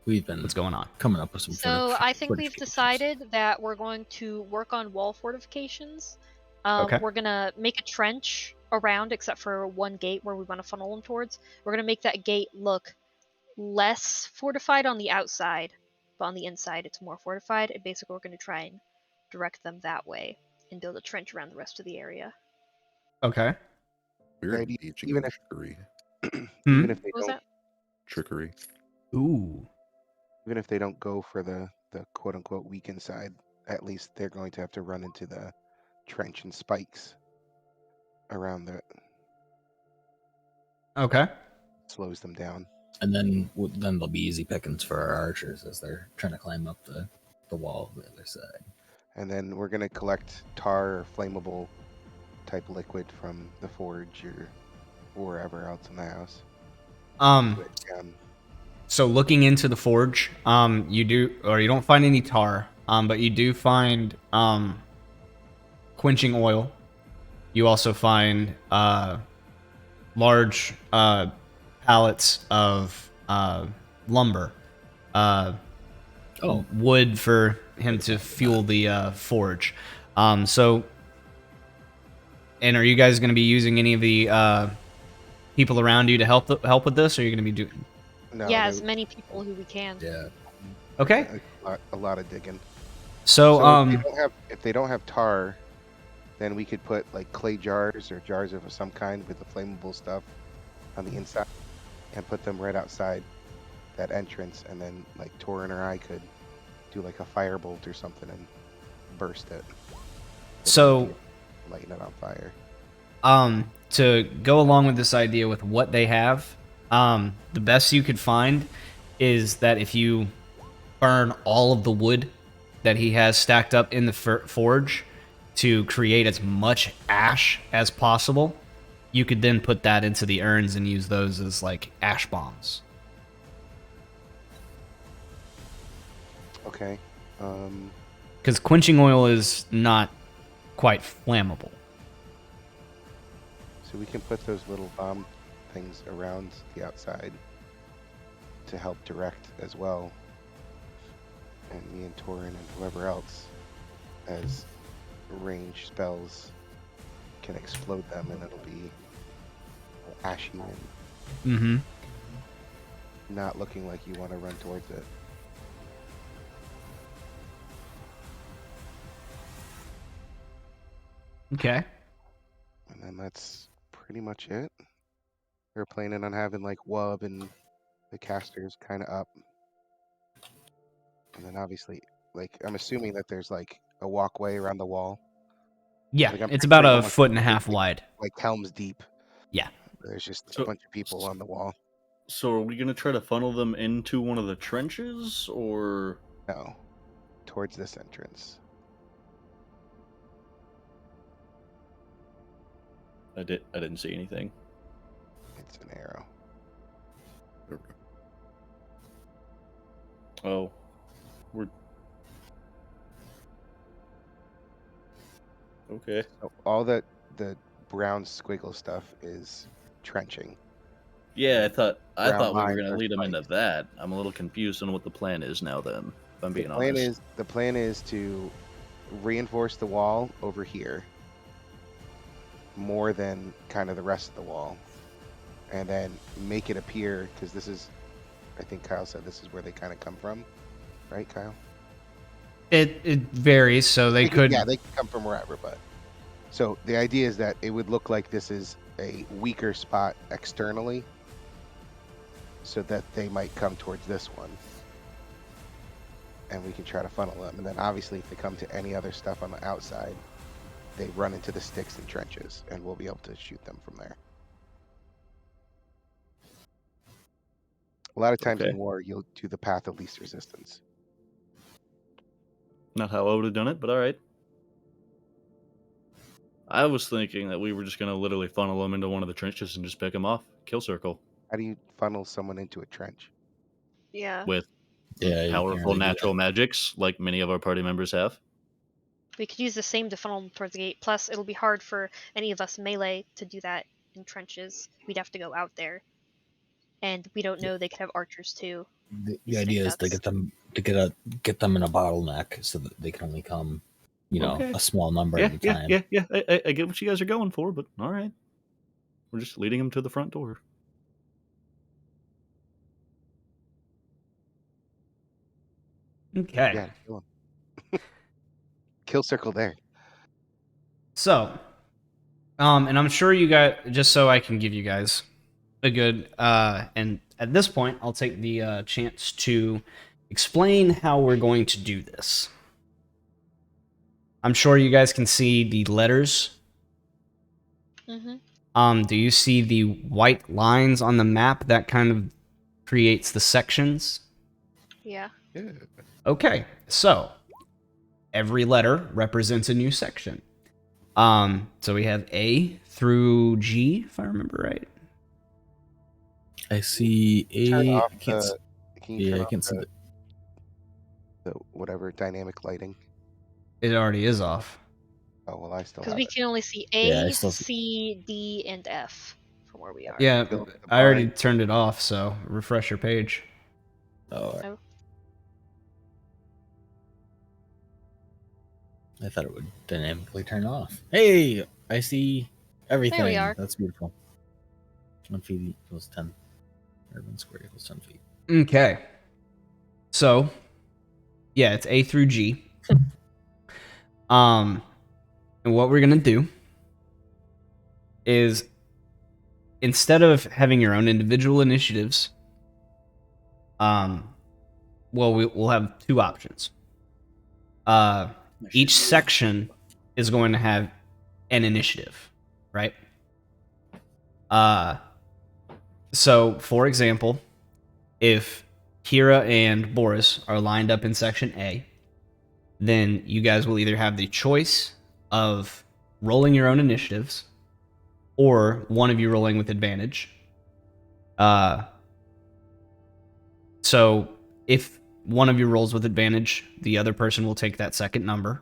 We've been what's going on? coming up with some. So I think we've fortifications. decided that we're going to work on wall fortifications. Okay. We're gonna make a trench around, except for one gate where we want to funnel them towards. We're gonna make that gate look less fortified on the outside, but on the inside it's more fortified. And basically, we're gonna try and direct them that way and build a trench around the rest of the area. Okay. We're Right, engaging even in if- trickery. Even if they What was don't, that? Trickery. Ooh. even if they don't go for the quote unquote weakened side, at least they're going to have to run into the trench and spikes around the Okay. slows them down. And then they'll be easy pickings for our archers as they're trying to climb up the wall on the other side. And then we're gonna collect tar or flammable type liquid from the forge or wherever else in the house. Put it down. So looking into the forge, you don't find any tar, but you do find quenching oil. You also find large pallets of lumber, wood for him to fuel the forge. So, and are you guys going to be using any of the people around you to help with this, or are you going to be doing? No, yeah, they- as many people who we can. Yeah. Okay. a lot of digging. So, If they don't have tar, then we could put like clay jars or jars of some kind with the flammable stuff on the inside and put them right outside that entrance, and then like Torin or I could do like a firebolt or something and burst it. So, Lighting it on fire. to go along with this idea with what they have, the best you could find is that if you burn all of the wood that he has stacked up in the forge to create as much ash as possible, you could then put that into the urns and use those as like ash bombs. Okay. Because quenching oil is not quite flammable. So we can put those little bomb things around the outside to help direct as well. And me and Torin and whoever else, as range spells, can explode them, and it'll be ashy and Mm-hmm. not looking like you want to run towards it. Okay. And then that's pretty much it. We're planning on having like Wub and the casters kind of up. And then obviously, like, I'm assuming that there's like a walkway around the wall. Yeah, Like, I'm it's picturing about a almost foot and a like- half wide. Like Helm's Deep. Yeah. There's just So- a bunch of people on the wall. So are we gonna try to funnel them into one of the trenches, or No, towards this entrance. I didn't see anything. It's an arrow. Oh, we're okay. So all that the brown squiggle stuff is trenching. Yeah, I Brown thought we were lines gonna are lead them into spikes. that. I'm a little confused on what the plan is now. Then, if I'm being honest. The plan is to reinforce the wall over here more than kind of the rest of the wall, and then make it appear, because this is, I think Kyle said this is where they kind of come from, right, Kyle? It varies, so they could. Yeah, they can come from wherever, but so the idea is that it would look like this is a weaker spot externally, so that they might come towards this one, and we can try to funnel them. And then obviously, if they come to any other stuff on the outside, they run into the sticks and trenches, and we'll be able to shoot them from there. A lot of times Okay. in war, you'll do the path of least resistance. Not how I would have done it, but all right. I was thinking that we were just gonna literally funnel them into one of the trenches and just pick them off. Kill circle How do you funnel someone into a trench? Yeah. with Yeah. you can powerful already do natural that. magics, like many of our party members have. We could use the same to funnel them towards the gate. Plus, it'll be hard for any of us melee to do that in trenches. We'd have to go out there. And we don't know they could have archers too. The These idea is to stick-ups. get them in a bottleneck so that they can only come, Okay. a small number Yeah, at a time. yeah. I get what you guys are going for, but all right. We're just leading them to the front door. Okay. Yeah, kill 'em. Kill circle there. So, and I'm sure you guys, just so I can give you guys a good, and at this point, I'll take the chance to explain how we're going to do this. I'm sure you guys can see the letters. Mm-hmm. Do you see the white lines on the map that kind of creates the sections? Yeah. Yeah. Okay, so every letter represents a new section. So we have A through G, if I remember right. I see Turn a. off I can't s- Can you yeah, turn I off can see the whatever dynamic lighting? It already is off. Oh well, I still Because have we it. can only see Yeah, I A, still see- C, D, and F from where we are. Yeah, Kill the I already bind. turned it off, so refresh your page. Oh, Oh. I thought it would dynamically turn off. Hey, I see everything. are. That's beautiful. 1 feet equals 10. Or 1 square equals 10 feet. Okay. So, yeah, it's A through G. And what we're gonna do is, instead of having your own individual initiatives, we'll have two options. Each section is going to have an initiative, right? So, for example, if Kira and Boris are lined up in section A, then you guys will either have the choice of rolling your own initiatives or one of you rolling with advantage. So if one of you rolls with advantage, the other person will take that second number.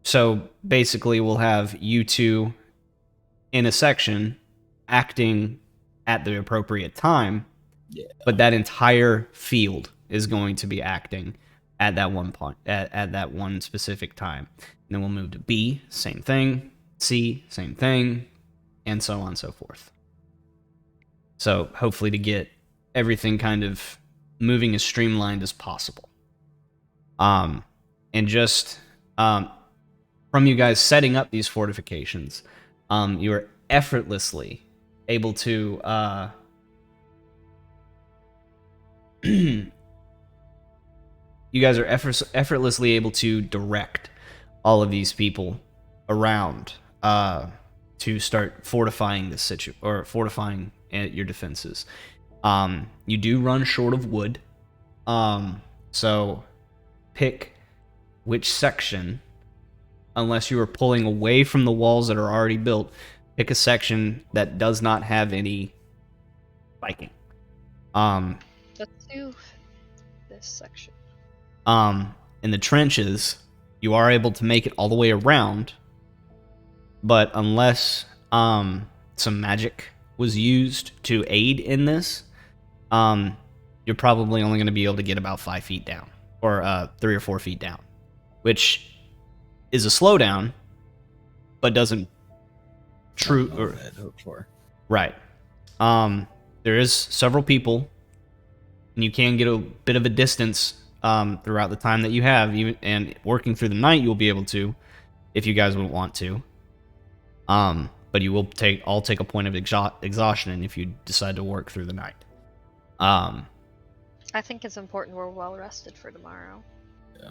So basically, we'll have you two in a section acting at the appropriate time, but that entire field is going to be acting at that one point, at that one specific time. And then we'll move to B, same thing, C, same thing, and so on and so forth. So hopefully to get everything kind of moving as streamlined as possible. And just from you guys setting up these fortifications, you are effortlessly able to you guys are effortlessly able to direct all of these people around to start fortifying the fortifying your defenses. You do run short of wood, so pick which section. Unless you are pulling away from the walls that are already built, pick a section that does not have any spiking. Let's do this section. In the trenches, you are able to make it all the way around, but unless some magic was used to aid in this, you're probably only going to be able to get about 5 feet down, or 3 or 4 feet down, which is a slowdown, but doesn't right. There is several people, and you can get a bit of a distance throughout the time that you have, even and working through the night, you'll be able to, if you guys would want to. But you will all take a point of exhaustion if you decide to work through the night. I think it's important we're well rested for tomorrow. Yeah.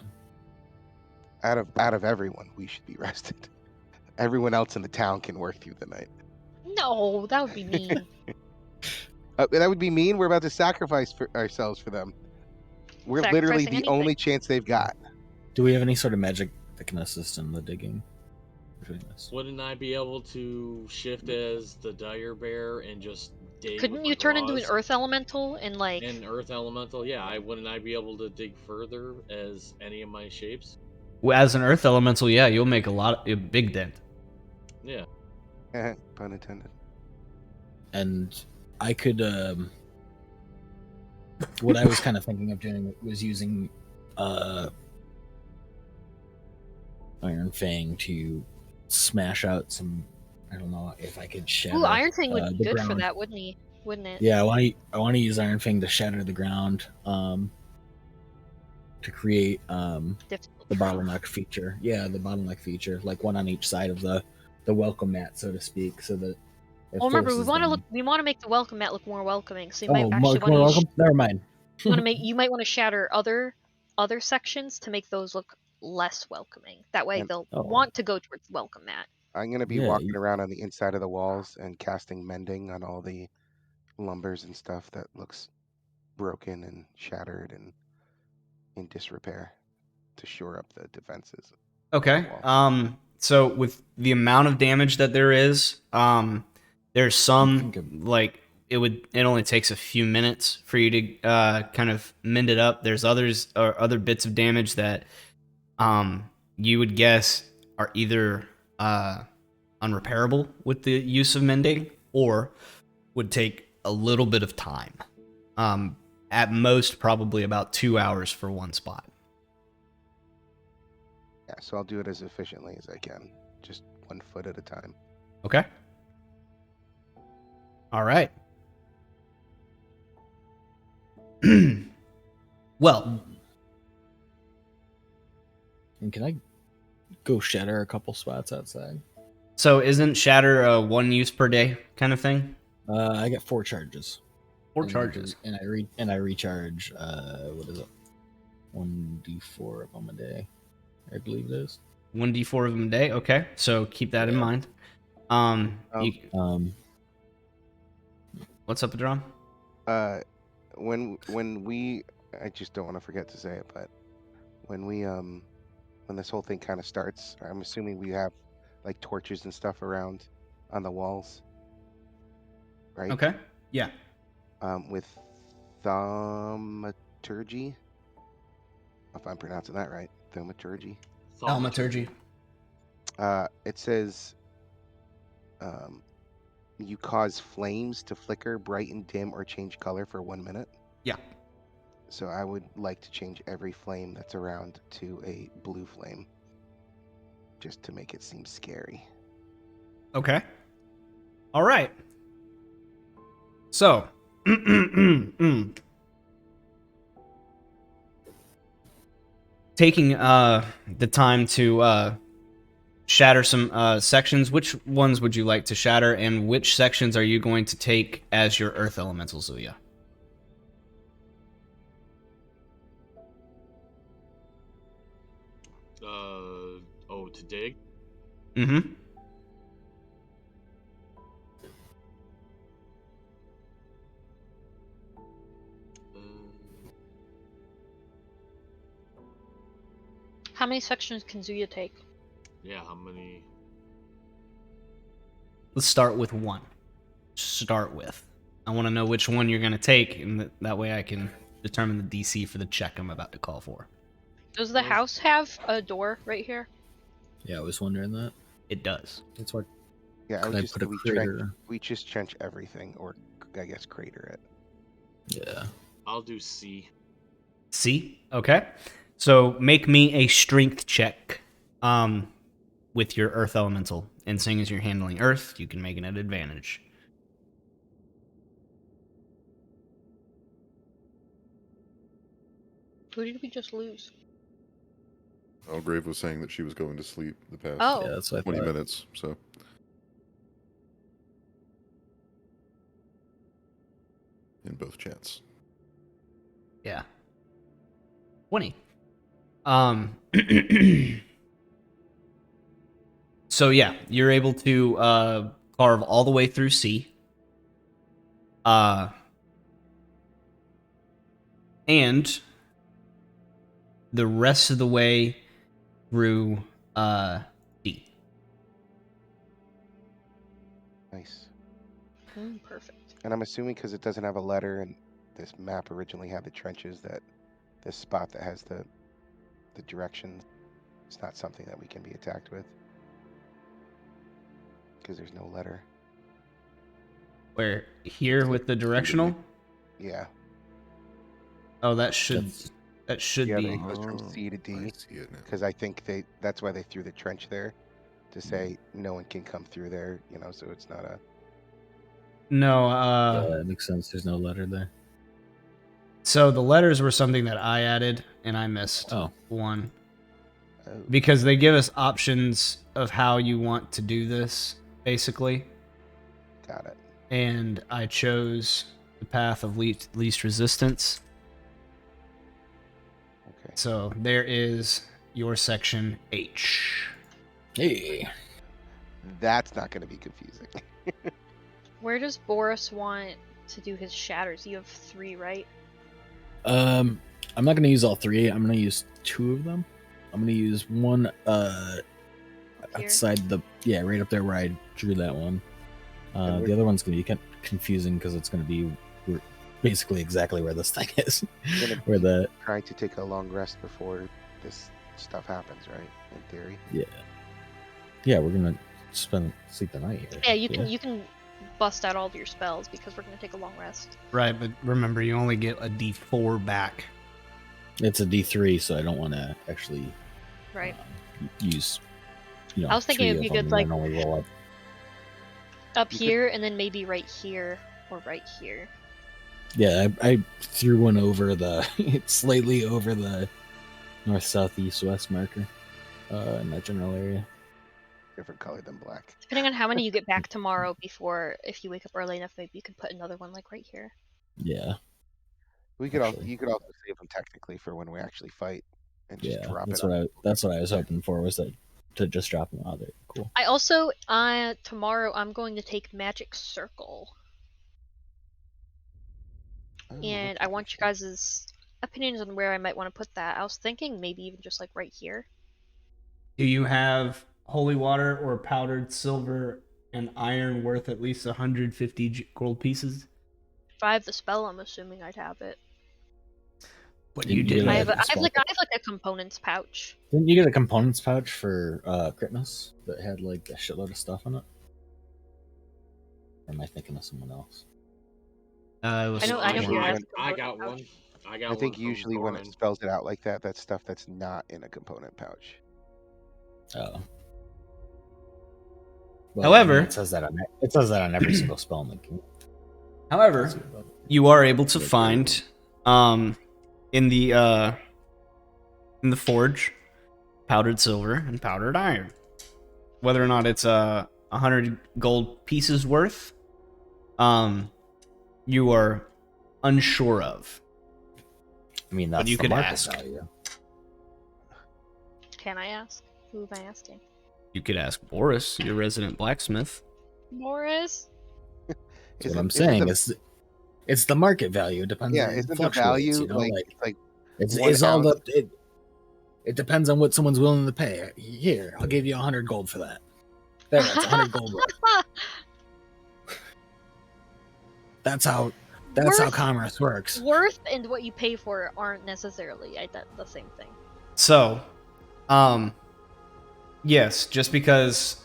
Out of everyone, we should be rested. Everyone else in the town can work through the night. No, that would be mean. That would be mean. We're about to sacrifice ourselves for them. We're literally the only chance they've got. Do we have any sort of magic that can assist in the digging? Wouldn't I be able to shift as the dire bear and just dig? Couldn't you turn into an earth elemental and like an earth elemental? Yeah, wouldn't I be able to dig further as any of my shapes? Well, as an earth elemental, yeah, you'll make a big dent. Yeah. Pun intended. And I could what I was kind of thinking of doing was using Iron Fang to smash out some. I don't know if I could shatter. Ooh, Iron Fang would be good ground. for that, wouldn't he? Wouldn't it? Yeah, I want to use Iron Fang to shatter the ground, to create the bottleneck feature. Yeah, the bottleneck feature, like one on each side of the welcome mat, so to speak, so that. Well, remember, we want to make the welcome mat look more welcoming. So you might actually want to. Never mind. You might want to shatter other sections to make those look less welcoming. That way, they'll want to go towards the welcome mat. I'm gonna be walking around on the inside of the walls and casting mending on all the lumbers and stuff that looks broken and shattered and in disrepair to shore up the defenses. Okay. So with the amount of damage that there is, there's some like it only takes a few minutes for you to kind of mend it up. There's other bits of damage that you would guess are either unrepairable with the use of mending or would take a little bit of time. At most, probably about 2 hours for one spot. Yeah, so I'll do it as efficiently as I can, just 1 foot at a time. Okay. All right. Well, And can I go shatter a couple spots outside? so isn't shatter a 1 use per day kind of thing? I get 4 charges. 4 And charges. I recharge. What is it? 1d4 of them a day, I believe it is. 1d4 of them a day. Okay, so keep that in Yeah. mind. What's up, Adron? When we, I just don't want to forget to say it, but when we when this whole thing kind of starts, I'm assuming we have like torches and stuff around on the walls, right? Okay. Yeah. With thaumaturgy, if I'm pronouncing that right, thaumaturgy. Thaumaturgy. It says you cause flames to flicker, brighten, dim, or change color for 1 minute. Yeah. So I would like to change every flame that's around to a blue flame, just to make it seem scary. Okay. All right. So, taking the time to shatter some sections, which ones would you like to shatter, and which sections are you going to take as your earth elemental, Zuya? To dig? Mm-hmm. How many sections can Zuya take? Yeah, how many? Let's start with 1. Start with. I want to know which one you're going to take, and that way I can determine the DC for the check I'm about to call for. Does the house have a door right here? Yeah, I was wondering that. It does. That's what. Yeah, I Could would I just put a we crater? we just trench everything, or I guess crater it. Yeah. I'll do C. C? Okay. So make me a strength check with your earth elemental. And seeing as you're handling earth, you can make it an advantage. Who did we just lose? Algrave was saying that she was going to sleep the past Oh. Yeah, that's what I 20 thought. minutes, so. In both chats. Yeah. 20. So yeah, you're able to carve all the way through C. And the rest of the way through D. Nice. Perfect. And I'm assuming because it doesn't have a letter, and this map originally had the trenches, that this spot that has the directions, it's not something that we can be attacked with because there's no letter. Where here with the directional? Yeah. Oh, that should Yeah, be. it goes from C to I D see it now. because I think that's why they threw the trench there, to say no one can come through there, so it's not a... No, Yeah, that makes sense. There's no letter there. so the letters were something that I added and I missed one. Oh. Because they give us options of how you want to do this, basically. Got it. And I chose the path of least resistance. Okay. So there is your section H. Hey. That's not going to be confusing. Where does Boris want to do his shatters? You have 3, right? I'm not gonna use all 3. I'm gonna use 2 of them. I'm gonna use one Here? outside right up there where I drew that one. The other one's gonna be kind of confusing because it's gonna be basically exactly where this thing is. Where the Trying to take a long rest before this stuff happens, right? In theory. yeah, we're gonna sleep the night here. Yeah, you can bust out all of your spells because we're gonna take a long rest. Right, but remember, you only get a D4 back. It's a D3, so I don't want to actually Right. use, I was thinking 3 it'd be of them good, and like, then only roll up. up You could- here, and then maybe right here or right here. Yeah, I threw one over the slightly over the north, south, east, west marker in that general area. Different color than black. Depending on how many you get back tomorrow, before if you wake up early enough, maybe you could put another one like right here. Yeah, We could also Actually. you could also save them technically for when we actually fight and just yeah. drop That's it. what I was hoping for, was to just drop them out there. Cool. I also, tomorrow I'm going to take Magic Circle, Oh, and that's I want you interesting. guys' opinions on where I might want to put that. I was thinking maybe even just like right here. Do you have holy water or powdered silver and iron worth at least 150 gold pieces? If I have the spell, I'm assuming I'd have it. But You you get didn't. I a have spell like a components pouch. Didn't you get a components pouch for Critness that had like a shitload of stuff in it? Or am I thinking of someone else? It was I know Usually Pierre has when- a I component got pouch. one. I got I think one from usually when it Thorin. spells it out like that, that's stuff that's not in a component pouch. Oh. However- it says that on every single spell in the game. However, you are able to find in the forge powdered silver and powdered iron. Whether or not it's 100 gold pieces worth, you are unsure of. I mean, that's you the could market ask. value. Can I ask? Who am I asking? You could ask Boris, your resident blacksmith. Morris? That's what I'm saying. It's the market value. It depends. Yeah, It isn't the fluctuates, value you know, like it's, one it's all ounce? it depends on what someone's willing to pay. Here, I'll give you 100 gold for that. There, that's 100 gold worth. That's how commerce works. Worth and what you pay for it aren't necessarily the same thing. So, yes, just because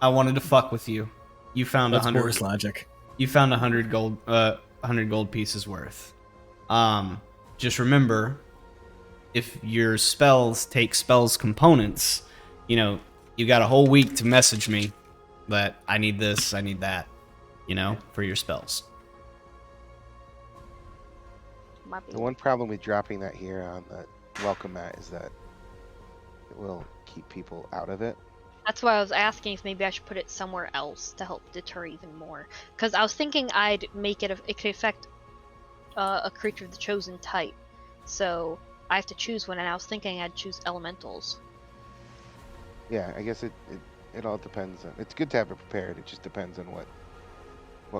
I wanted to fuck with you, you found That's 100. Boris logic. You found 100 gold, 100 gold pieces worth. Just remember, if your spells take spells components, you got a whole week to message me that I need this, I need that, for your spells. Might be The one problem with dropping that here on the welcome mat is that it will keep people out of it. That's why I was asking if maybe I should put it somewhere else to help deter even more. Because I was thinking I'd make it could affect a creature of the chosen type. So I have to choose one, and I was thinking I'd choose elementals. Yeah, I guess it all depends on. It's good to have it prepared. It just depends on what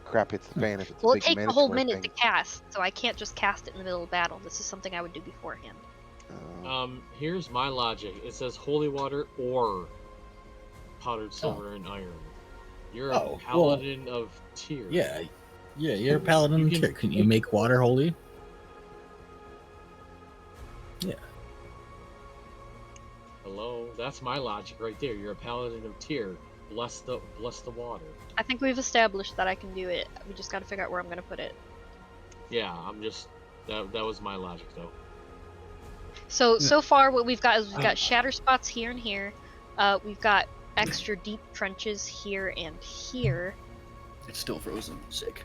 crap hits the fan. If it's Well, a it big takes a whole Minotaur minute thing. to cast, so I can't just cast it in the middle of battle. This is something I would do beforehand. Here's my logic. It says holy water or powdered silver and iron. You're a paladin of Tyr. Yeah, you're a paladin of Tyr. Can you make water holy? Yeah. Hello, that's my logic right there. You're a paladin of Tyr. Bless the water. I think we've established that I can do it. We just gotta figure out where I'm gonna put it. Yeah, I'm just that was my logic though. So far what we've got is we've got shatter spots here and here. We've got extra deep trenches here and here. It's still frozen. Sick.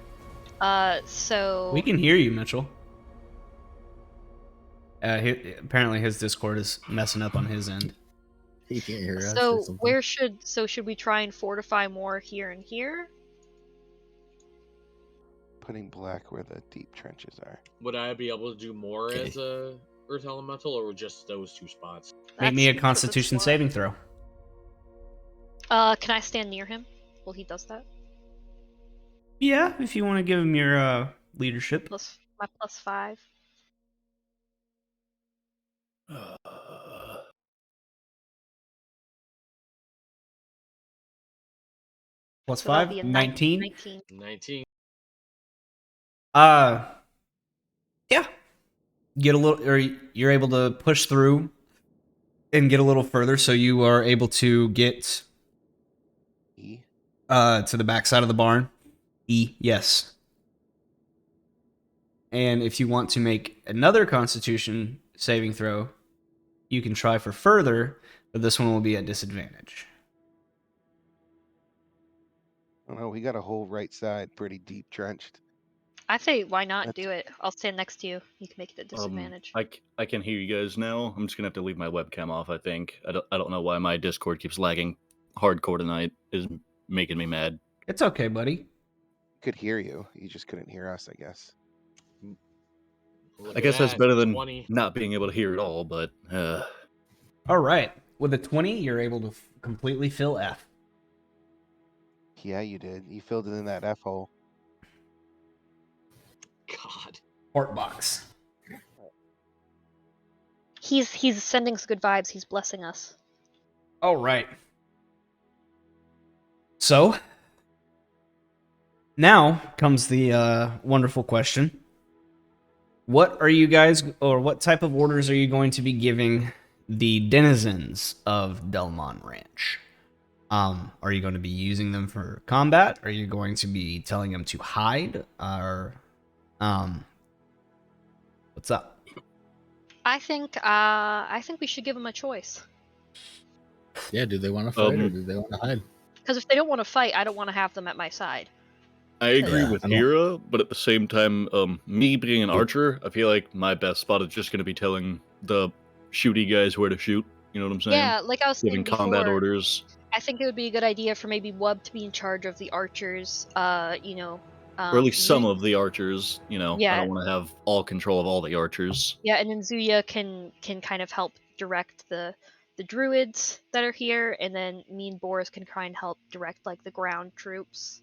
So We can hear you, Mitchell. Apparently his Discord is messing up on his end. He can't hear us. So where should we try and fortify more here and here? Putting black where the deep trenches are. Would I be able to do more as a earth elemental, or just those two spots? Make me a Constitution saving throw. Can I stand near him while he does that? Yeah, if you want to give him your leadership. My +5. Plus So that'll 5? be a 19? 19. Yeah. Get a little, or you're able to push through and get a little further, so you are able to get to the backside of the barn. Yes. And if you want to make another Constitution saving throw, you can try for further, but this one will be at disadvantage. I don't know. We got a whole right side pretty deep trenched. I say, why not That's- do it? I'll stand next to you. You can make it a disadvantage. I can hear you guys now. I'm just gonna have to leave my webcam off. I think I don't know why my Discord keeps lagging hardcore tonight. Is making me mad. It's okay, buddy. Could hear you. You just couldn't hear us, I guess. Look I at guess that's that, better than 20. not being able to hear it all. But All right. With a 20, you're able to completely fill F. Yeah, you did. You filled it in that F hole. God. Fart box. He's sending us good vibes. He's blessing us. All right. So, now comes the wonderful question. What are you guys, or what type of orders are you going to be giving the denizens of Delmon Ranch? Are you going to be using them for combat? Are you going to be telling them to hide? Or, what's up? I think we should give him a choice. Yeah, do they want to fight or do they want to hide? Because if they don't want to fight, I don't want to have them at my side. I agree Yeah, with I don't- Hira, but at the same time, me being an archer, I feel like my best spot is just going to be telling the shooty guys where to shoot. You know what I'm saying? Yeah, like I was saying Giving before, combat orders. I think it would be a good idea for maybe Wub to be in charge of the archers. Or at least some of the archers, you know. I Yeah. don't want to have all control of all the archers. Yeah, and then Zuya can kind of help direct the druids that are here, and then me and Boris can try and help direct like the ground troops.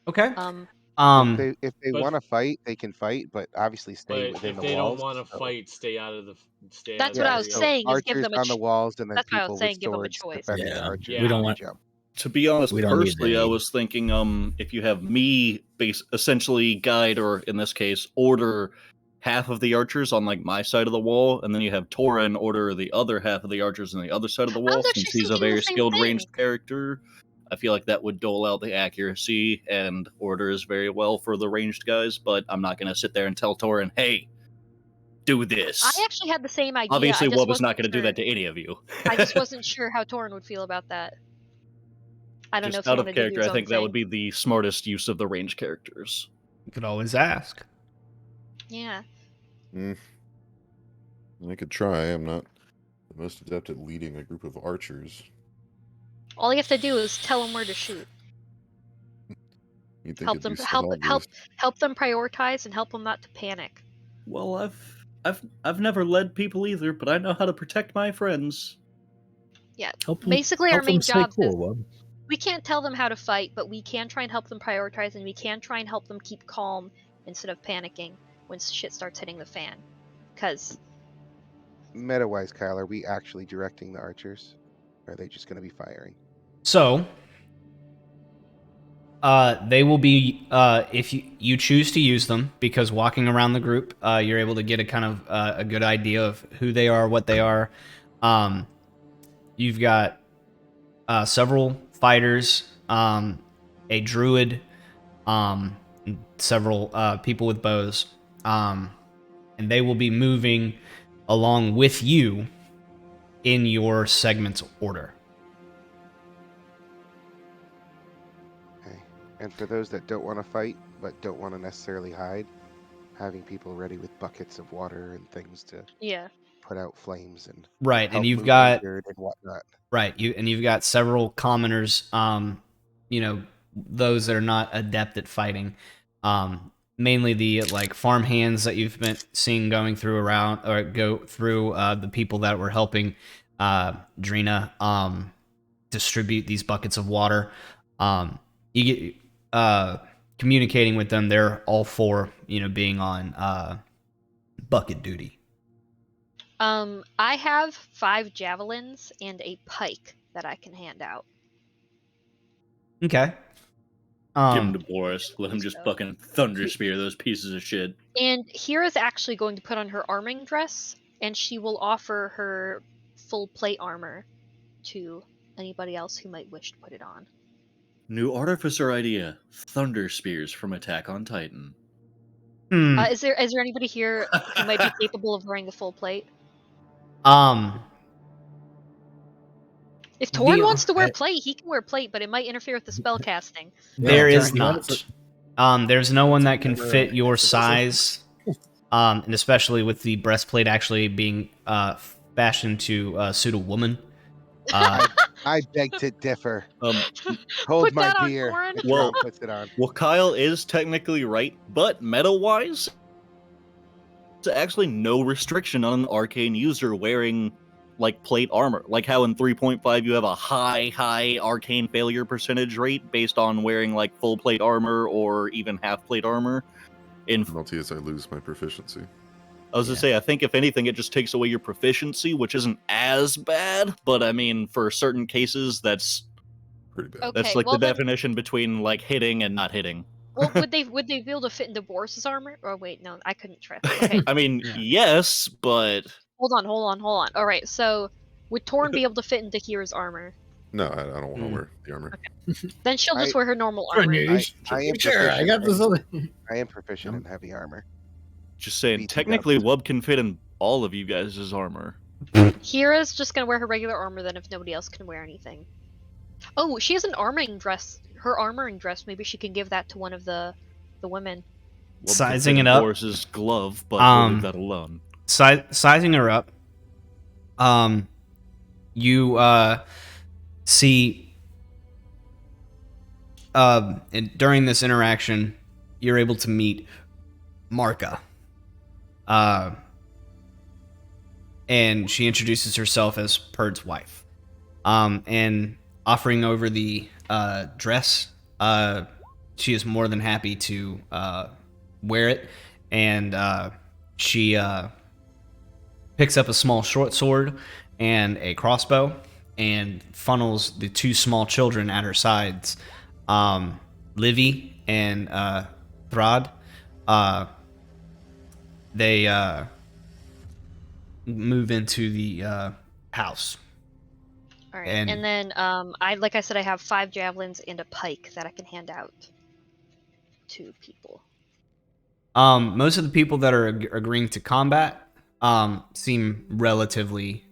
Okay. If they But- want to fight, they can fight, but obviously stay But within if the they walls. don't want to so- fight, stay out of the. Stay That's out what of I the was area. saying, is give archers them a on the walls, and then that's what I people was saying, with give them a swords choice. defending the Yeah, archers. we don't when want- they jump. To be honest, We don't need personally, I aid. was thinking, if you have me essentially guide, or in this case, order half of the archers on like my side of the wall, and then you have Torin order the other half of the archers on the other side of the I wall, was since actually he's a thinking the very same skilled thing. ranged character. I feel like that would dole out the accuracy and orders very well for the ranged guys, but I'm not going to sit there and tell Torin, hey, do this. I actually had the same idea. Obviously, I just Wub is not wasn't going to do sure- that to any of you. I just wasn't sure how Torin would feel about that. I don't know Just if he out of wanted to do character, his I own think that thing. would be the smartest use of the ranged characters. You could always ask. Yeah. I could try. I'm not the most adept at leading a group of archers. All you have to do is tell them where to shoot. You'd think Help it'd them be so help them prioritize and help them not to panic. Well, I've never led people either, but I know how to protect my friends. Yeah. Help 'em- Basically, help our main them stay job is cool, Wub. we can't tell them how to fight, but we can try and help them prioritize, and we can try and help them keep calm instead of panicking when shit starts hitting the fan. Because Meta-wise, Kyle, are we actually directing the archers? Or are they just going to be firing? So, they will be, if you choose to use them, because walking around the group, you're able to get a kind of a good idea of who they are, what they are. You've got several fighters, a druid, and several people with bows, and they will be moving along with you in your segment's order. Okay. And for those that don't want to fight, but don't want to necessarily hide, having people ready with buckets of water and things to yeah, put out flames and Right, help and you've move got injured and whatnot. right, you've got several commoners, those that are not adept at fighting. Mainly the like farm hands that you've been seeing going through the people that were helping Drina distribute these buckets of water. You get communicating with them. They're all for being on bucket duty. I have 5 javelins and a pike that I can hand out. Okay. Give him to Boris. Let him just so- fucking thunder spear those pieces of shit. And Hira's actually going to put on her arming dress, and she will offer her full plate armor to anybody else who might wish to put it on. New artificer idea: thunder spears from Attack on Titan. Is there anybody here who might be capable of wearing the full plate? If Torn The- wants to wear plate, he can wear plate, but it might interfere with the spell casting. There Yeah, is you want not. it There's no one that can Never fit your answered this. size, and especially with the breastplate actually being fashioned to suit a woman. I beg to differ. Um, Hold Put my that on beer. Torn. And Well- Drow puts it on. well, Kyle is technically right, but meta-wise, there's actually no restriction on an arcane user wearing like plate armor. Like how in 3.5 you have a high arcane failure percentage rate based on wearing like full plate armor or even half plate armor. In Penalty is I lose my proficiency. I was gonna say, I think if anything, it just takes away your proficiency, which isn't as bad. But I mean, for certain cases, that's Pretty bad. Okay, like well the then, definition between like hitting and not hitting. well, would they be able to fit into Boris's armor? Oh wait, no, I couldn't trust. Okay, I mean, Yeah. yes, but hold on. All right, so would Torn be able to fit into Kira's armor? No, I don't want to Mm. wear the armor. Then she'll just I- wear her normal Sure, armor. Nage. I am Sure, I proficient got this in- other. I am proficient in heavy armor. just saying, BT technically, dubs. Wub can fit in all of you guys' armor. Kira's just gonna wear her regular armor then if nobody else can wear anything. Oh, she has an armoring dress. Her armoring dress. Maybe she can give that to one of the women. Wub can Sizing fit it in up. Boris's glove, but we'll leave that alone. Sizing her up. You see, and during this interaction, you're able to meet Marka. And she introduces herself as Perd's wife. And offering over the dress, she is more than happy to wear it. And she picks up a small short sword and a crossbow and funnels the two small children at her sides, Livy and Throd. They move into the house. All right, And- and then like I said, I have 5 javelins and a pike that I can hand out to people. Most of the people that are agreeing to combat seem relatively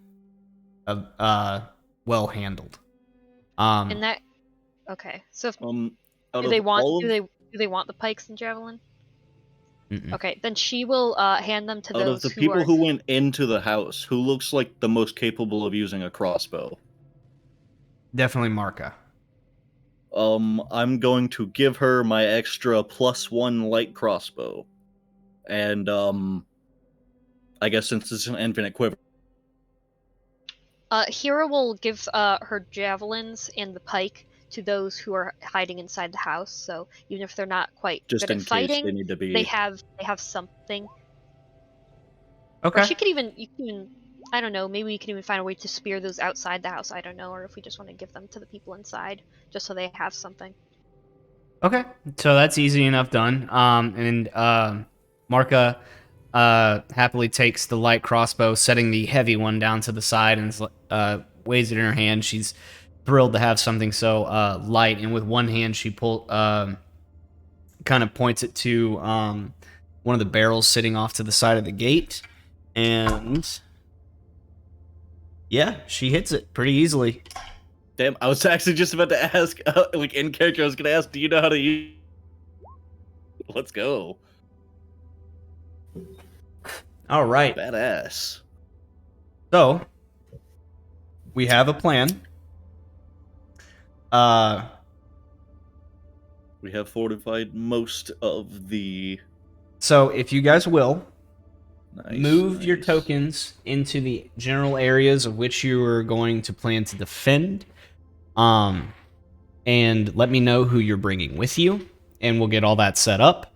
well handled. And that, okay. So if, Out do they of want all do of- they want the pikes and javelin? Mm-mm. Okay, then she will hand them to out those of the who people are. who went into the house, who looks like the most capable of using a crossbow? Definitely Marka. I'm going to give her my extra +1 light crossbow. And, I guess since it's an infinite quiver. Hera will give her javelins and the pike to those who are hiding inside the house. So even if they're not quite Just good in at case fighting, they need to be. they have something. Okay. Or you can even, I don't know, maybe we can even find a way to spear those outside the house. I don't know, or if we just want to give them to the people inside, just so they have something. Okay, so that's easy enough done. Marka happily takes the light crossbow, setting the heavy one down to the side, and weighs it in her hand. She's thrilled to have something so light, and with one hand she kind of points it to one of the barrels sitting off to the side of the gate, and yeah, she hits it pretty easily. Damn, I was actually just about to ask, like in character, I was gonna ask, do you know how to use? Let's go. All right. Badass. So, we have a plan. We have fortified most of the. So if you guys will, Nice, move your nice. tokens into the general areas of which you are going to plan to defend. And let me know who you're bringing with you, and we'll get all that set up.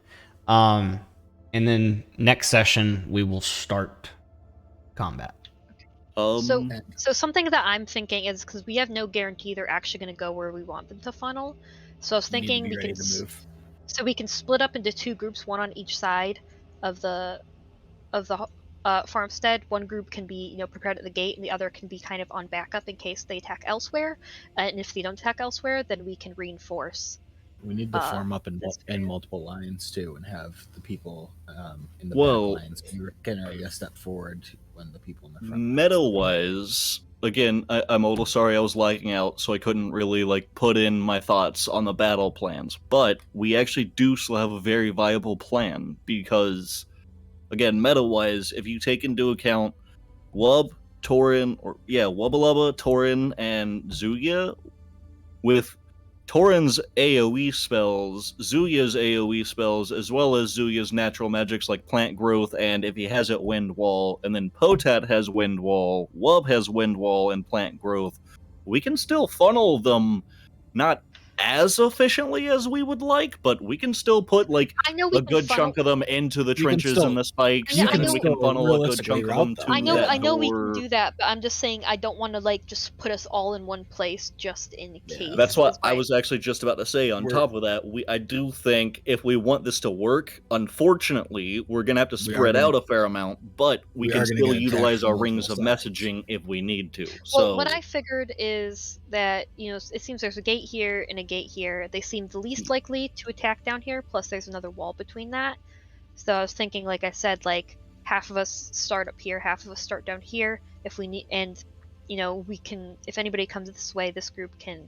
And then next session, we will start combat. So something that I'm thinking is, because we have no guarantee they're actually going to go where we want them to funnel. So I was thinking we can split up into 2 groups, one on each side of the farmstead. One group can be prepared at the gate, and the other can be kind of on backup in case they attack elsewhere. And if they don't attack elsewhere, then we can reinforce. We need to form up in multiple lines too, and have the people in the Whoa. back lines. You can already step forward when the people in the front. Meta-wise, again, I'm a little sorry I was lagging out, so I couldn't really like put in my thoughts on the battle plans. But we actually do still have a very viable plan because, again, meta-wise, if you take into account Wub, Wubbalubba, Torin, and Zuya, with Torin's AoE spells, Zuya's AoE spells, as well as Zuya's natural magics like Plant Growth, and if he has it, Wind Wall, and then Potat has Wind Wall, Wub has Wind Wall and Plant Growth, we can still funnel them not as efficiently as we would like, but we can still put like I know we a can good funnel. chunk of them into the You can trenches still- and the spikes, I and know then we still can funnel a good realistically chunk of route them them. to I know, that I know we can door. do that, but I'm just saying I don't want to like just put us all in one place just in Yeah. case. That's what is I my- was actually just about to say. On We're- top of that, I do think if we want this to work, unfortunately, we're gonna have to We are spread gonna- out a fair amount, but we we can are gonna still get attacked utilize from our multiple rings of sides. messaging if we need to. Well, So what I figured is that, you know, it seems there's a gate here and a gate here. They seem the least likely to attack down here, plus there's another wall between that. So I was thinking, like I said, like half of us start up here, half of us start down here if we need, and, you know, we can, if anybody comes this way, this group can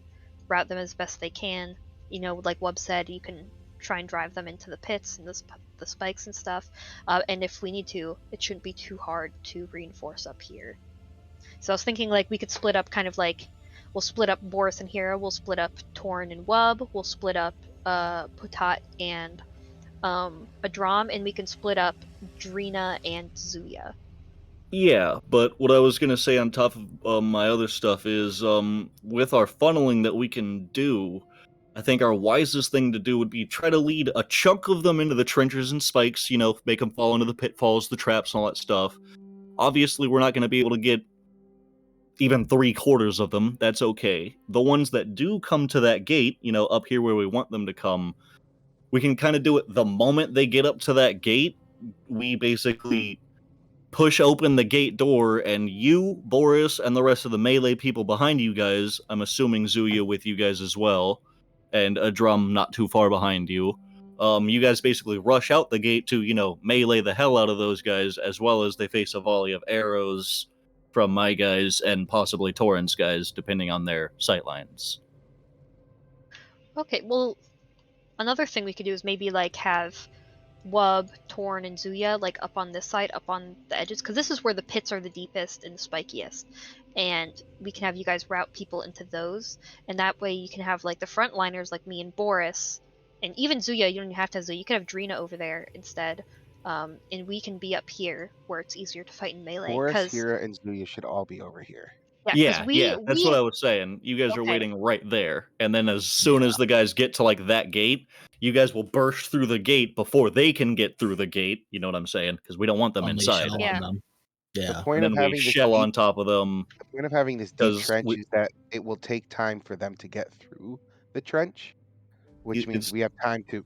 route them as best they can. You know, like Wub said, you can try and drive them into the pits and the spikes and stuff. And if we need to, it shouldn't be too hard to reinforce up here. So I was thinking like we could split up kind of like, we'll split up Boris and Hera, we'll split up Torn and Wub, we'll split up Potat and Adram, and we can split up Drina and Zuya. yeah, but what I was gonna say on top of my other stuff is, with our funneling that we can do, I think our wisest thing to do would be try to lead a chunk of them into the trenches and spikes, you know, make them fall into the pitfalls, the traps, and all that stuff. Obviously, we're not going to be able to get even 3/4 of them. That's okay. The ones that do come to that gate, you know, up here where we want them to come, we can kind of do it the moment they get up to that gate. We basically push open the gate door, and you, Boris, and the rest of the melee people behind you guys, I'm assuming Zuya with you guys as well, and a drum not too far behind you. You guys basically rush out the gate to, you know, melee the hell out of those guys, as well as they face a volley of arrows from my guys and possibly Torrens guys, depending on their sightlines. Okay, well, another thing we could do is maybe like have Wub, Torn, and Zuya like up on this side, up on the edges, because this is where the pits are the deepest and the spikiest, and we can have you guys route people into those, and that way you can have like the frontliners like me and Boris, and even Zuya. You don't even have to have Zuya. You can have Drina over there instead, and we can be up here where it's easier to fight in melee. Boris, Hera, and Zuya should all be over here. Yeah, That's what I was saying. You guys are Okay. waiting right there, and then as soon as the guys get to like that gate, you guys will burst through the gate before they can get through the gate. You know what I'm saying? Because we don't want them Unleash inside. hell on Yeah. them. The Yeah. point And of then we having this shell deep, on top of them. the point of having this deep 'Cause trench we- is that it will take time for them to get through the trench, which It's- means we have time to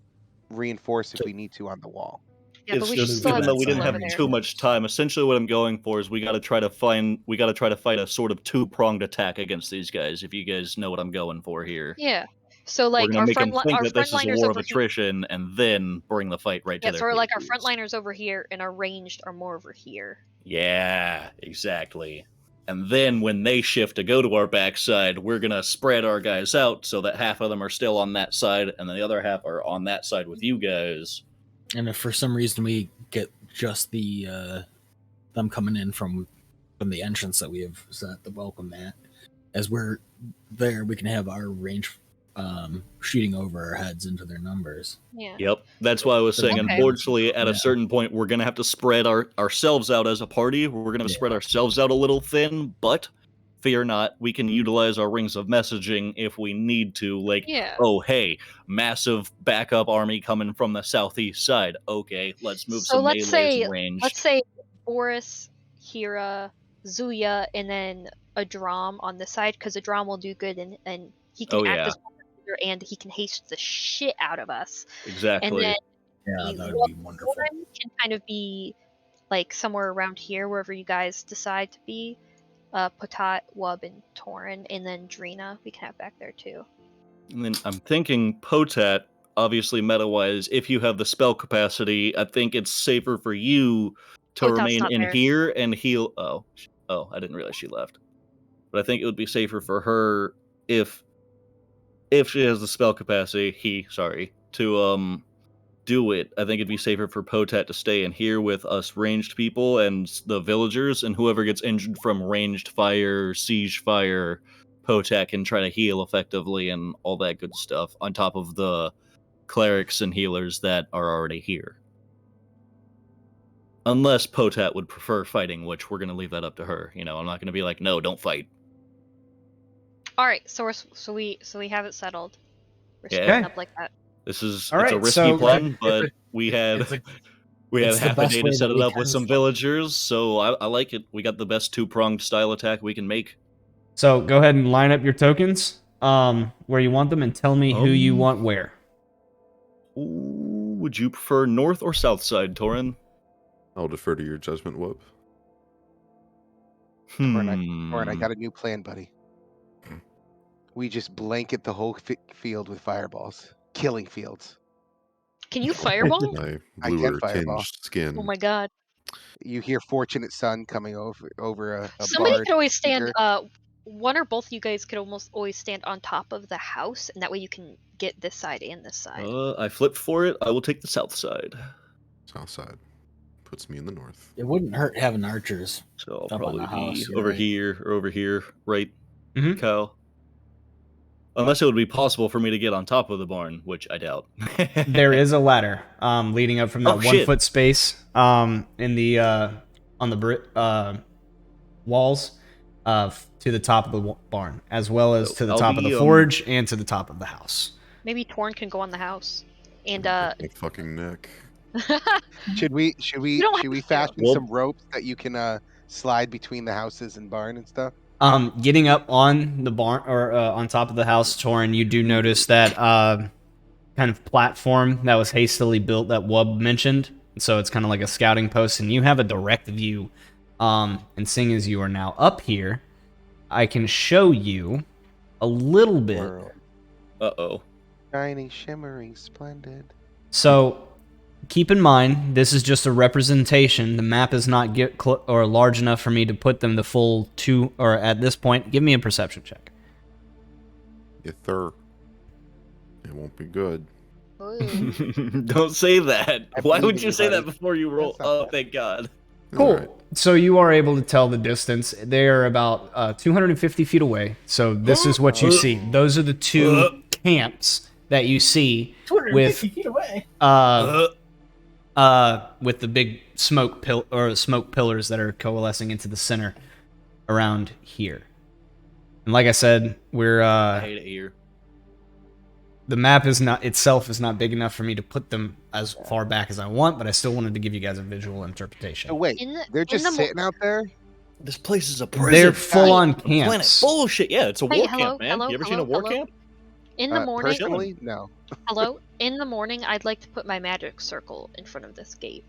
reinforce if So- we need to on the wall. Yeah, but It's we should just still even have though we people didn't have over there. too much time. Essentially, what I'm going for is we got to try to fight a sort of two-pronged attack against these guys. If you guys know what I'm going for here, Yeah. So we're like gonna our make them think our that this is a frontliners war of over here. attrition, and then bring the fight right Yeah, to so their like our faces. frontliners over here and our ranged are more over here. Yeah, exactly. And then when they shift to go to our backside, we're gonna spread our guys out so that half of them are still on that side, and then the other half are on that side with you guys. And if for some reason we get just the them coming in from the entrance that we have set the welcome mat, as we're there, we can have our range shooting over our heads into their numbers. Yeah. Yep, that's why I was saying. Okay. Unfortunately, at Yeah. a certain point, we're gonna have to spread ourselves out as a party. We're gonna Yeah. spread ourselves out a little thin, but fear not, we can utilize our rings of messaging if we need to. Like, Yeah. oh hey, massive backup army coming from the southeast side. Okay, let's move So some let's melees say in range. let's say Boris, Hera, Zuya, and then Adram on this side, because Adram will do good and he can Oh, act yeah. as leader and he can haste the shit out of us. Exactly. And then Yeah, the that would be wonderful. Warren can kind of be like somewhere around here, wherever you guys decide to be. Potat, Wub, and Torin, and then Drina we can have back there too. And then I'm thinking Potat, obviously meta-wise, if you have the spell capacity, I think it's safer for you to Potat's remain not in there. here and heal. Oh, I didn't realize she left. but I think it would be safer for her if she has the spell capacity, to do it. I think it'd be safer for Potat to stay in here with us ranged people and the villagers, and whoever gets injured from ranged fire, siege fire, Potat can try to heal effectively and all that good stuff, on top of the clerics and healers that are already here. Unless Potat would prefer fighting, which we're going to leave that up to her. I'm not going to be like, no, don't fight. All right, so we have it settled. We're Yeah. splitting up like that. This is All it's a right, risky so- plan, but we had it's half the a best day way to set that it we up with can some fight. villagers, so I like it. We got the best two-pronged style attack we can make. So go ahead and line up your tokens where you want them and tell me who you want where. Ooh, would you prefer north or south side, Torin? I'll defer to your judgment, Whoop. Torin, I got a new plan, buddy. We just blanket the whole field with fireballs, killing fields. Can you fireball? My I can bluer fireball. tinged skin. Oh my god. You hear Fortunate Son coming over a Somebody bard could always stand. speaker. One or both of you guys could almost always stand on top of the house, and that way you can get this side and this side. I flipped for it. I will take the south side. South side puts me in the north. It wouldn't hurt having archers. So I'll Up on probably the house, be you're over right. here or over here, right, Mhm. Kyle? Unless it would be possible for me to get on top of the barn, which I doubt. There is a ladder leading up from that Oh, 1 shit. foot space in the on the walls to the top of the barn, as well as to the I'll top of be, the forge and to the top of the house. Maybe Torn can go on the house, and My fucking neck. Should we You don't have to. fashion Well- some ropes that you can slide between the houses and barn and stuff? Getting up on the barn or on top of the house, Torin, you do notice that kind of platform that was hastily built that Wub mentioned. So it's kind of like a scouting post, and you have a direct view. And seeing as you are now up here, I can show you a little bit. World. Uh-oh. Shining, shimmering, splendid. So keep in mind, this is just a representation. The map is not or large enough for me to put them the full two, or at this point, give me a perception check. Yes, sir. It won't be good. Ooh. Don't say that. I Why believe would in you you, say that buddy. before you roll? That's not Oh, bad. thank God. Cool. Alright. So you are able to tell the distance. They are about 250 feet away. So this is what you see. Those are the two camps that you see 250 feet away. with the big smoke pillars that are coalescing into the center around here. And like I said, we're I hate it here. the map is not big enough for me to put them as far back as I want, but I still wanted to give you guys a visual interpretation. Oh wait, they're just sitting out there. This place is a prison. They're full on A planet camps. bullshit. Yeah, it's a Hey, war hello, camp, man. hello, You ever seen hello, a war hello. camp? In the morning, Personally, no. hello. In the morning, I'd like to put my magic circle in front of this gate.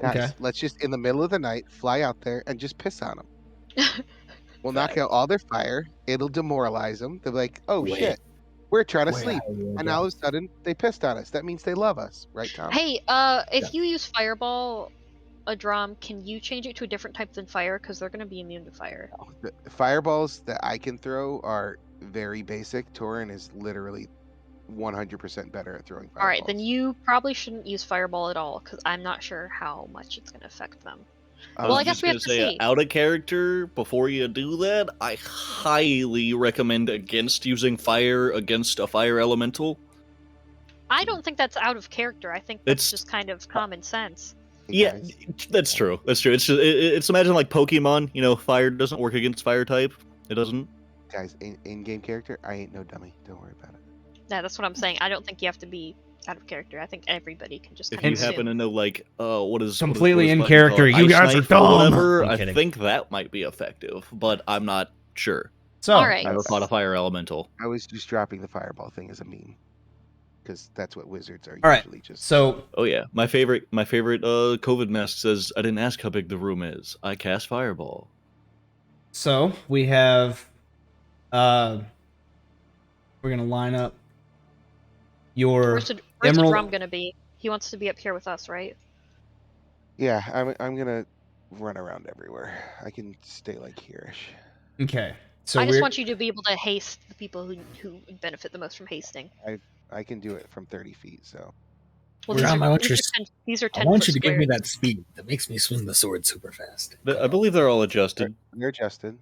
Guys, Okay. let's just in the middle of the night fly out there and just piss on them. We'll knock out all their fire. It'll demoralize them. They're like, "Oh Wait. shit, we're trying to Wait, sleep," and all of a sudden they pissed on us. That means they love us, right, Tom? Hey, if you use fireball, a drum, can you change it to a different type than fire? Because they're gonna be immune to fire. The fireballs that I can throw are very basic. Torin is literally 100% better at throwing fireballs. All right, then you probably shouldn't use fireball at all, because I'm not sure how much it's gonna affect them. Well, I was guess just we gonna have to say, see. out of character, before you do that, I highly recommend against using fire against a fire elemental. I don't think that's out of character. I think that's It's- just kind of common sense. Hey, Yeah, guys, that's true. That's true. It's just, it's imagine like Pokemon. You know, fire doesn't work against fire type. It doesn't. guys, in-game character, I ain't no dummy. Don't worry about it. Yeah, that's what I'm saying. I don't think you have to be out of character. I think everybody can just If kind you of happen to know, like, what is Completely in what is character, called? you Ice guys are Knife or dumb. Whatever. I'm I kidding. think that might be effective, but I'm not sure. So, All right. I never fought a fire elemental. I was just dropping the fireball thing as a meme, because that's what wizards are All right. usually just. so Oh yeah, my favorite COVID mask says, "I didn't ask how big the room is. I cast fireball." So we have, we're gonna line up your Where's the Emerald- drum gonna be? He wants to be up here with us, right? Yeah, I'm gonna run around everywhere. I can stay like here-ish. Okay. So I just we're want you to be able to haste the people who benefit the most from hasting. I can do it from 30 feet, so. Well, We're- these Drum, are these are 10, these are I 10 want foot you to give me squares. that speed that makes me swing the sword super fast. I believe they're all adjusted. They're adjusted.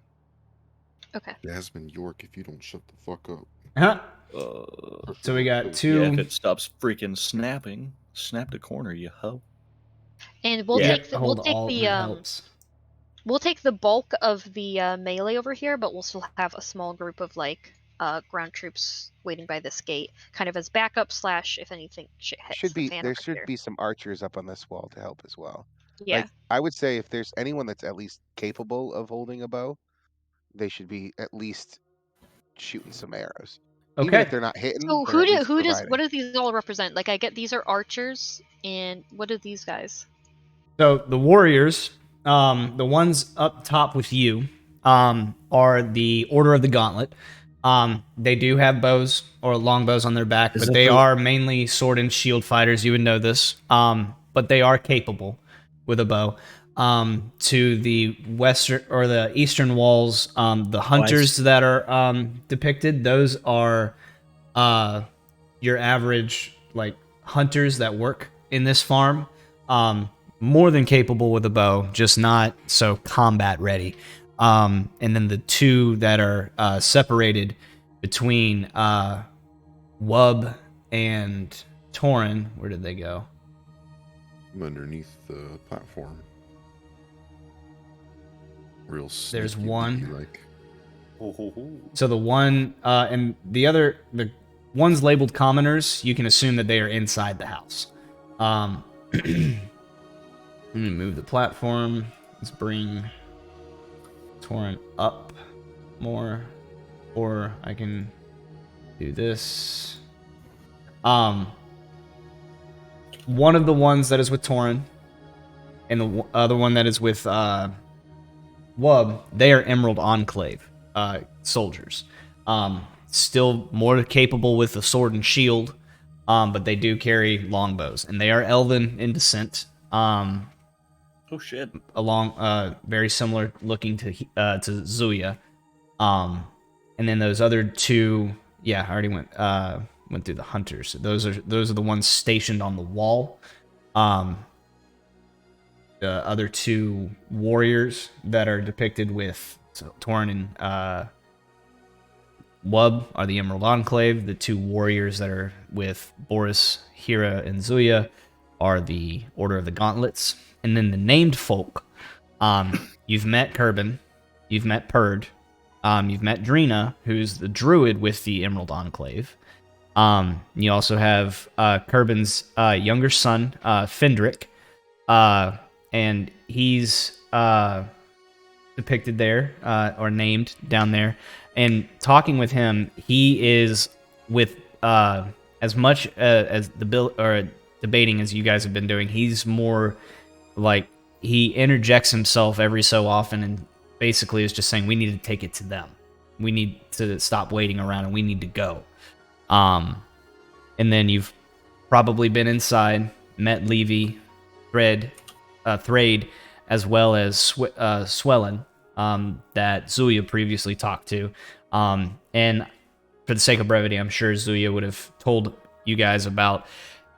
Okay. Jasmine York, if you don't shut the fuck up. huh? Uh, So we got two. yeah, if it stops freaking snapping, snap the corner, you hoe. And we'll Yeah. take the, Hold alt and it helps. we'll take the bulk of the melee over here, but we'll still have a small group of like ground troops waiting by this gate, kind of as backup slash if anything shit hits the fan There over should here. be some archers up on this wall to help as well. Yeah. Like, I would say if there's anyone that's at least capable of holding a bow, they should be at least shooting some arrows. Even Okay. if they're not hitting, So they're at least who does providing. what do these all represent? Like I get these are archers, and what are these guys? So the warriors, the ones up top with you, are the Order of the Gauntlet. They do have bows or long bows on their back, Is but it they the- are mainly sword and shield fighters. You would know this. But they are capable with a bow. To the western or the eastern walls, the hunters that are depicted, those are your average like hunters that work in this farm. More than capable with a bow, just not so combat ready. And then the two that are separated between Wub and Torin, where did they go? I'm underneath the platform. Real There's sneaky one. beaky like. So the one and the other, the ones labeled commoners, you can assume that they are inside the house. Let me move the platform. Let's bring Torrent up more, or I can do this. One of the ones that is with Torrent and the other one that is with Wub, they are Emerald Enclave soldiers. Still more capable with the sword and shield, but they do carry longbows, and they are elven in descent. Oh shit. Along very similar looking to Zuya. And then those other two, yeah, I already went through the hunters. Those are the ones stationed on the wall. The other two warriors that are depicted with Torn and Wub are the Emerald Enclave. The two warriors that are with Boris, Hira, and Zuya are the Order of the Gauntlets. And then the named folk, you've met Kerbin, you've met Perd, you've met Drina, who's the druid with the Emerald Enclave. You also have Kerbin's younger son, Fendrick, and he's depicted there, or named down there. And talking with him, he is with as much as the bill or debating as you guys have been doing. He's more like he interjects himself every so often, and basically is just saying we need to take it to them. We need to stop waiting around, and we need to go. And then you've probably been inside, met Levy, Thread, as well as Swellen, that Zuya previously talked to. And for the sake of brevity, I'm sure Zuya would have told you guys about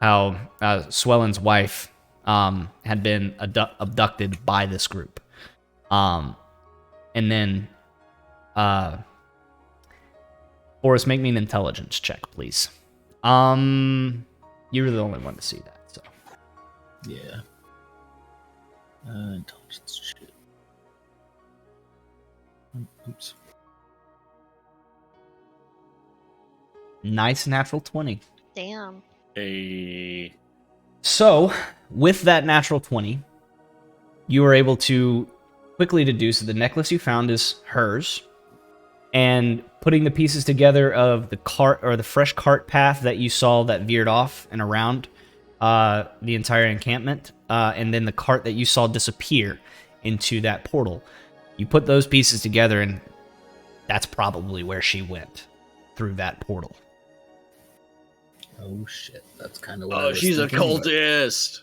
how Swellen's wife had been abducted by this group. And then, Boris, make me an intelligence check, please. You were the only one to see that, so. Yeah. Intelligence shit. Oops. Nice natural 20. Damn. So, with that natural 20, you were able to quickly deduce that the necklace you found is hers. And putting the pieces together of the cart or the fresh cart path that you saw that veered off and around the entire encampment, and then the cart that you saw disappear into that portal, you put those pieces together, and that's probably where she went, through that portal. Oh shit, that's kind of what I Oh, was she's a thinking, but- cultist.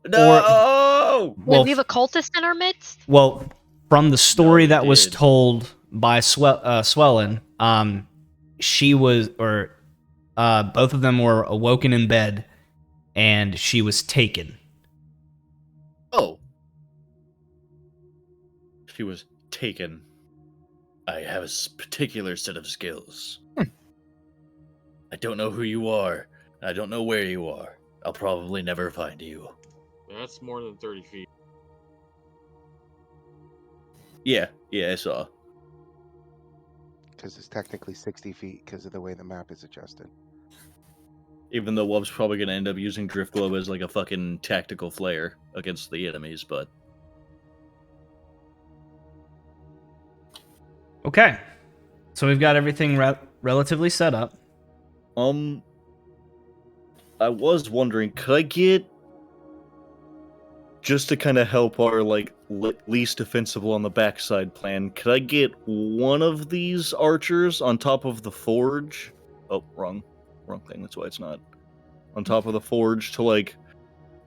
No. Wait, Well, we have a cultist in our midst? Well, from the story No, that was did. told by Swellen, she was, or both of them were awoken in bed, and she was taken. Oh. She was taken. I have a particular set of skills. I don't know who you are. I don't know where you are. I'll probably never find you. That's more than 30 feet. Yeah, I saw. Because it's technically 60 feet because of the way the map is adjusted. Even though Wub's probably going to end up using Drift Globe as like a fucking tactical flare against the enemies, but... Okay. So we've got everything relatively set up. I was wondering, could I get... Just to kind of help our, like, least defensible on the backside plan, could I get one of these archers on top of the forge? Oh, wrong thing, that's why it's not. On top of the forge to, like,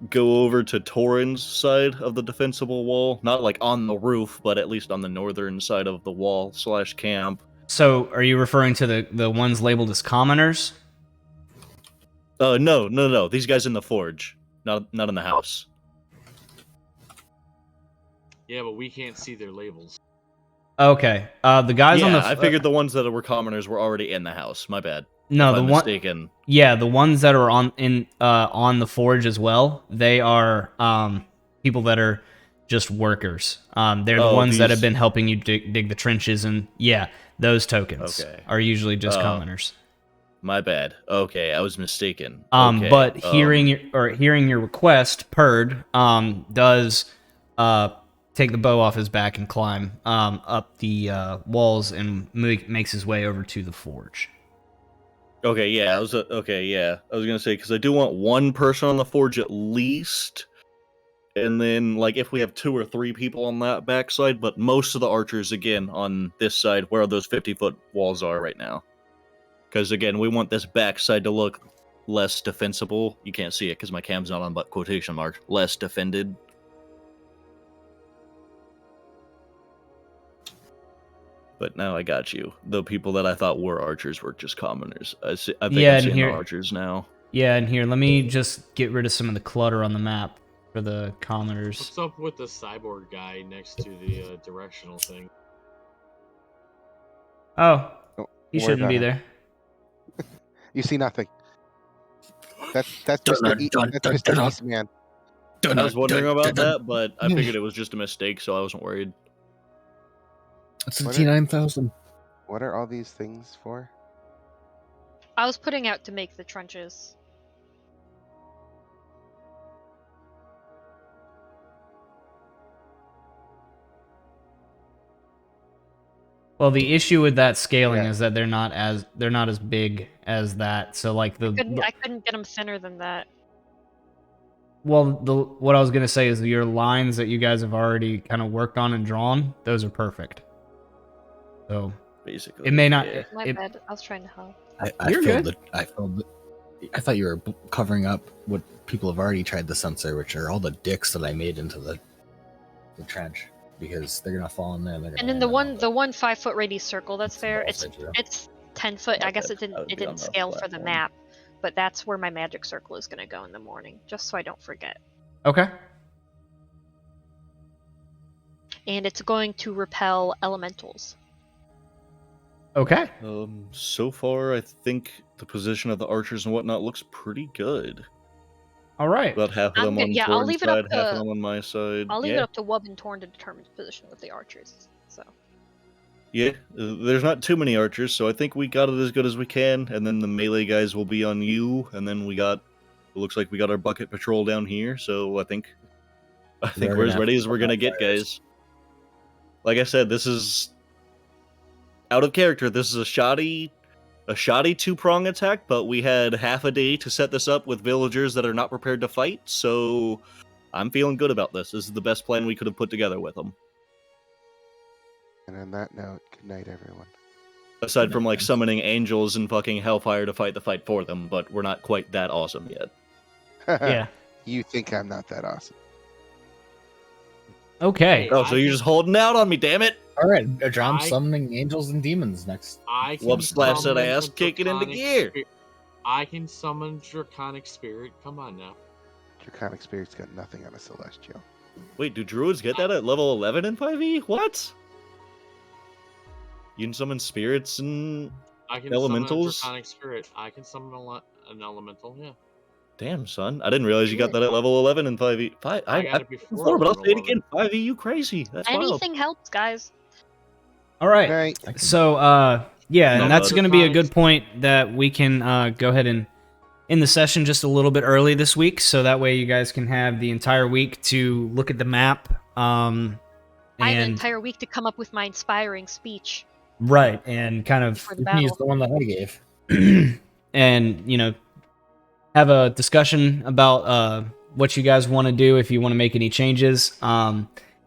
go over to Torin's side of the defensible wall. Not, like, on the roof, but at least on the northern side of the wall / camp. So are you referring to the ones labeled as commoners? No. These guys in the forge. Not in the house. Yeah, but we can't see their labels. Okay. The guys on the... I figured the ones that were commoners were already in the house. My bad. No, if the I'm one... mistaken. Yeah, the ones that are on the forge as well, they are people that are just workers. They're the ones that have been helping you dig the trenches, and yeah, those tokens are usually just commoners. My bad. Okay, I was mistaken. But hearing your request, Purd does take the bow off his back and climb up the walls and makes his way over to the forge. Okay, yeah, I was gonna say, because I do want one person on the forge at least, and then like if we have 2 or 3 people on that backside, but most of the archers again on this side where those 50-foot walls are right now. Because again, we want this backside to look less defensible. You can't see it because my cam's not on, but quotation marks, less defended. But now I got you. The people that I thought were archers were just commoners. I think I'm seeing the archers now. Yeah, and here, let me just get rid of some of the clutter on the map for the commoners. What's up with the cyborg guy next to the directional thing? Oh, he shouldn't be there. You see nothing. That's Mr. Eastman. I was wondering about that, but I figured it was just a mistake, so I wasn't worried. It's a T9000. What are all these things for? I was putting out to make the trenches. Well, the issue with that scaling is that they're not as big as that. So like I couldn't get them thinner than that. Well, what I was gonna say is your lines that you guys have already kind of worked on and drawn, those are perfect. So basically, it may not. My bad. I was trying to help. You're good. I thought you were covering up what people have already tried to censor, which are all the dicks that I made into the trench, because they're gonna fall in there. And then the one 5-foot radius circle that's there, it's 10 foot. I guess it didn't scale for the map, but that's where my magic circle is gonna go in the morning, just so I don't forget. Okay. And it's going to repel elementals. Okay. So far, I think the position of the archers and whatnot looks pretty good. All right. About half of them on Torn's side, half of them on my side. I'll leave it up to Wub and Torn to determine the position of the archers. So. Yeah, there's not too many archers, so I think we got it as good as we can. And then the melee guys will be on you, and then it looks like we got our bucket patrol down here. So I think we're as ready as we're gonna get, guys. Like I said, this is out of character. This is a shoddy 2-prong attack, but we had half a day to set this up with villagers that are not prepared to fight, so I'm feeling good about this. This is the best plan we could have put together with them. And on that note, good night, everyone. Aside from, like, summoning angels and fucking hellfire to fight the fight for them, but we're not quite that awesome yet. Yeah. You think I'm not that awesome. Okay. Oh, so you're just holding out on me, damn it! All right, I'm I- summoning angels and demons next. I can Whoop, slaps that summon ass, a kick it into draconic gear. I can summon draconic spirit. Come on now. Draconic Spirit's got nothing on a Celestial. Wait, do druids get that at level 11 in 5e? What? You can summon spirits and I can elementals? summon a draconic spirit. I can summon an elemental. Yeah. Damn, son. I didn't realize you got Do that at level 11 in 5e. I got I've it before before, but I'll level say it 11. again. 5e, you crazy. That's wild. Anything helps, guys. All right. Right. So, yeah, No, and that's bud. going to be a good point that we can go ahead and end the session just a little bit early this week, so that way you guys can have the entire week to look at the map. I had an And entire week to come up with my inspiring speech right, and kind of for the Use battle. the one that I gave. and have a discussion about what you guys want to do if you want to make any changes.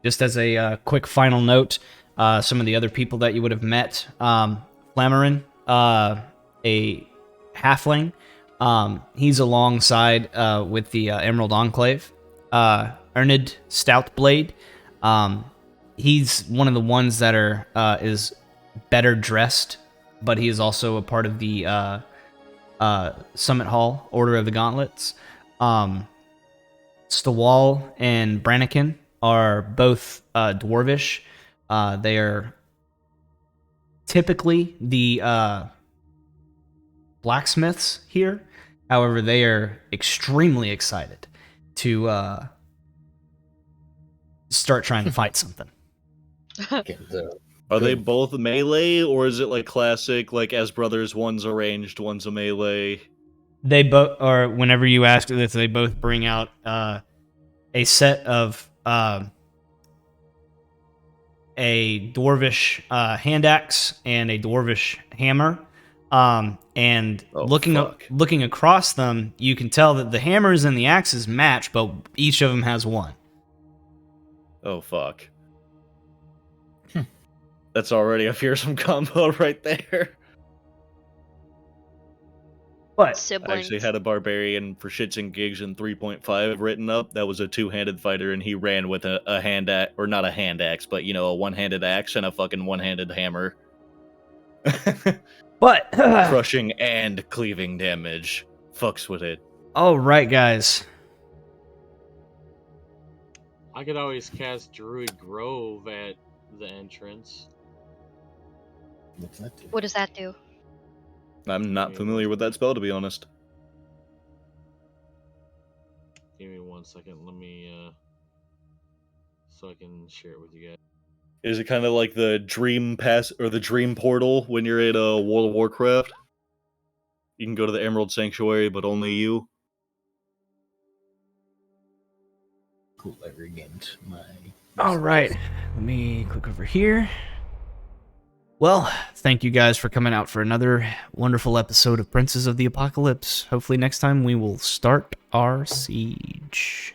Just as a quick final note, some of the other people that you would have met, Flammarion, a halfling, he's alongside with the Emerald Enclave. Ernid Stoutblade, he's one of the ones that is better dressed, but he is also a part of the Summit Hall Order of the Gauntlets. Stawal and Brannikin are both dwarvish. They are typically the blacksmiths here. However, they are extremely excited to start trying to fight something. Okay, so Are they both melee, or is it like classic, like as brothers, one's a ranged, one's a melee? They both, or whenever you ask this, they both bring out a set of a dwarvish hand axe and a dwarvish hammer. And Oh, looking across them, you can tell that the hammers and the axes match, but each of them has one. Oh, fuck. That's already a fearsome combo right there. But I Siblings. actually had a barbarian for shits and gigs in 3.5 written up. That was a two-handed fighter, and he ran with a hand axe, or not a hand axe, but a one-handed axe and a fucking one-handed hammer. but Crushing and cleaving damage. Fucks with it. all right, guys. I could always cast Druid Grove at the entrance. what's that do? What does that do? I'm not familiar with that spell, to be honest. Give me 1 second. Let me so I can share it with you guys. Is it kind of like the dream pass or the dream portal when you're at World of Warcraft? You can go to the Emerald Sanctuary, but only you. Cool, I regained my. All right, let me click over here. Well, thank you guys for coming out for another wonderful episode of Princes of the Apocalypse. Hopefully next time we will start our siege.